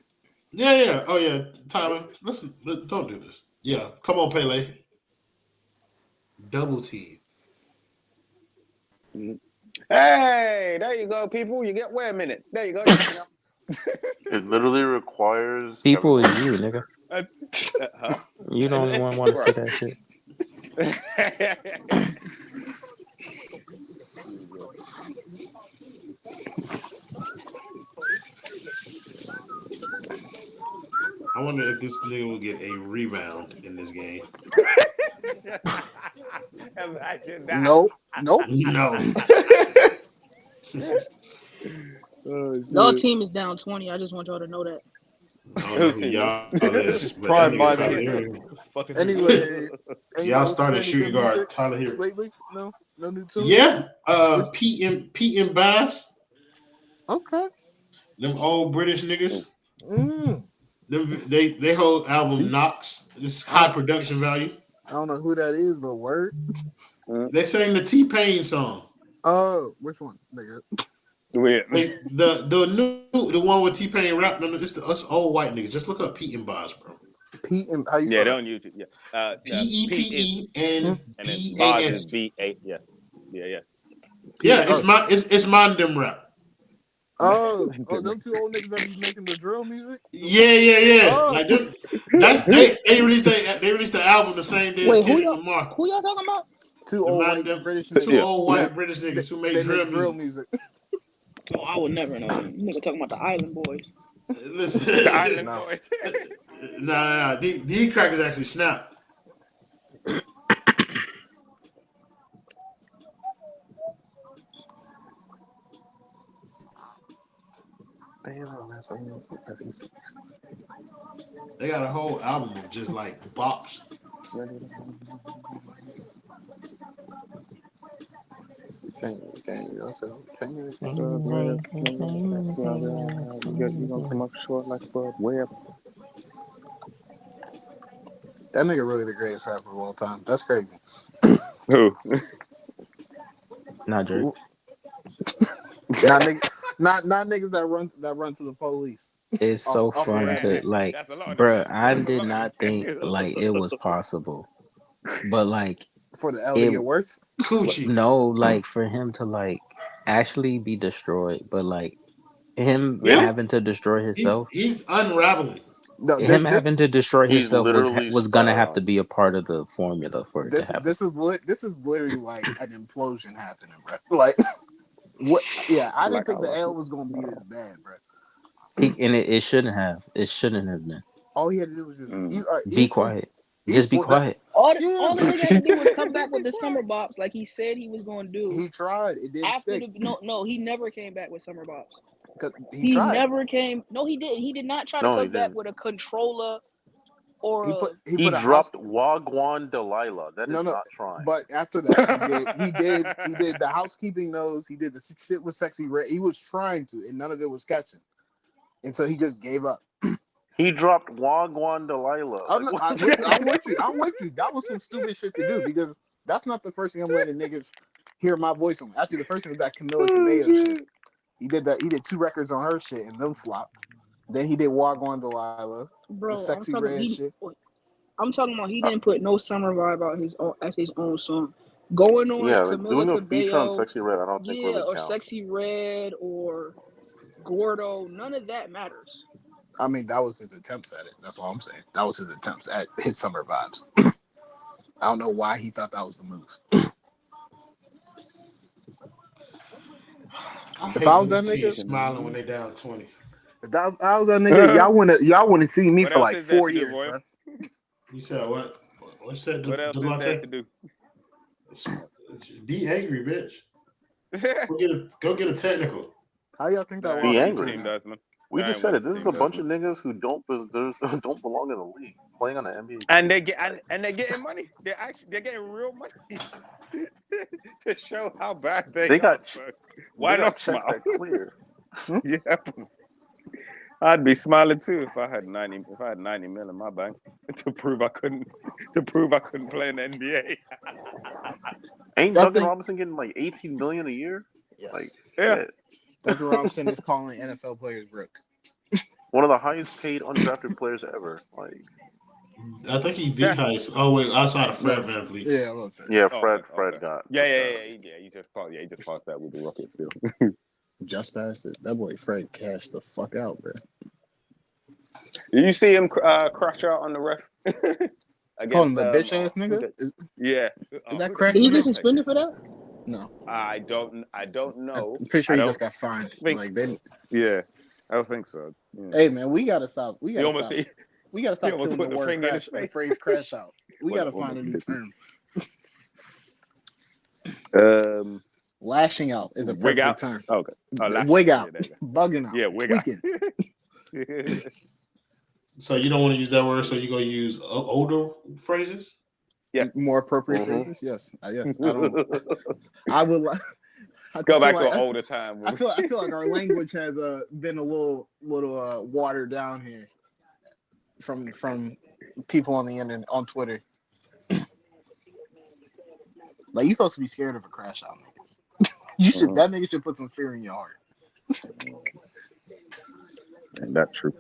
Yeah. Oh yeah, Tyler. Listen, don't do this. Yeah, come on, Pele. Double team. Hey, there you go, people. You get wear minutes. There you go. It literally requires People Kevin is you, nigga. Huh? You the only one want to see that shit. I wonder if this nigga will get a rebound in this game. Imagine that. Nope. No. Oh, The other team is down 20. I just want y'all to know that. I don't know who y'all This is, is but prime that nigga Miami. Tyler Hero. Fucking Anyway, ain't Y'all no started any shooting good guard music Tyler Hero. lately. No new tunes. Yeah, Pete and Bass, Okay. them old British niggas. Mm. They whole album knocks. It's high production value. I don't know who that is, but word. They sang the T-Pain song. Oh, which one, nigga? Weird. The one with T-Pain rap. No, it's us old white niggas. Just look up Pete and Bass, bro. Pete and how you Yeah, spell they're that? on YouTube. Yeah. P-E-T-E and And then Boz B-A-S. is B-A. Yeah. Yeah. Yeah, it's Mandem rap. Oh, them two old niggas that be making the drill music. Yeah. Oh. Like them, they released the album the same day as Wait, Kendrick Lamar. Who y'all talking about? Two The old white Mandem- British Two niggas. old white British niggas who They made make drill music. music. Oh, I would never know. You nigga talking about the Island Boys. Listen, The Island No. Boys. nah. These crackers actually snap. They got a whole album of just like bops. Can you gonna come up short like Bud Webb? That nigga really the greatest rapper of all time. That's crazy. Who? Not Drake. Not niggas that run to the police. It's Off so a fun rap because, beat. like, That's a lot. bruh, I That's a did lot. not think like it was possible, but like For the L to get worse. Coochie. no, like for him to like actually be destroyed, but like him Yeah. having to destroy himself, He's unraveling. No, him having to destroy He's himself literally was gonna have to spiraling. be a part of the formula for it to happen. this is literally like an implosion happening, bro. Like what? Yeah, I didn't think the L was gonna be this bad, bro. And it shouldn't have. It shouldn't have been. All he had to do was just Be quiet. Just be quiet. All the nigga had to do was come back with the summer bops like he said he was going to do. He tried. It didn't After stick. No, he never came back with summer bops. He tried. Never came. No, he didn't. He did not try to come back with a controller or he dropped Wagwan Delilah. That is not trying. But after that, he did the housekeeping nose. He did the shit with Sexy Red. He was trying to, and none of it was catching. And so he just gave up. He dropped Wagwan Delilah. I'm with you. That was some stupid shit to do because that's not the first thing I'm letting niggas hear my voice on. Actually, the first thing was that Camila Cabello shit. He did 2 records on her shit and them flopped. Then he did Wagwan Delilah. Bro, the Sexy Red shit. I'm talking about he didn't put no summer vibe out as his own song. Going on Camila doing a Cabello, feature on Sexy Red, I don't think really or counts. Sexy Red or Gordo, none of that matters. I mean, that was his attempts at it. That's all I'm saying. That was his attempts at his summer vibes. I don't know why he thought that was the move. If I was that nigga, smiling when they down 20. If I was that nigga, y'all want to see me for like 4 years, bro. You said what? What said what else is there to do? Be angry, bitch. Go get a technical. How y'all think that be angry? Team does, man. We just said it. This is a bunch of niggas who don't belong in the league, playing on the NBA. And they're getting money. They're getting real money to show how bad they got. Why not checks that clear? Yeah, I'd be smiling too if I had 90 mil in my bank to prove I couldn't play in the NBA. Ain't Duncan Robinson getting like 18 million a year? Yes. Like, yeah. Duncan Robinson is calling NFL players broke. One of the highest paid undrafted players ever. Like, I think he's the highest. Oh wait, outside of Fred VanVleet. Yeah, I was saying. Yeah, Fred got. Yeah. He just passed that with the Rockets still. Just passed it. That boy Fred cashed the fuck out, bro. Did you see him crash out on the ref? Call him the bitch ass nigga. Yeah. Is that crash? Did he get suspended for that? No. I don't know. I'm pretty sure he just got fined. Yeah, I don't think so. Yeah. Hey man, we gotta stop. We gotta stop killing the word crash, the phrase crash out. We gotta find a new term. Lashing out is a perfect term. Okay. Wig out. Bugging out. Yeah, wig out. So you don't want to use that word, so you're gonna use older phrases? Yes. More appropriate phrases? Yes. Yes. I would go back to an older time. I feel like our language has been a little watered down here from people on the internet, on Twitter. Like, you're supposed to be scared of a crash out, nigga. That nigga should put some fear in your heart. Ain't that true?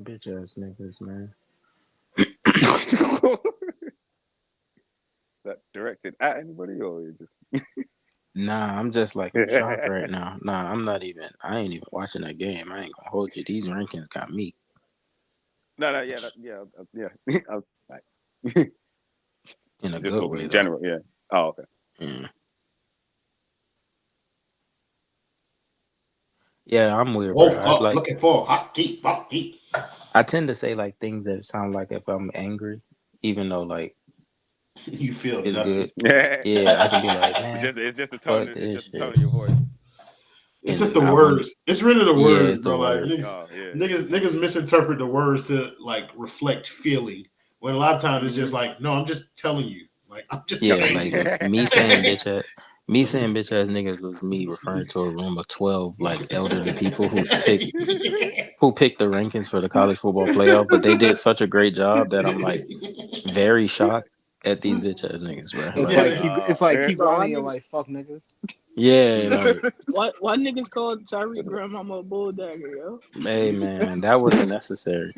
Bitch ass niggas, man. That directed at anybody or you just? Nah, I'm just like in shock right now. Nah, I ain't even watching that game. I ain't gonna hold you. These rankings got me. No, yeah. In a just good talking way, in general, yeah. Oh, okay. Yeah, I'm weird. Woke up looking for hot heat. I tend to say like things that sound like if I'm angry, even though like you feel it's nothing. Good. Yeah, I can be like, man. It's just the tone. It's just the tone of your voice. It's And just the I words. It's really the Yeah, words, it's the bro. Like word. Oh yeah. niggas misinterpret the words to like reflect feeling. When a lot of times it's just like, no, I'm just telling you. Like I'm just Yeah, saying. like me saying bitch ass niggas was me referring to a room of 12 like elderly people who picked the rankings for the college football playoff, but they did such a great job that I'm like very shocked at these bitch ass niggas, bro. It's Like, like keep Bro, lying, you're like fuck niggas. yeah, like, why niggas called Tyreek grandmama a bulldagger, yo? hey man, that wasn't necessary.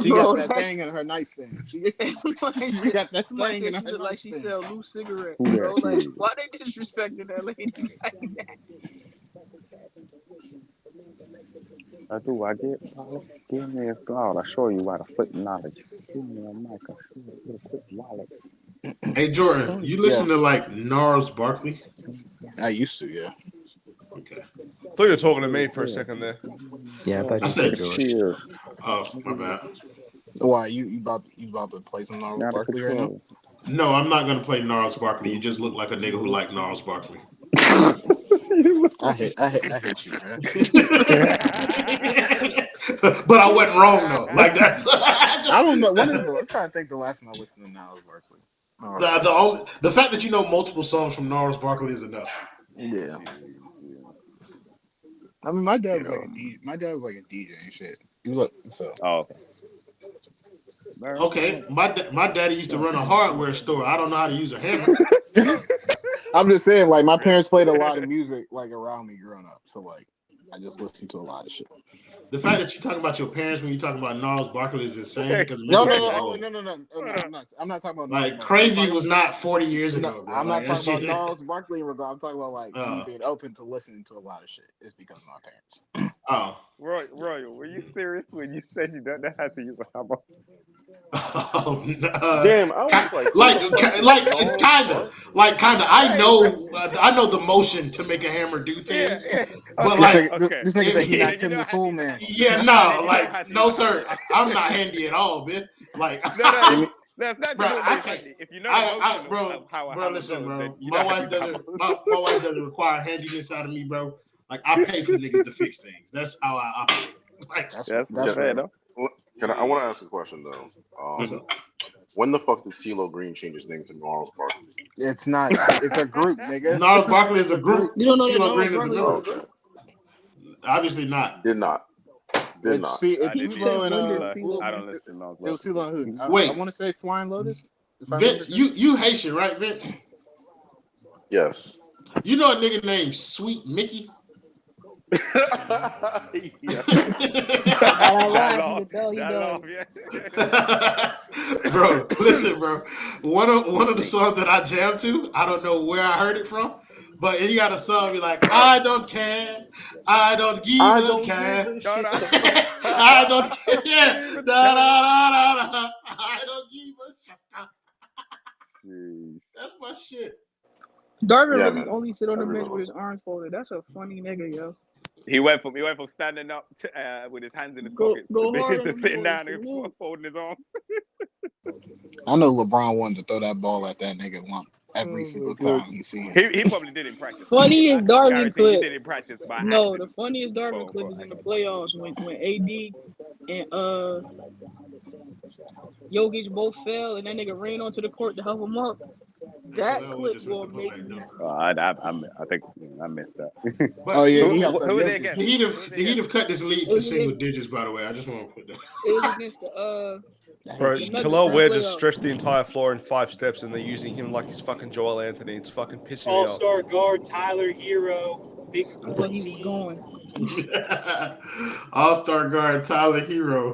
She Bro, got that thing in her nightstand. She somebody got that somebody thing in said her she looked like she nightstand. sell loose cigarettes, Who bro. that Like, is? why they disrespecting that lady like that? I do. I get. Give me a cloud. I'll show you how to flip knowledge. Give me a mic. I'll show you how to flip wallet. Hey Jordan, you Yeah, listen to like Gnarls Barkley? I used to. Yeah, Okay. I thought you were talking to me for a second there. Yeah, I thought I you said said, George. Cheer. oh my bad. why you about to play some Gnarls Out of Barkley right now? control. No, I'm not gonna play Gnarls Barkley. You just look like a nigga who like Gnarls Barkley. I hate you, man. But I wasn't wrong though. Like that's I don't know what is it. I'm trying to think the last time I listened to Gnarls Barkley. the fact that you know multiple songs from Gnarls Barkley is enough. Yeah, I mean my dad was like a DJ. My dad was like a DJ and shit. Look, so Oh, okay. Okay, my daddy used to run a hardware store. I don't know how to use a hammer. I'm just saying, like my parents played a lot of music like around me growing up, so like I just listened to a lot of shit. The fact that you talk about your parents when you talk about Gnarls Barkley is insane because it makes No, you no, feel no, old. I'm not talking about Gnarls Like Barkley. crazy was not 40 years No, ago, bro. I'm Like not that talking about shit. Gnarls Barkley in regard. I'm talking about like me being open to listening to a lot of shit. It's because of my parents. Oh. Royal, were you serious when you said you don't know how to use a hammer? Oh, no. Damn, I was like, who the fuck is Gnarls kind of. I know the motion to make a hammer do things, but like, This nigga said he's not Then you Tim know the how Tool to- Man. yeah, Then no, you know how like, to no, use a sir, hammer. I'm not handy at all, man. Like, No, that's not bro, to do I with can't. handy. If you know the motion of Bro, how a bro, hammer listen, goes, then bro. you My know how to wife use a hammer. doesn't. My wife doesn't require handiness out of me, bro. Like, I pay for niggas to fix things. That's how I operate. Like, That's fair right. enough. I want to ask a question though. what's up? When the fuck did CeeLo Green change his name to Gnarls Barkley? It's not. It's a group, nigga. Gnarls Barkley is It's a group. You don't know that CeeLo Gnarls Green is a Barkley is member. a group? Obviously not. Did not. Did not. It's didn't CeeLo and When did I CeeLo don't listen to Miles it was CeeLo and who? Wait. I want to say Flying Lotus. If I remember Vince, you Haitian, right, Vince? Yes. You know a nigga named Sweet Mickey? Yeah. That laugh, you can tell he That does. laugh, yeah. Bro, listen, bro. One of the songs that I jam to, I don't know where I heard it from, but he got a song be like, I don't care, I don't give I a don't damn. give a shit. I don't care. Da, da, da, da, da. I don't give a shit. Jeez. That's my shit. Darvin Yeah, really man. only sit on I the really bench with his listen. arms folded. That's a funny nigga, yo. He went from standing up to, with his hands in his Go pockets hard on to the sitting boys. down and Salute. folding his arms. I know LeBron wanted to throw that ball at that nigga lump every single God. time he seen him. He probably did in practice. Funniest I Darvin guarantee clip. he did in practice by No, accident. the funniest Darvin clip is in the playoffs when AD and Jokic both fell and that nigga ran onto the court to help him up. That Kalel clip just missed will the make putback me. dunk. I think I missed that. Oh But yeah, Who he got who are they the against? the Heat Who are have they the Heat against? have cut this lead It to was single against digits, by the way. I just want to put that. it was against the Bro, the Nuggets Khalil in the Ware just playoffs. stretched the entire floor in 5 steps and they're using him like he's fucking Joel Anthony. It's fucking pissing me off. All-star guard Tyler Hero, Big I thought he was 14. going. All-star guard Tyler Hero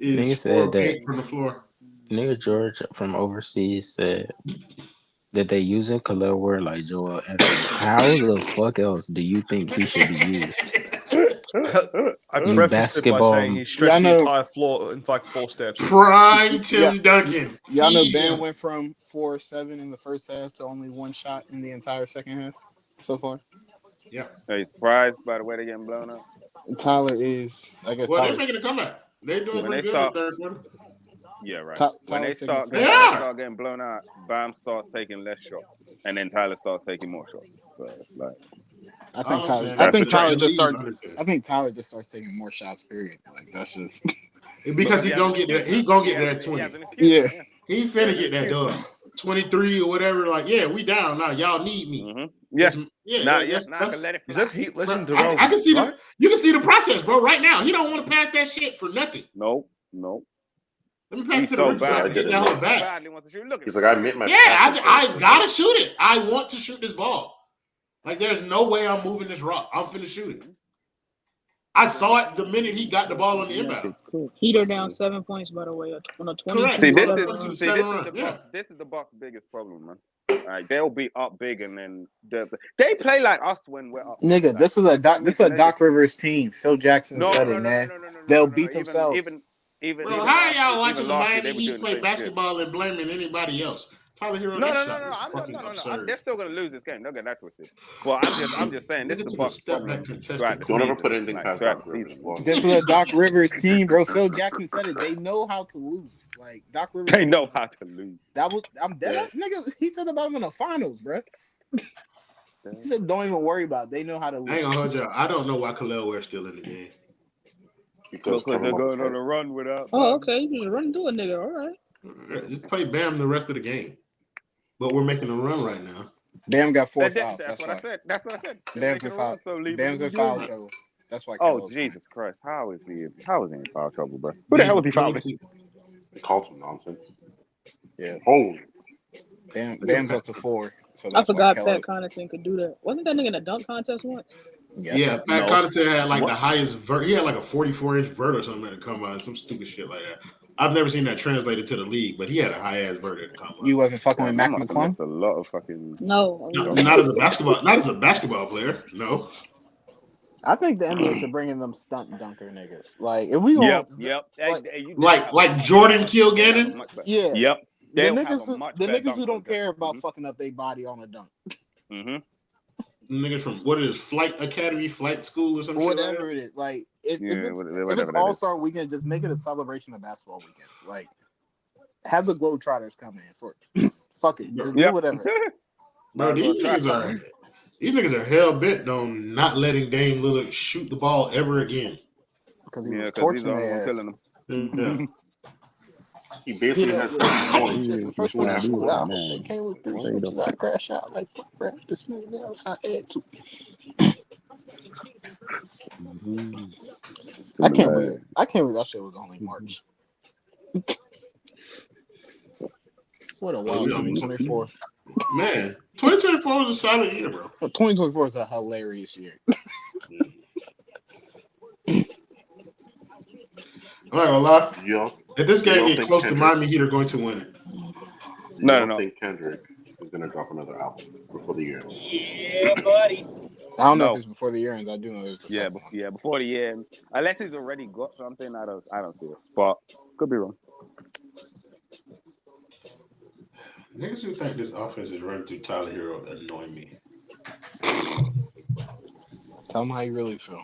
Nigga is 4 said of that 8 from the floor. nigga George from overseas said that they using Khalil Ware like Joel Anthony. How the fuck else do you think he should be used? I You prefaced it by basketball. saying he stretched the entire floor in like 4 steps. Prime Tim Duncan. Y'all know Feed Ben him. went from 4-7 in the first half to only one shot in the entire second half so far. Yeah. Are you surprised by the way they're getting blown up? Tyler is, I guess. Well, they're Tyler's, making a comeback. They're doing When pretty they good in the start, third quarter. yeah, right. Ty- When they Tyler's taking start the They getting, first when shot. they are. start getting blown out, Bam starts taking less shots, and then Tyler starts taking more shots. So it's like I think All I'm Tyler. saying I is think the Tyler just league is starts. understand. I think Tyler just starts taking more shots. Period. Like that's just. Because he gonna get there. He gonna get there at He has 20. an excuse. Yeah. Yeah. He finna get that dub. 23 or whatever. Like, yeah, we down now. Y'all need me. Mm-hmm. Yeah. That's I can let it Is fly. that Heat legend bro, Darrell? I can see right? you can see the process, bro. Right now, he don't want to pass that shit for nothing. Nope. Let me pass He's it to the so rookie so I bad. can get He that He whole so back. badly wants to shoot. Look at He's him. like, I admit my Yeah, passion for I this gotta shoot it. I want to shoot this ball. Like, there's no way I'm moving this rock. I'm finna shoot it. I saw it the minute he got the ball on the inbound. Heater down 7 points, by the way, on a 22 Correct. See, This this is- is this is see, the this run, is the yeah. Bucks. This is the Bucks' biggest problem, man. Like, they'll be up big, and then they play like us when we're up. Nigga, Like, this is a Doc Rivers team. Phil Jackson No, said no, it, no, man. no, no, no, no, They'll no, beat no. themselves. Even Bro, how are last y'all year, watching even the last year, Miami they were Heat doing the play same shit. basketball and blaming anybody else? Tyler Hero, No, that no, shot no, no. is I'm fucking no. absurd. They're still gonna lose this game. Don't get that twisted. Well, I'm just saying this Nigga is the took a Bucks' step back problem contested throughout the court. Don't ever season. put anything Like, past throughout Doc the Rivers. season. Boy. This is a Doc Rivers team, bro. Phil Jackson said it. They know how to lose. Like Doc Rivers. They know how to lose. I'm dead. Nigga, he said about him in the finals, bro. He said, "Don't even worry about it. They know how to I ain't lose." gonna hold y'all. I don't know why Khalil Ware's still in the game. Because Because they're Kevin Love going was on a run without. Oh, okay. You just run through a nigga. All right. Just play Bam the rest of the game. But we're making a run right now. Bam got 4 That's fouls. what That's I why. said. That's what I said. They're Bam's making in a run, foul. so leave Bam's him in foul game. trouble. That's why. Oh Carlos Jesus Christ! How is he in foul trouble, bro? Who the hell was he fouling? They called some nonsense. Yeah. Oh, Bam's up to 4. So I that's why forgot Kelly. Pat Connaughton could do that. Wasn't that nigga in a dunk contest once? Yes. Yeah, Pat No. Connaughton had like What? the highest vert. He had like a 44-inch vert or something at the combine, some stupid shit like that. I've never seen that translated to the league, but he had a high ass vert at the combine. You wasn't fucking Well, with I Mac must have McClung? missed a lot of fucking. No. Not as a basketball player. No. I think the NBA should bring in them stunt dunker niggas. Like if we go, Yep. Like Jordan Kilgannon. yeah, Yep. the They'll niggas have a who much don't better care dunk about fucking up their body on a dunk, Niggas from what is Flight Academy, Flight School, or something. whatever it is. Like if it's All Star Weekend, just make it a celebration of basketball weekend. Like have the Globetrotters come in for fuck it, just do whatever. Bro, these niggas are hell bent on not letting Dame Lillard shoot the ball ever again. Because he was torching their ass. Yeah. he basically has 2 points. The first 2.5 one points. out. They came with 3 switches. I crash out like fuck, bro. This movie else I add to. I can't believe that shit was only March. What a wild 2024. Man, 2024 was a solid year, bro. 2024 is a hilarious year. I'm not gonna lie. Yo, If this game don't gets think close to Kendrick- Miami Heat are going to win it. I think Kendrick is gonna drop another album before the year. Yeah, buddy. I don't know if it's before the year ends. I do know there's a second one. before the year ends. Unless he's already got something, I don't see it. But could be wrong. Niggas who think this offense is running through Tyler Hero annoy me. Tell him how you really feel.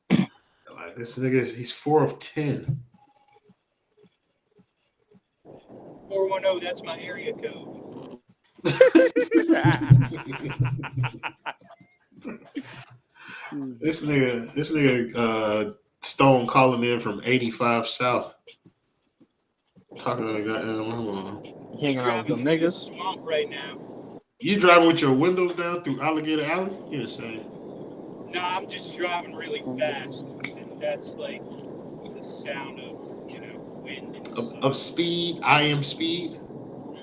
Like this nigga he's 4 of 10. 410, that's my area code. This nigga Stone calling in from 85 South. Talking like that. Hanging out with them niggas. Swamp right now. You driving with your windows down through Alligator Alley? You're insane. No, I'm just driving really fast. And that's like the sound of, wind and Of speed. I am speed.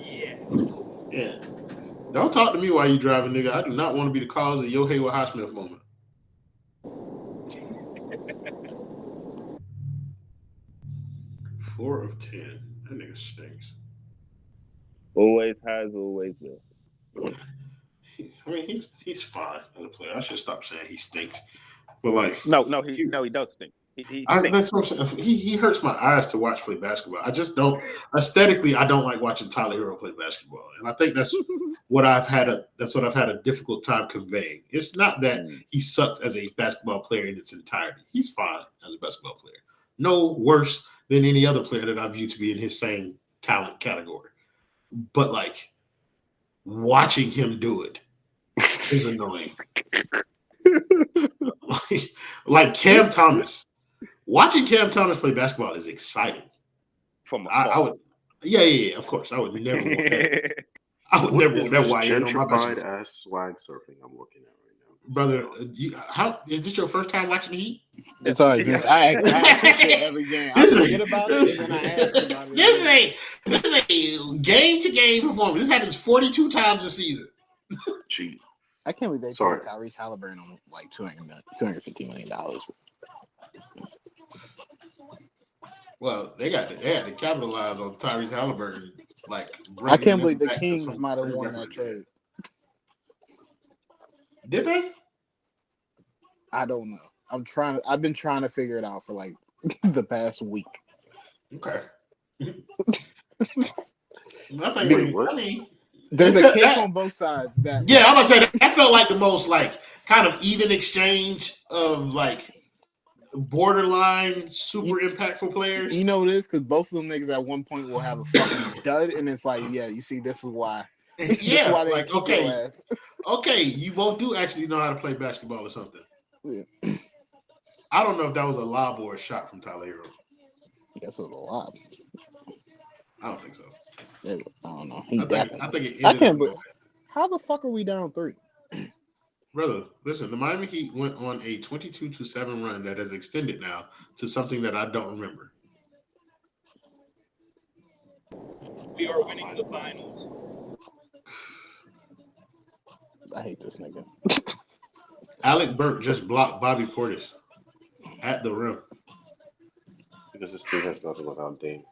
Yeah. Yeah. Don't talk to me while you driving, nigga. I do not want to be the cause of your Hayward Highsmith moment. 4 of 10. That nigga stinks. Always has, always will. I mean, he's fine as a player. I should stop saying he stinks. But like, no, he does stink. That's what I'm saying. He hurts my eyes to watch play basketball. I just don't aesthetically. I don't like watching Tyler Hero play basketball, and I think that's what I've had a difficult time conveying. It's not that he sucks as a basketball player in its entirety. He's fine as a basketball player. No worse than any other player that I view to be in his same talent category. But like watching him do it is annoying. Like Cam Thomas. Watching Cam Thomas play basketball is exciting. From I would, yeah, of course. I would never want that. I would never want that YN on my gentrified basketball. ass swag surfing I'm looking at right now. Brother, how is this your first time watching the Heat? It's all right, Vince. I ask this shit every game. I forget about it, and then I ask about it. This is a game-to-game performance. This happens 42 times a season. Gee. I can't believe they Sorry. paid Tyrese Halliburton on like $250 million. Well, they had to capitalize on Tyrese Halliburton. Like, I can't believe bringing him the back to Kings some might have pretty won that record. trade. Did they? I don't know. I've been trying to figure it out for like the past week. Okay. There's a case on both sides. That yeah, I'm gonna say that felt like the most like kind of even exchange of like borderline super impactful players. You know what it is? Because both of them niggas at one point will have a fucking dud, and it's like, yeah, you see, this is why. Yeah, this is why they like keep your ass. okay, you both do actually know how to play basketball or something. Yeah. I don't know if that was a lob or a shot from Tyler Hero. Guess it was a lob. I don't think so. I don't know. I think it I can't believe. How the fuck are we down 3? Brother, listen, the Miami Heat went on a 22-7 run that has extended now to something that I don't remember. We are winning the finals. I hate this nigga. Alec Burke just blocked Bobby Portis at the rim. Because this team has nothing without Dame.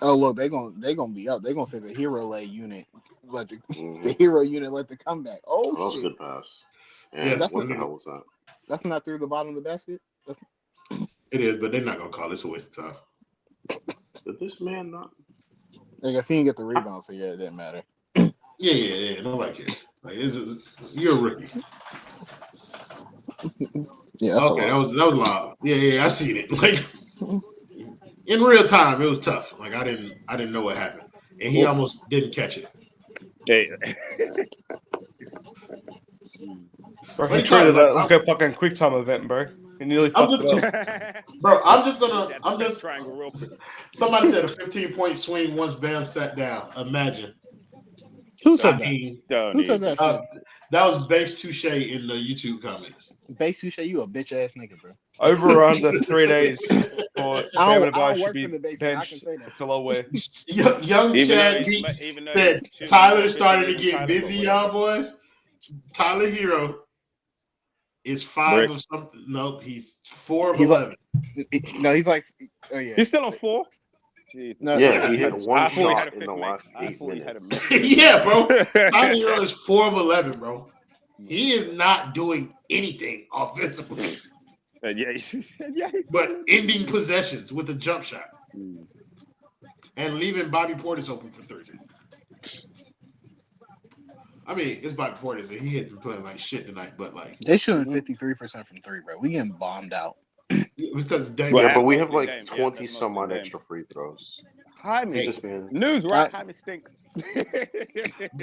Oh look, they gonna be up. They gonna say the hero led unit let the hero unit let the comeback. Oh, that was shit. a good pass. And what the hell was that? That's not through the bottom of the basket. It is, but they're not gonna call this a waste of time. Did this man not? I guess he didn't get the rebound, so yeah, it didn't matter. Yeah. Nobody cares. Like, you're a rookie. Yeah. Okay, that was loud. Yeah, I seen it. Like in real time, it was tough. Like I didn't know what happened, and he almost didn't catch it. Bro, he traded that like a fucking quick time event, bro. He nearly fucked it up. Bro, somebody said a 15-point swing once Bam sat down. Imagine. Who said that? Who said that shit? That was Base Touche in the YouTube comments. Base Touche, you a bitch ass nigga, bro. Over or under 3 days for Bam and I should work be for the basement. I can benched say that. for Callaway. Young Chad Beats said Tyler started to get busy, y'all boys. Tyler Hero is 5 of something. Nope, he's 4 of 11. No, he's like, oh yeah. He's still on 4. No, yeah, he had one shot in the last 8 minutes. Yeah, bro. Tyler Hero is 4 of 11, bro. He is not doing anything offensively. But ending possessions with a jump shot. And leaving Bobby Portis open for 3. I mean, it's Bobby Portis, and he has been playing like shit tonight, but like they shooting 53% from 3, bro. We getting bombed out. Because Dame, yeah, but we have like 20 some odd extra free throws. Jaime, news right? Jaime stinks.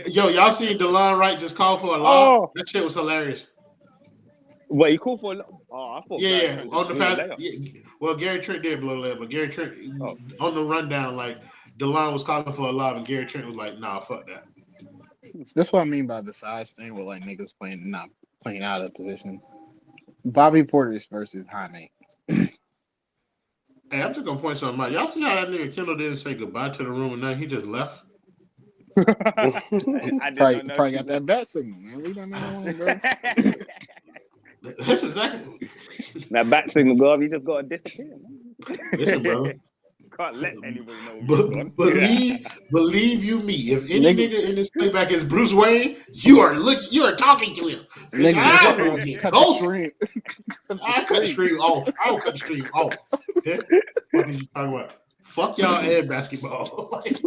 Yo, y'all seen DeLon Wright just call for a lob? Oh. That shit was hilarious. Wait, he called for a lob? Oh, I thought. Yeah, on the fast. Yeah, well, Gary Trent did blow the layup, but Gary Trent on the rundown, like DeLon was calling for a lob, and Gary Trent was like, "Nah, fuck that." That's what I mean by the size thing, where like niggas not playing out of position. Bobby Portis versus Jaime. Hey, I'm just gonna point something out. Y'all see how that nigga Kendall didn't say goodbye to the room and then he just left? probably got that bat signal, man. Leave that man alone, bro. That's exactly that bat signal, Gov. You just gotta disappear, man. Listen, bro. Can't let anybody know. Believe you me, if any nigga in this playback is Bruce Wayne, you are talking to him. Cut the stream. I cut the stream off. I will cut the stream off. Okay? What are you talking about? Fuck y'all and basketball. Like,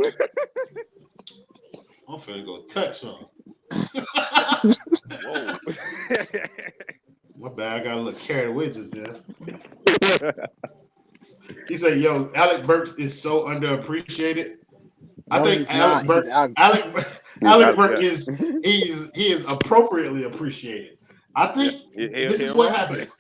I'm finna go touch something. Whoa. My bad, I got a little carried away just there. He said, "Yo, Alec Burks is so underappreciated." I think Alec Burks is he is appropriately appreciated. I think this is what happens.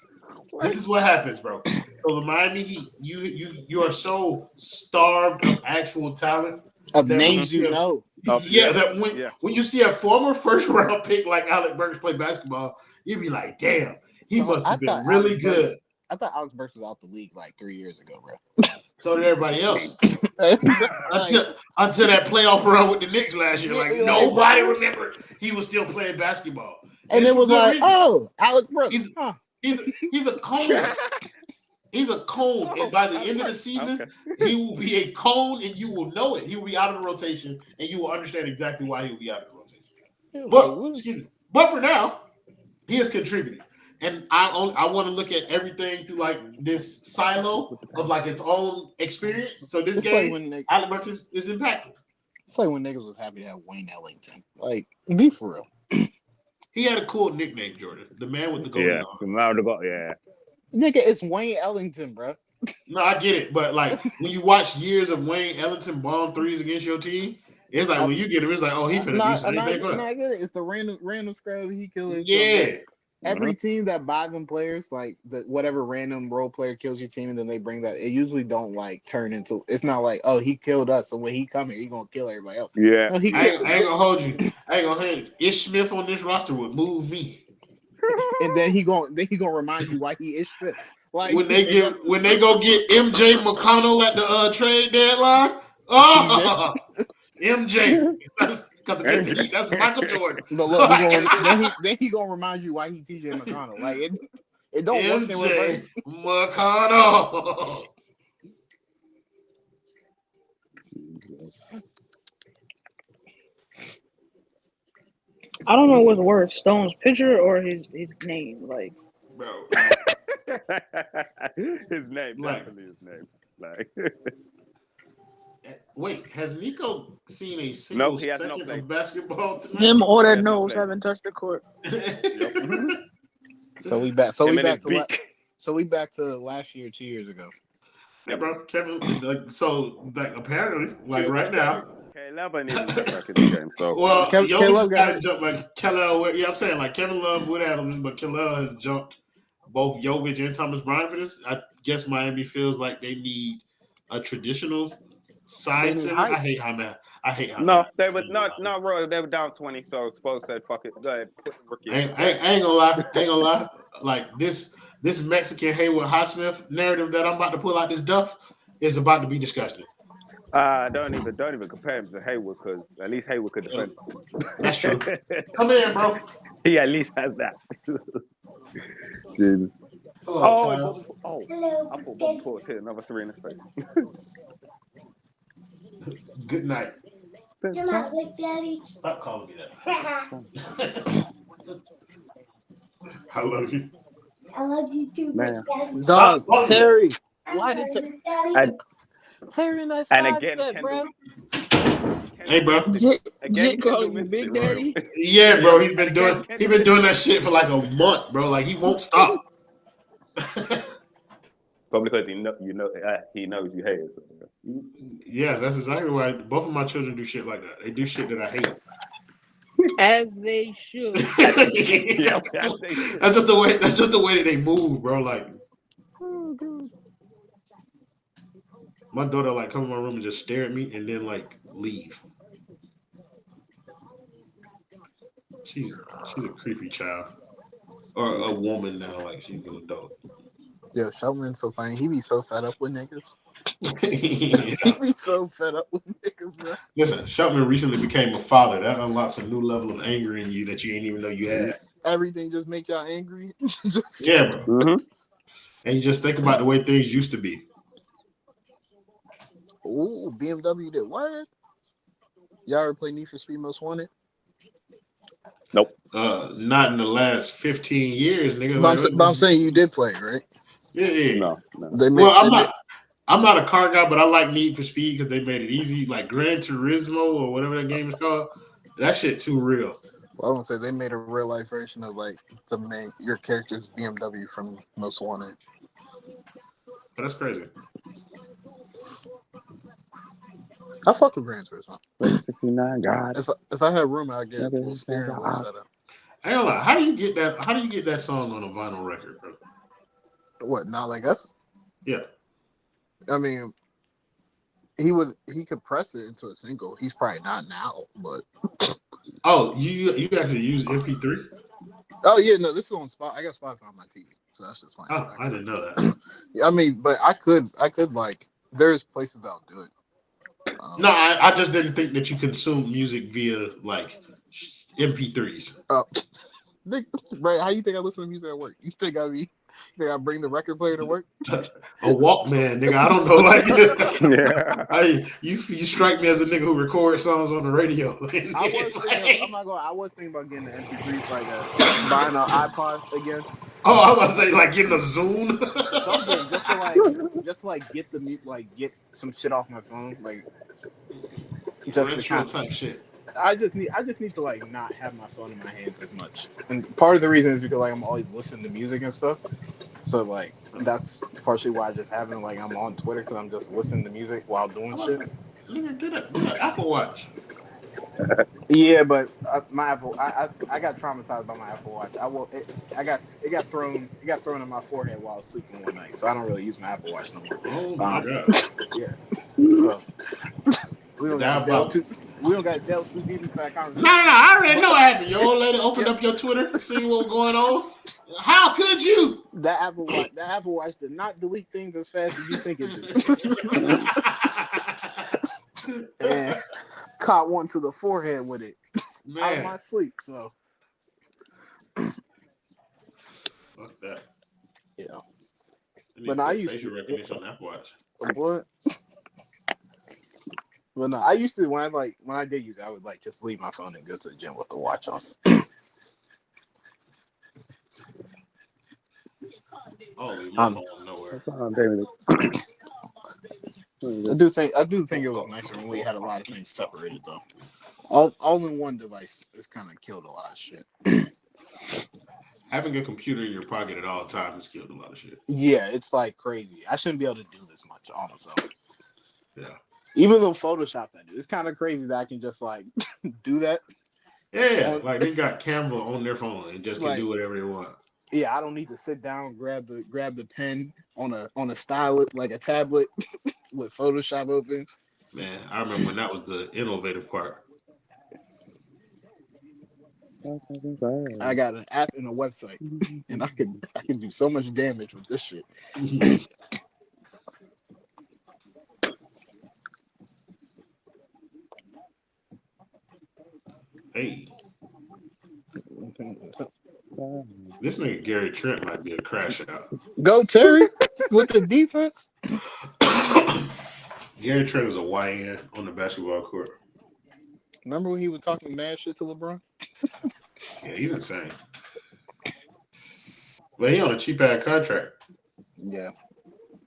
This is what happens, bro. So the Miami Heat, you are so starved of actual talent Of that when you names see you know. that when you see a former first round pick like Alec Burks play basketball, you'd be like, damn, he must have been really good. I thought Alex Burks was out the league like 3 years ago, bro. So did everybody else. Until that playoff run with the Knicks last year, like nobody remembered he was still playing basketball. And it was like, reason. oh, Alec Brooks. He's a cone. He's a cone, and by the end of the season, he will be a cone, and you will know it. He will be out of the rotation, and you will understand exactly why he will be out of the rotation. But for now, he has contributed, and I want to look at everything through like this silo of like its own experience. So this game, like Alec Burks is impactful. It's like when niggas was happy to have Wayne Ellington. Like, be for real. He had a cool nickname, Jordan. The man with the golden arm. The man with the golden, Nigga, it's Wayne Ellington, bro. No, I get it, but like when you watch years of Wayne Ellington bomb threes against your team, it's like when you get him, it's like, oh, he finna do something. I get it. It's the random scrub he killers. Yeah. Every team that buy them players, like whatever random role player kills your team, and then they bring that, it usually don't like turn into. It's not like, oh, he killed us, so when he come here, he gonna kill everybody else. Yeah, no, I ain't gonna hold you. I ain't gonna hold you. Ish Smith on this roster would move me. And then he gonna remind you why he is Smith. Like when they go get MJ McConnell at the trade deadline. Oh, MJ. Because against the Heat, that's Michael Jordan. But look, then he gonna remind you why he TJ McConnell. Like it don't work in reverse. McConnell. I don't know what's worse, Stone's picture or his name. Like, bro, his name, definitely his name. Like. Wait, has Nico seen a single second of basketball tonight? Him or that nose haven't touched the court. So we back to last year, 2 years ago. Yeah, bro, Kevin. Apparently, like right now. Caleb needs to get back in the game. So Jokic got to jump like Kelly. Yeah, I'm saying like Kevin Love would have him, but Kelly has jumped both Jokic and Thomas Bryant for this. I guess Miami feels like they need a traditional size center. I hate how they were bro. They were down 20, so Spo said, "Fuck it, go ahead." Put the rookie I ain't gonna lie. Like this Mexican Haywood Highsmith narrative that I'm about to pull out this duff is about to be disgusting. Don't even compare him to Haywood, because at least Haywood could defend. That's true. Come in, bro. He at least has that. Dude. Hello. I thought Bob Porter hit another 3 in his face. Good night. Good night, Big Daddy. Stop calling me that. I love you. I love you too, man. Big Daddy. Dog, Terry. Why did Terry and that again, bro? Hey, bro. Jit calling you Big Daddy? Yeah, bro. He's been doing that shit for like a month, bro. Like he won't stop. Probably because he knows you hate it. Yeah, that's exactly why both of my children do shit like that. They do shit that I hate. As they should. That's just the way that they move, bro. Like, my daughter like come in my room and just stare at me and then like leave. She's a creepy child, or a woman now. Like she's an adult. Yo, Shelton's so funny. He be so fed up with niggas. Yeah. He be so fed up with niggas, bro. Listen, Shelton recently became a father. That unlocks a new level of anger in you that you didn't even know you had. Everything just make y'all angry. Yeah, bro. Mm-hmm. And you just think about the way things used to be. Ooh, BMW did what? Y'all ever play Need for Speed Most Wanted? Nope. Not in the last 15 years, nigga. But I'm saying you did play, right? Yeah. No. I'm not a car guy, but I like Need for Speed because they made it easy. Like Gran Turismo or whatever that game is called. That shit too real. Well, I won't say they made a real life version of like your character's BMW from Most Wanted. But that's crazy. I fuck with Gran Turismo. 59, God. If I had room, I'd get a steering wheel setup. I ain't gonna lie. How do you get that? How do you get that song on a vinyl record, bro? What? Not like us? Yeah. I mean, he could press it into a single. He's probably not now, but Oh, you actually use MP3? oh yeah, no, this is on Spot. I got Spotify on my TV, so that's just fine. Oh, I didn't know that. Yeah, I mean, but I could like. There's places that'll do it. No, I just didn't think that you consume music via like MP3s. Right? How you think I listen to music at work? You think I bring the record player to work? A Walkman, nigga. I don't know. Like, Yeah. you strike me as a nigga who records songs on the radio. I was thinking about getting an MP3, like buying an iPod again. Oh, I was about to say like getting a Zune. Something just to get the get some shit off my phone, like just to kind of type shit. I just need to like not have my phone in my hands as much. And part of the reason is because like I'm always listening to music and stuff. So like that's partially why I just haven't like I'm on Twitter because I'm just listening to music while doing shit. Nigga, get an Apple Watch. Yeah, but my Apple, I got traumatized by my Apple Watch. It got thrown in my forehead while I was sleeping one night, so I don't really use my Apple Watch no more. Oh my god. Yeah. So we don't got to delve too deep into that conversation. No, I already know what happened. Your old lady opened up your Twitter, see what was going on. How could you? That Apple Watch did not delete things as fast as you think it did. And caught one to the forehead with it. Man. Out of my sleep, so. Fuck that. Yeah. But now I used facial recognition on Apple Watch. What? Well, no, I used to when I did use it, I would like just leave my phone and go to the gym with the watch on. Oh, leave my phone nowhere. I do think it was nicer when we had a lot of things separated though. All in one device has kind of killed a lot of shit. Having a computer in your pocket at all times has killed a lot of shit. Yeah, it's like crazy. I shouldn't be able to do this much on the phone. Yeah. Even though Photoshop I do, it's kind of crazy that I can just like do that. Yeah, like they got Canva on their phone and just can do whatever they want. Yeah, I don't need to sit down, grab the pen on a stylus like a tablet with Photoshop open. Man, I remember when that was the innovative part. I got an app and a website, and I can do so much damage with this shit. Hey. This nigga Gary Trent might be a crash out. Go Terry with the defense. Gary Trent is a YN on the basketball court. Remember when he was talking mad shit to LeBron? Yeah, he's insane. But he on a cheap ass contract. Yeah.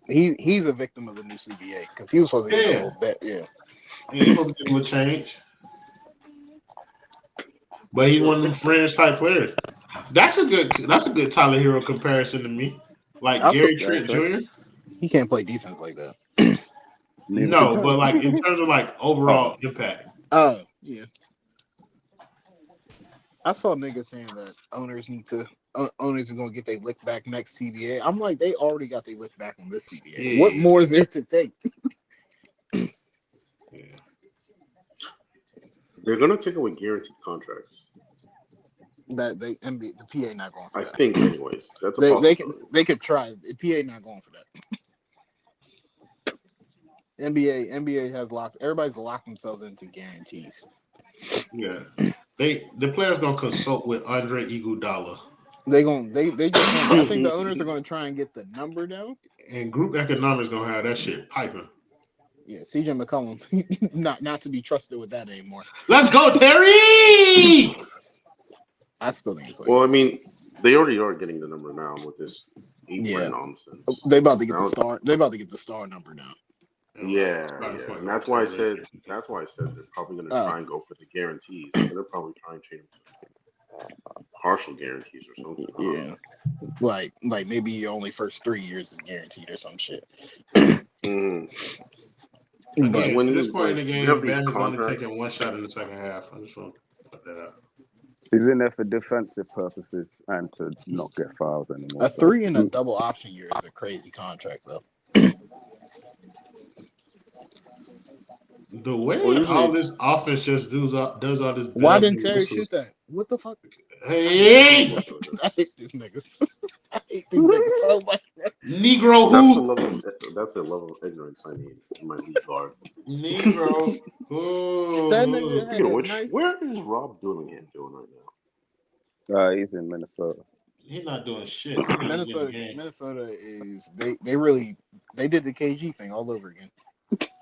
He's a victim of the new CBA because he was supposed to get a little bit. Yeah. He's supposed to get a little change. But he's one of them fringe type players. That's a good Tyler Hero comparison to me. Like Gary Trent Jr. He can't play defense like that. No, but like in terms of like overall impact. Oh, yeah. I saw niggas saying that owners are gonna get their lick back next CBA. I'm like, they already got their lick back on this CBA. Yeah. What more is there to take? Yeah. They're gonna take away guaranteed contracts. That the PA not going for that. I think, anyways, that's a they could try. The PA not going for that. NBA has everybody's locked themselves into guarantees. Yeah, the players gonna consult with Andre Iguodala. They just I think the owners are gonna try and get the number down. And group economics gonna have that shit piping. Yeah, CJ McCollum, not to be trusted with that anymore. Let's go, Terry! I still think it's like. Well, I mean, they already are getting the number now with this 8-win nonsense. They about to get the star. They about to get the star number now. Yeah. And that's why I said they're probably going to try and go for the guarantees. They're probably trying to change partial guarantees or something. Yeah, like maybe your only first 3 years is guaranteed or some shit. Again, to this point in the game, Bam is only taking one shot in the second half. I just want to put that out. He's in there for defensive purposes and to not get fouls anymore. A 3 and a double option year is a crazy contract, though. The way Well, usually all this offense just does all this. Why bells didn't and Terry whistles. shoot that? What the fuck? Hey, I hate these niggas. I hate these niggas so much. Negro That's the level of ignorance I need in my lead guard. Negro. Ooh. That nigga had Speaking of a which, nice. where is Rob Dillingham doing right now? He's in Minnesota. He's not doing shit. He's not getting Minnesota game. is they did the KG thing all over again.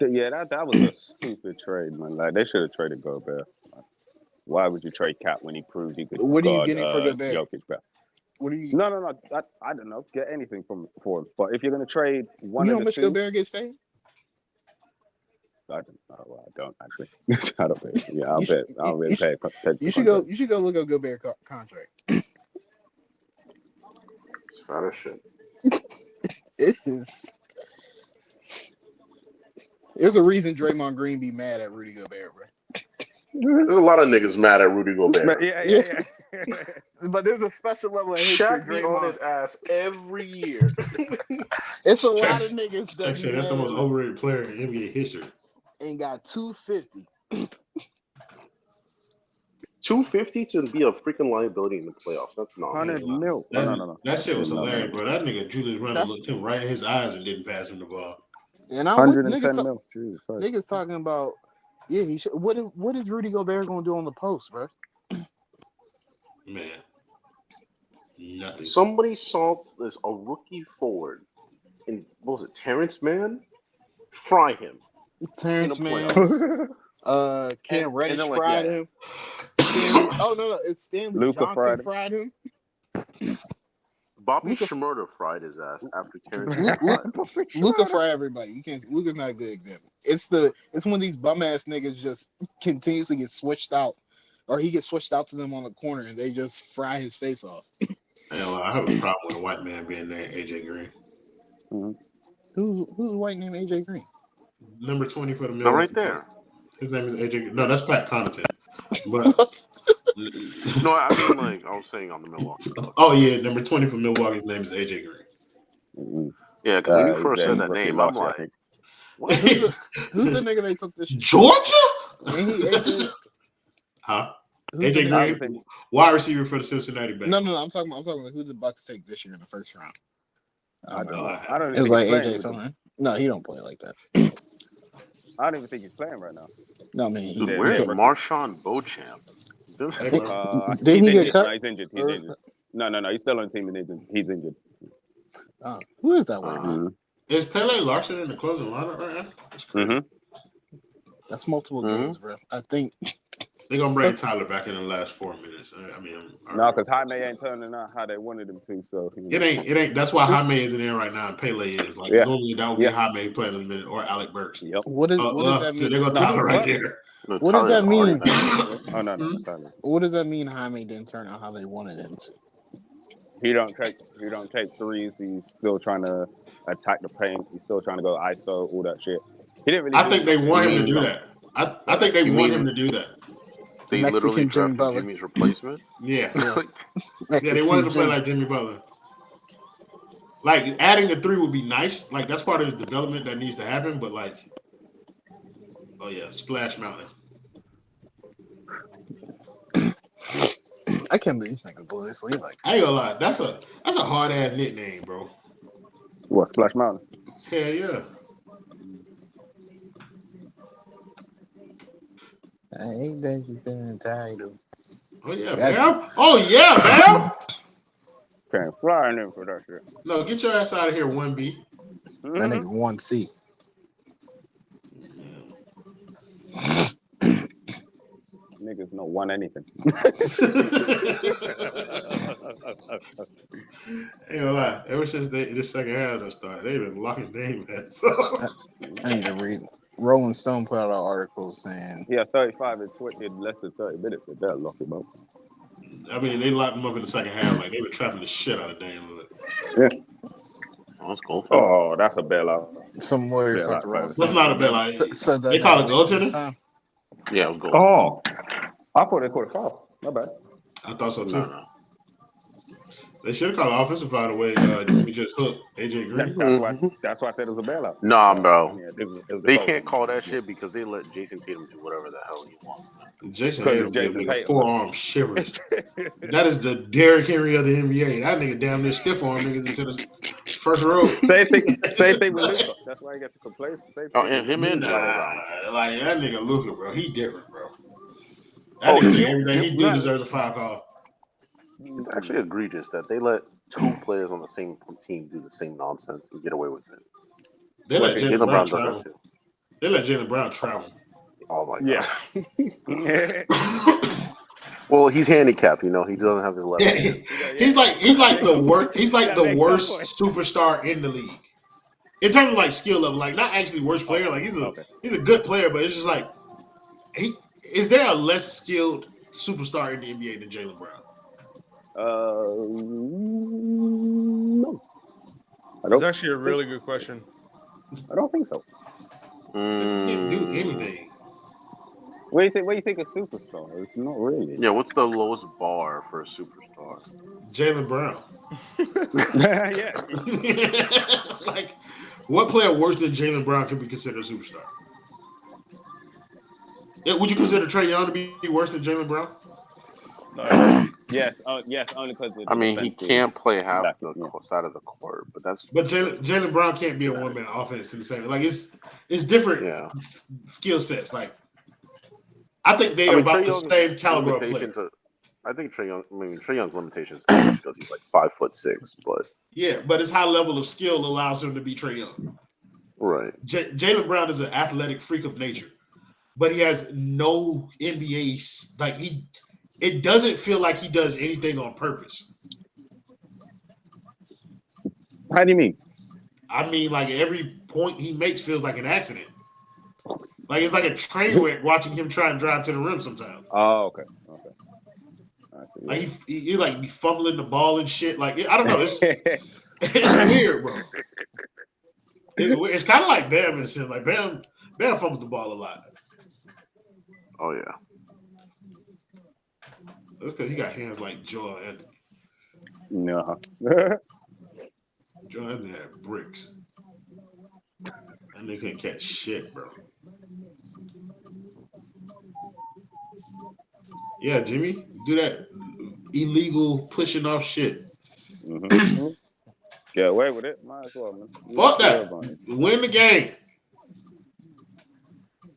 Yeah, that was a stupid trade, man. Like they should have traded Gobert. Why would you trade Cat when he proved he could What are you guard getting for Gobert? Jokic back? What are you? No. I don't know. Get anything for him. But if you're gonna trade one You know of how the much two, Gobert gets paid? I don't actually. I don't pay. Yeah, I'll bet. I'll really pay. You should go. You should go look up Gobert contract. It's fat as shit. It is. There's a reason Draymond Green be mad at Rudy Gobert, bro. There's a lot of niggas mad at Rudy Gobert. Yeah. But there's a special level of hate for Shaq be on Draymond. his ass every year. It's a lot of niggas that Shaq said that's the most overrated player in NBA history. and got 250. 250 to be a freaking liability in the playoffs. That's not 100 mil. No. That shit was No. hilarious, bro. That nigga Julius Randle looked him right in his eyes and didn't pass him the ball. And I 110 mil. Jesus Christ. niggas talking about, yeah, he should. What is Rudy Gobert gonna do on the post, bro? Man, nothing. Somebody saw this a rookie forward, and what was it, Terrence Mann? Fry him. Terrence In the Mann, playoffs. Cam And Reddish then, like, fried yeah. him. no, it's Stanley Luka Johnson fried fried him. Bobby Luka- Schmurder fried his ass after Terrence Mann fried him. Luka fry everybody. You can't. Luka's not a good example. It's when these bum ass niggas just continuously get switched out, or he gets switched out to them on the corner, and they just fry his face off. Hell, I have a problem with a white man being named AJ Green. Mm-hmm. Who's white named AJ Green? Number 20 for the No, Milwaukee. right there. His name is AJ. No, that's Pat Connaughton. But No, I mean, like, I was saying on the Milwaukee. oh yeah, number 20 for Milwaukee. His name is AJ Green. Mm-hmm. Yeah, because when you He's first said that rookie name, last I'm year, I like, think. what? Who's the nigga they took this shit? Georgia? Ain't he AJ? Huh? Who's the AJ nigga- Green, wide receiver for the Cincinnati Bengals. No. I'm talking about who the Bucks take this year in the first round. I don't know. I I don't It even was think like he's playing AJ with them. something. No, he don't play like that. I don't even think he's playing right now. No, man. Dude, Yeah, where's yeah. Marshawn Beauchamp? Hey, bro. Didn't he He's get injured. cut? No, he's injured. He's injured. No. He's still on the team and he's injured. Who is that white man? Mm-hmm. Is Pele Larson in the closing lineup right now? That's crazy. Mm-hmm. That's multiple games, bro. I think. They're gonna bring Tyler back in the last 4 minutes. I mean, No, because Jaime ain't turning out how they wanted him to. So it ain't. That's why Jaime isn't in right now, and Pele is. Like Yeah. normally that would be Yeah. Jaime playing in a minute or Alec Burks. Yep. What does that So mean? they're gonna Tyler right there. No, What does that Tyler's already mean? back. Oh no, Tyler. What does that mean? Jaime didn't turn out how they wanted him to. He don't take threes. He's still trying to attack the paint. He's still trying to go ISO, all that shit. He didn't really. I think they want him to mean- do that. I think they You want mean- him to do that. They Mexican literally Jimmy drafted Butler. Jimmy's replacement. Yeah, Mexican yeah, they want him to play Jim. like Jimmy Butler. Like adding a 3 would be nice. Like that's part of his development that needs to happen. But like, oh yeah, Splash Mountain. I can't believe these niggas blew this lead like. I ain't gonna lie, that's a hard ass nickname, bro. What, Splash Mountain? Hell yeah. I ain't that you been entitled. Oh yeah, That- Bam. Oh yeah, Bam. Can't fly in for that shit. No, get your ass out of here, 1B. That nigga 1C. Niggas don't want anything. Ain't gonna lie. Ever since this second half that started, they've been locking Dame head. So I need to read. Rolling Stone put out an article saying Yeah, 35 and 20 in less than 30 minutes. But they'll lock him up. I mean, they locked him up in the second half. Like they were trapping the shit out of Dame. Yeah. Oh, let's go. Oh, that's a bailout. some lawyers Yeah, thought the Rolling That's Stone not a bailout. said that They call it goaltending? time. Yeah, let's go. Oh, I thought they called a foul. My bad. I thought so too. No. They should have called an offensive foul the way Jimmy just hooked AJ Green. That's why I said it was a bailout. Nah, I bro. mean, it was the They goal. can't call that shit because they let Jason Tatum do whatever the hell he wants. Jason Because Tatum it's give Jason nigga Tatum. forearm shivers. That is the Derrick Henry of the NBA. That nigga damn near stiff arm niggas into the first row. Same thing with Luka. That's why he got to complain. Oh, and him and Jalen Nah, Brown. like that nigga Luka, bro. He different, bro. That nigga think everything he do deserves a foul call. It's actually egregious that they let two players on the same team do the same nonsense and get away with it. They let Jalen Brown does that travel. too. They let Jalen Brown travel. Oh my god. Yeah. Well, he's handicapped. You know, he doesn't have his left hand. He's like the worst. He's like the worst superstar in the league in terms of like skill level. Like not actually worst player. Like he's a good player, but it's just like is there a less skilled superstar in the NBA than Jalen Brown? No. That's actually a really good question. I don't think so. He can't do anything. What do you think a superstar? It's not really. Yeah, what's the lowest bar for a superstar? Jalen Brown. Yeah. Like, what player worse than Jalen Brown can be considered a superstar? Yeah, would you consider Trae Young to be worse than Jalen Brown? No. Yes, only because. I mean, he can't play half the side of the court, but that's. But Jalen Brown can't be a one-man offense in the same. Like it's different skill sets. Like I think they are about the same caliber of player. I think Trae Young's limitations because he's like 5'6", but yeah, but his high level of skill allows him to be Trae Young. Right. Jalen Brown is an athletic freak of nature, but he has no NBA. Like it doesn't feel like he does anything on purpose. How do you mean? I mean, like every point he makes feels like an accident. Like it's like a train wreck watching him try and drive to the rim sometimes. Oh, okay. Like he like be fumbling the ball and shit. Like I don't know. It's weird, bro. It's kind of like Bam in a sense. Like Bam fumbles the ball a lot. Oh yeah. That's because he got hands like Joel Anthony. No. Joel Anthony had bricks. And they couldn't catch shit, bro. Yeah, Jimmy, do that illegal pushing off shit. Mm-hmm. Get away with it. Might as well, man. Fuck that. Win the game.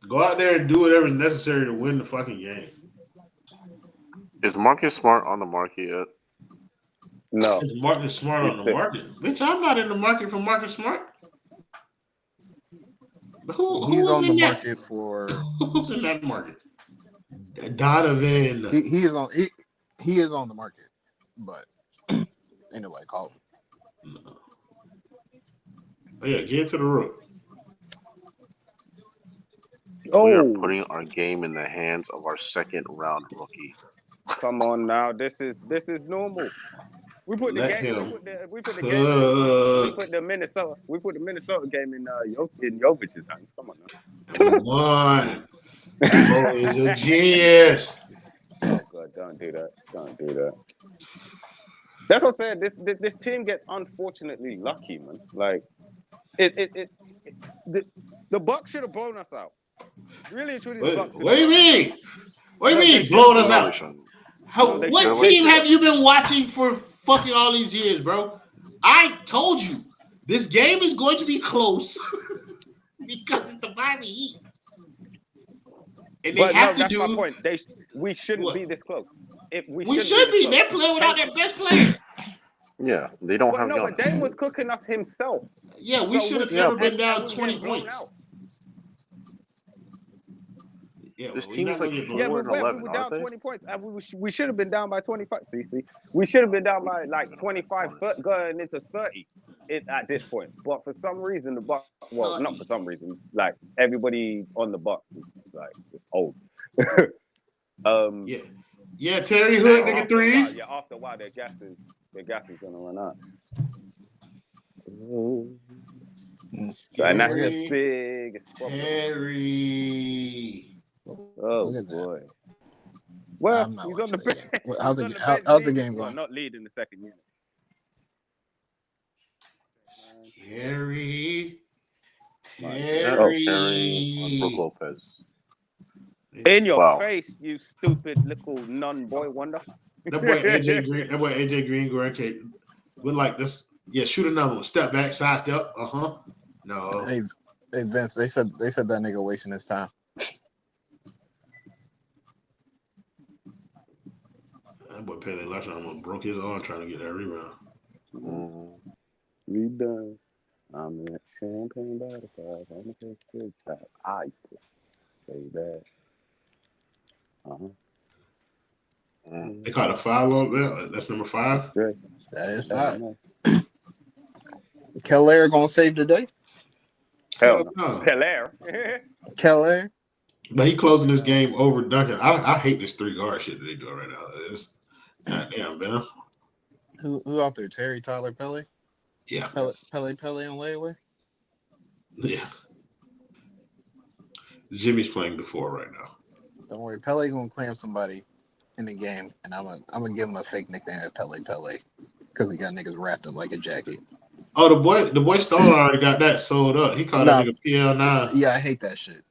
Go out there and do whatever's necessary to win the fucking game. Is Marcus Smart on the market yet? No. Is Marcus Smart on the market? Bitch, I'm not in the market for Marcus Smart. He's on the market for. Who's in that market? Donovan. He is on the market, but ain't nobody called him. No. Oh, yeah, get to the room. We are putting our game in the hands of our second round rookie. Come on now, this is normal. We put the game. We put the Minnesota game in Jovic's hands. Come on now. Come on. Bro is a genius. Oh God, don't do that. That's what I'm saying. This team gets unfortunately lucky, man. Like the Bucks should have blown us out. Really and truly, the Bucks. What do you mean? What do you mean blowing us out? What team have you been watching for fucking all these years, bro? I told you this game is going to be close because it's the Miami Heat. And they have to do. That's my point. We shouldn't be this close. We should be. They're playing without their best player. Yeah, they don't have. No, but Dame was cooking us himself. Yeah, we should have never been down 20 points. Yeah, this team is like 4-11, we were down 20 points. And we should have been down by 25. See, we should have been down by like 25, going into 30 at this point. But for some reason, the Bucks. Well, not for some reason. Like everybody on the Bucks is like it's old. Yeah, Terry Hood, nigga threes. Yeah, after a while, their gas is gonna run out. And that's the biggest problem. Terry. Oh boy. Well, I'm not he's on the watching that bench. game. He's How's on the the how, bench how's the leading. game Well, going? not leading the second unit. Scary Like, Oh, Terry on Brook Terry. Lopez. in your Wow. face, you stupid little nun boy wonder. That boy AJ Green. That boy AJ Green going with like this. Yeah, shoot another one. Step back, side step. No. Hey, hey Vince, they said that nigga wasting his time. That boy Pele last time almost broke his arm trying to get that rebound. We done. I'm in champagne butterflies. I'm gonna take good shot. I say that. They caught a foul up there. That's number 5. Great. That is 5. Keller gonna save the day. Hell no. no. Pelaire. Keller. But he closing this game over Duncan. I hate this 3 guard shit that they doing right now. It's goddamn, man. Who out there? Terry, Tyler, Pele. Yeah. Pele on layaway. Yeah. Jimmy's playing the 4 right now. Don't worry, Pele gonna clam somebody in the game, and I'm gonna give him a fake nickname at Pele because he got niggas wrapped up like a jacket. Oh, the boy Stone already got that sold up. He called that nigga PL9. Yeah, I hate that shit.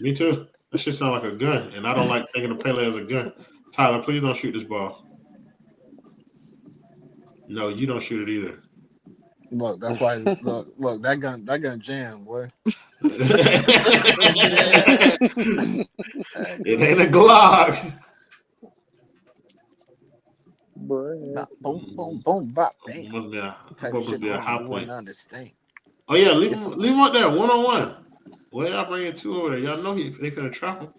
Me too. That shit sound like a gun, and I don't like thinking of Pele as a gun. Tyler, please don't shoot this ball. No, you don't shoot it either. Look, that's why. look, that gun jam, boy. It ain't a Glock. Boom, boom, boom, bop, bam. Must be a, Type must shit be a high you point. wouldn't understand. Oh yeah, leave him out there 1-on-1. Well, y'all bringing 2 over there. Y'all know they finna trap him.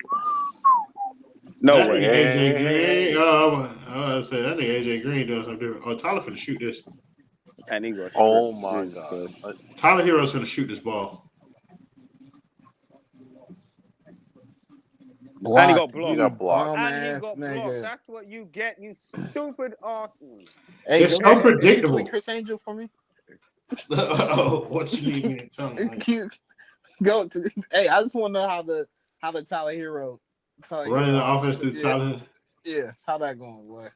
No that way. Nigga AJ Green. I was say that nigga AJ Green doing something different. Oh, Tyler finna shoot this. And he goes. Oh my god. Tyler Hero's finna shoot this ball. Blocked. And he got blocked. He got blocked. And he got nigga. blocked. That's what you get, you stupid ass. Hey, It's so predictable. Tweet Chris Angel for me. Oh, what you need me to tell me? Go to. Hey, I just want to know how the Tyler Hero Running the offense through Tyler. Yeah, how that going, boy?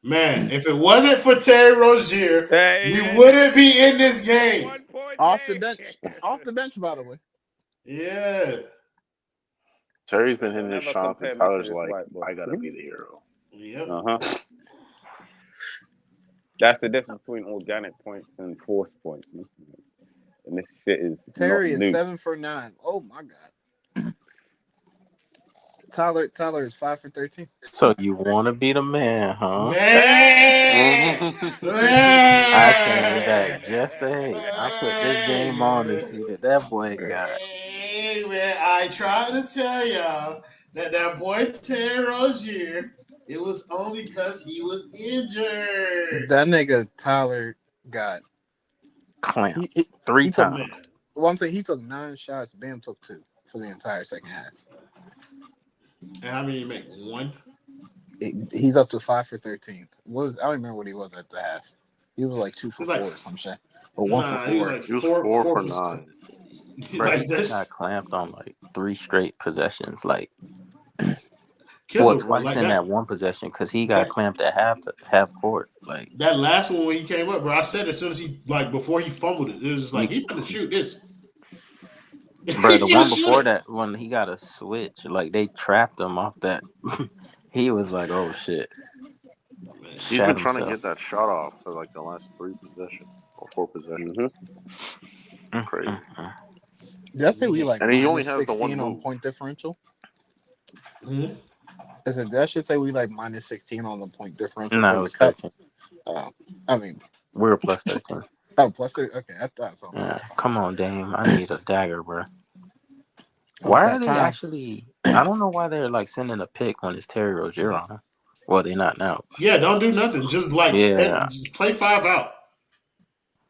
Man, if it wasn't for Terry Rozier, we wouldn't be in this game. Off the bench, by the way. Yeah. Terry's been hitting his shots, and Tyler's like, I gotta be the hero. Yep. That's the difference between organic points and forced points. And this shit is Terry not is new. 7 for 9. Oh my god. Tyler is 5 for 13. So you want to be the man, huh? Man! I came back just to hate. I put this game on to see that boy got. Hey, man, I tried to tell y'all that boy Terry Rozier, it was only because he was injured. That nigga Tyler got clamped 3 times. Well, I'm saying he took 9 shots. Bam took 2 for the entire second half. And how many you make? 1? He's up to 5 for 13. I don't remember what he was at the half. He was like 2 for 4 or some shit. Or 1 for 4. He was 4 for 9. Bro, he got clamped on like 3 straight possessions. Like, twice in that one possession because he got clamped at half court. Like that last one when he came up, bro. I said as soon as before he fumbled it, it was just like he's gonna shoot this. Bro, the one before that, when he got a switch, like they trapped him off that. He was like, "Oh shit!" He's been trying to get that shot off for like the last 3 possessions or 4 possessions. That's crazy. Did I say we like? And he only has the one on move. point differential. Mm-hmm. That should say we like minus 16 on the point differential. No, it was 13. I mean, we were plus 13. Oh, plus 30. Okay, I thought so. Yeah, come on, Dame. I need a dagger, bro. Why are they actually? I don't know why they're like sending a pick when it's Terry Rozier on. Well, they're not now. Yeah, don't do nothing. Just just play 5 out.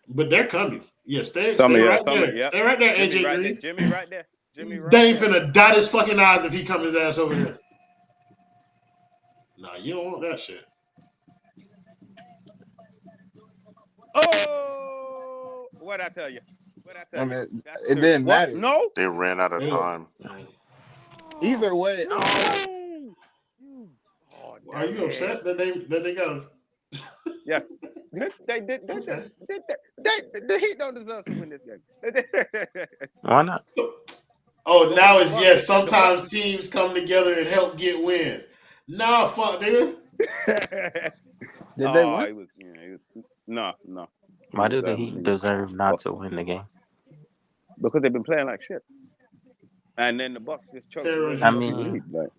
But they're coming. Yeah, stay right there. Yep. Stay right there, AJ right Green. there. Jimmy right there. They ain't finna dot his fucking eyes if he come his ass over there. Nah, you don't want that shit. Oh, what'd I tell you? I mean, it didn't matter. No, they ran out of time. Either way, Are you upset that they got? Yes. They did. Okay. The Heat don't deserve to win this game. Why not? Oh, Because now the it's Bucks, yes. the Bucks. Sometimes teams come together and help get wins. Nah, fuck, nigga. Did they win? It was, no. Why do the Deserve Heat to deserve not to win the game? because they've been playing like shit. And then the Bucks just choked away Terror, the I fucking mean, lead. Like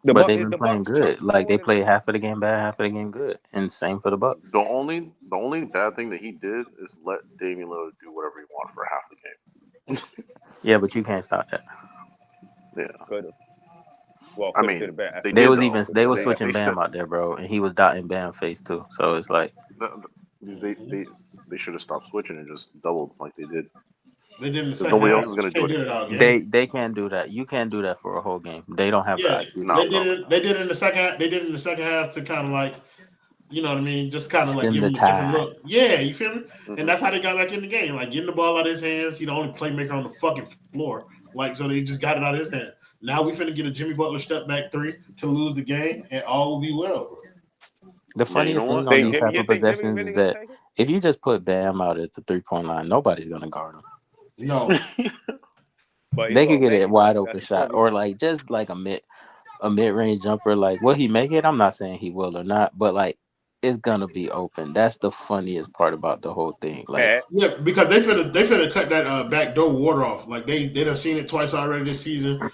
but they've been the playing Bucks good. choked Like they more than played half of the game bad, half of the game good, and same for the Bucks. The only bad thing that he did is let Damian Lillard do whatever he wanted for half the game. Yeah, but you can't stop that. Yeah, could have. Well, I could have did mean it better. they They did was though. even they was They switching they said Bam out there, bro, and he was dotting Bam face too. So it's like they should have stopped switching and just doubled like they did they did in the because second nobody half. else is But gonna you do can't do anything. it all game. they can't do that. You can't do that for a whole game. They don't have the Yeah, IQ. No, they did it in the second half. They did it in the second half to kind of like, you know what I mean, just kind of like Stem give the him a different tide. look. Yeah, you feel me? And Mm-mm. that's how they got back in the game, like getting the ball out of his hands. He the only playmaker on the fucking floor. Like so, they just got it out of his hand. Now we finna get a Jimmy Butler step back three to lose the game, and all will be well, bro. The Yeah, you know funniest thing what? on these type You of think Jimmy possessions really is gonna that take it? if you just put Bam out at the 3-point line, nobody's gonna guard him. No, But he's They could gonna get make a it though. wide That's open the shot problem. or like just like a mid range jumper. Like will he make it? I'm not saying he will or not, but like it's gonna be open. That's the funniest part about the whole thing. Like Yeah. yeah, because they finna cut that backdoor water off. Like they done seen it twice already this season.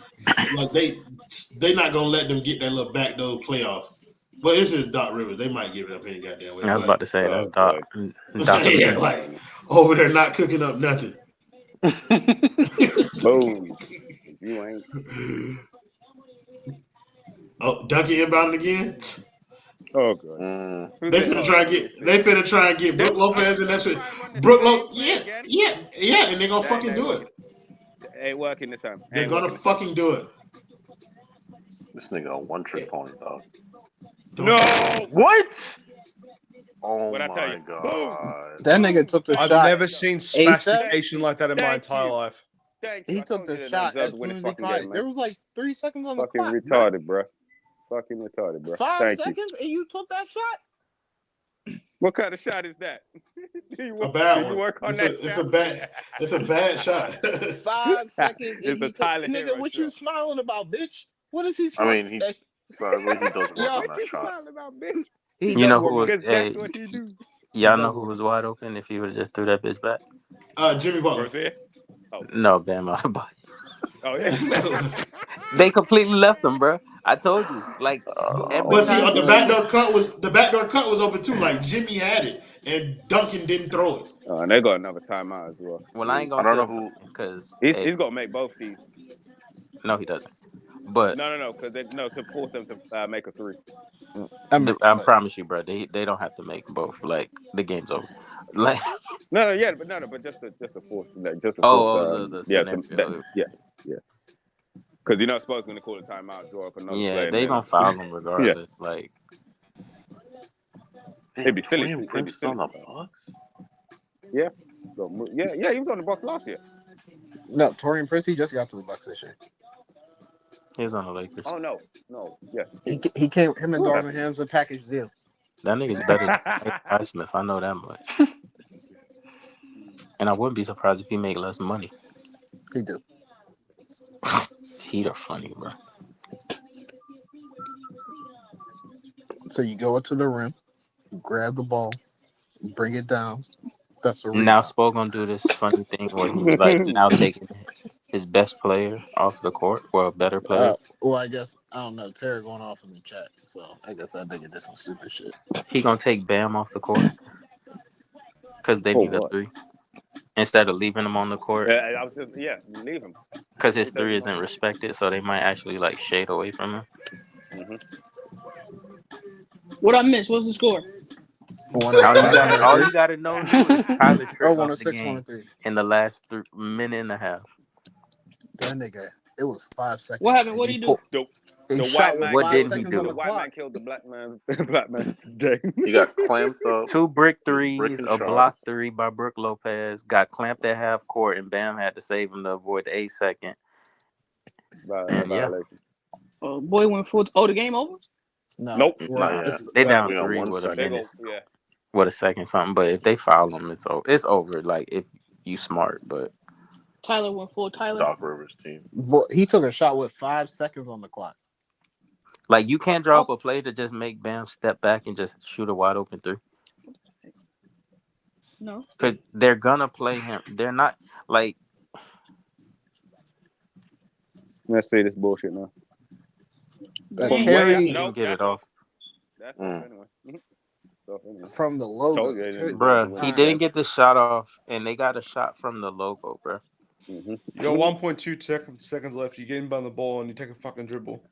Like they not gonna let them get that little backdoor playoff. But it's just Doc Rivers. They might give it up any goddamn way. I was about But to say, that's Oh boy. Dr. yeah, Phil. like over there not cooking up nothing. Boom. You ain't. Oh, Ducky inbound again. Oh god. Mm. Who's They it? finna Oh, try and let me get. see. They finna try and get Brooke Are Lopez, they and that's gonna it. try and run the Brooke same Lopez. play Yeah, again? yeah, and they're gonna That fucking ain't do it. working. Ain't working this time. They're Ain't gonna working this time. fucking do it. This nigga a one trick pony dog. Don't you? No. What? Oh What I tell you? my Boom. god. That nigga took the I've shot. never seen ASAP. spastication like that in my Thank entire you. life. Thank you. He I took told you the they don't shot deserve as to win soon this as he fucking caught game, it. man. There was like 3 seconds on the Fucking clock, bro. retarded, bro. Fucking retarded, bro. 5 Thank you. seconds and you took that shot? What kind of shot is that? A bad do you one. work on It's that a shot? bad. It's a bad shot. 5 seconds and It's a he took. Tyler Nigga, Hero what you shot. smiling about, bitch? What is he I supposed mean, to say? sadly, he does work Yo, on What that you shot. smiling about, bitch? he You does know who work was on. Because that's what he do. He y'all does know who work was on. wide open if he would have just threw that bitch back? Jimmy Butler. Rozier? Oh. No, Bam out of body. Oh, yeah. They completely left him, bro. I told you. Like every But see, time Oh he the made it, backdoor cut was open too. Like Jimmy had it, and Duncan didn't throw it. Oh, and they got another timeout as well. well, I ain't I gonna don't know tell who. Duncan because He's got to make both these. no, he doesn't. But No, because to force them to make a three. I mean, I but promise you, bro, they don't have to make both. Like the game's over. Like But just to force, like, just to force, the that, scenario. yeah. Because you're not supposed to call a timeout, draw up another Yeah, play, and they then gonna foul him yeah, regardless. Like it'd Damn, be silly. Torian It'd be Prince is silly on the stuff. Bucks. Yeah, yeah. He was on the Bucks last year. no, Torian Prince, he just got to the Bucks this year. he was on the Lakers. Oh no, yes. He came. Him and What Darvin happened? Ham's a package deal. That nigga's better than Nate Highsmith. I know that much. And I wouldn't be surprised if he made less money. He do. Heat are funny, bro. So you go up to the rim, you grab the ball, you bring it down. That's a Now rebound. Spo gonna do this funny thing where he's like now taking his best player off the court, well, a better player. Well, I guess I don't know. Terry going off in the chat, so I guess that nigga did some stupid shit. He gonna take Bam off the court because they For need a what? three instead of leaving him on the court I was just leave him. because his He takes three him off. isn't respected. So they might actually like shade away from him. Mm-hmm. What I missed? What's the score? All you gotta know is Tyler Trick off the 106, game 103. in the last minute and a half. That nigga, it was 5 seconds. What happened? What did he do? He The shot white with man. What 5 didn't he seconds do? on The the white man clock. killed the black man's game. He got clamped up. 2 brick Brick threes, and a shot. block three by Brooke Lopez, got clamped at half court, and Bam had to save him to avoid the 8-second. And yeah, Violation. Boy went full. Oh, the game over. No, Nope. Not yet. They That- down We got 3 1 with a second. They minute, go, yeah. with a second something. But if they foul them, it's over. Like if you smart, but Tyler went full Tyler. Doc Rivers team. but he took a shot with 5 seconds on the clock. like you can't draw up a play to just make Bam step back and just shoot a wide open 3. No. Because they're gonna play him. They're not like Let's see this bullshit now. That Bam. Terry he didn't get it off. That's Mm. off anyway. Mhm. It's off anyway. from the logo. Told you, Terry- Bruh, he Alright. didn't get the shot off, and they got a shot from the logo, bruh. Mm-hmm. You got 1.2 seconds left. You get him by the ball and you take a fucking dribble.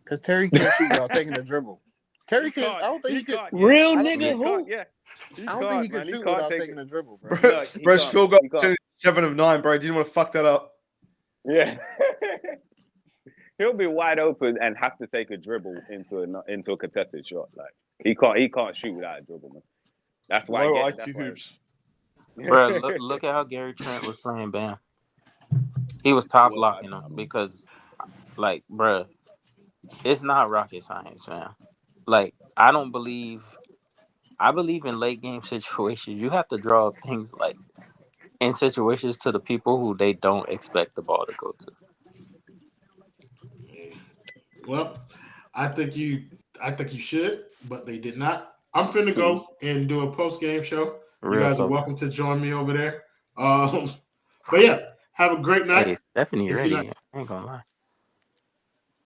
Because Terry can't shoot without taking a dribble. Terry can't. I don't think he could. can't, Real I don't nigga think who? can't, yeah. I don't think he could shoot can't without take taking it. a dribble, bro. Bro, he bro's can't. field goal He can't. 7 of 9, bro. Didn't want to fuck that up. Yeah. He'll be wide open and have to take a dribble into a contested shot. Like he can't shoot without a dribble, man. That's why. Low I IQ that's why. hoops. Bruh, look at how Gary Trent was playing Bam. He was top locking him because, like, bruh, it's not rocket science, man. Like, I believe in late game situations. You have to draw up things like in situations to the people who they don't expect the ball to go to. Well, I think you should, but they did not. I'm finna go and do a post game show. You Real guys are so. welcome to join me over there. But yeah, have a great night. Hey, Stephanie If ready. you're not- I ain't gonna lie.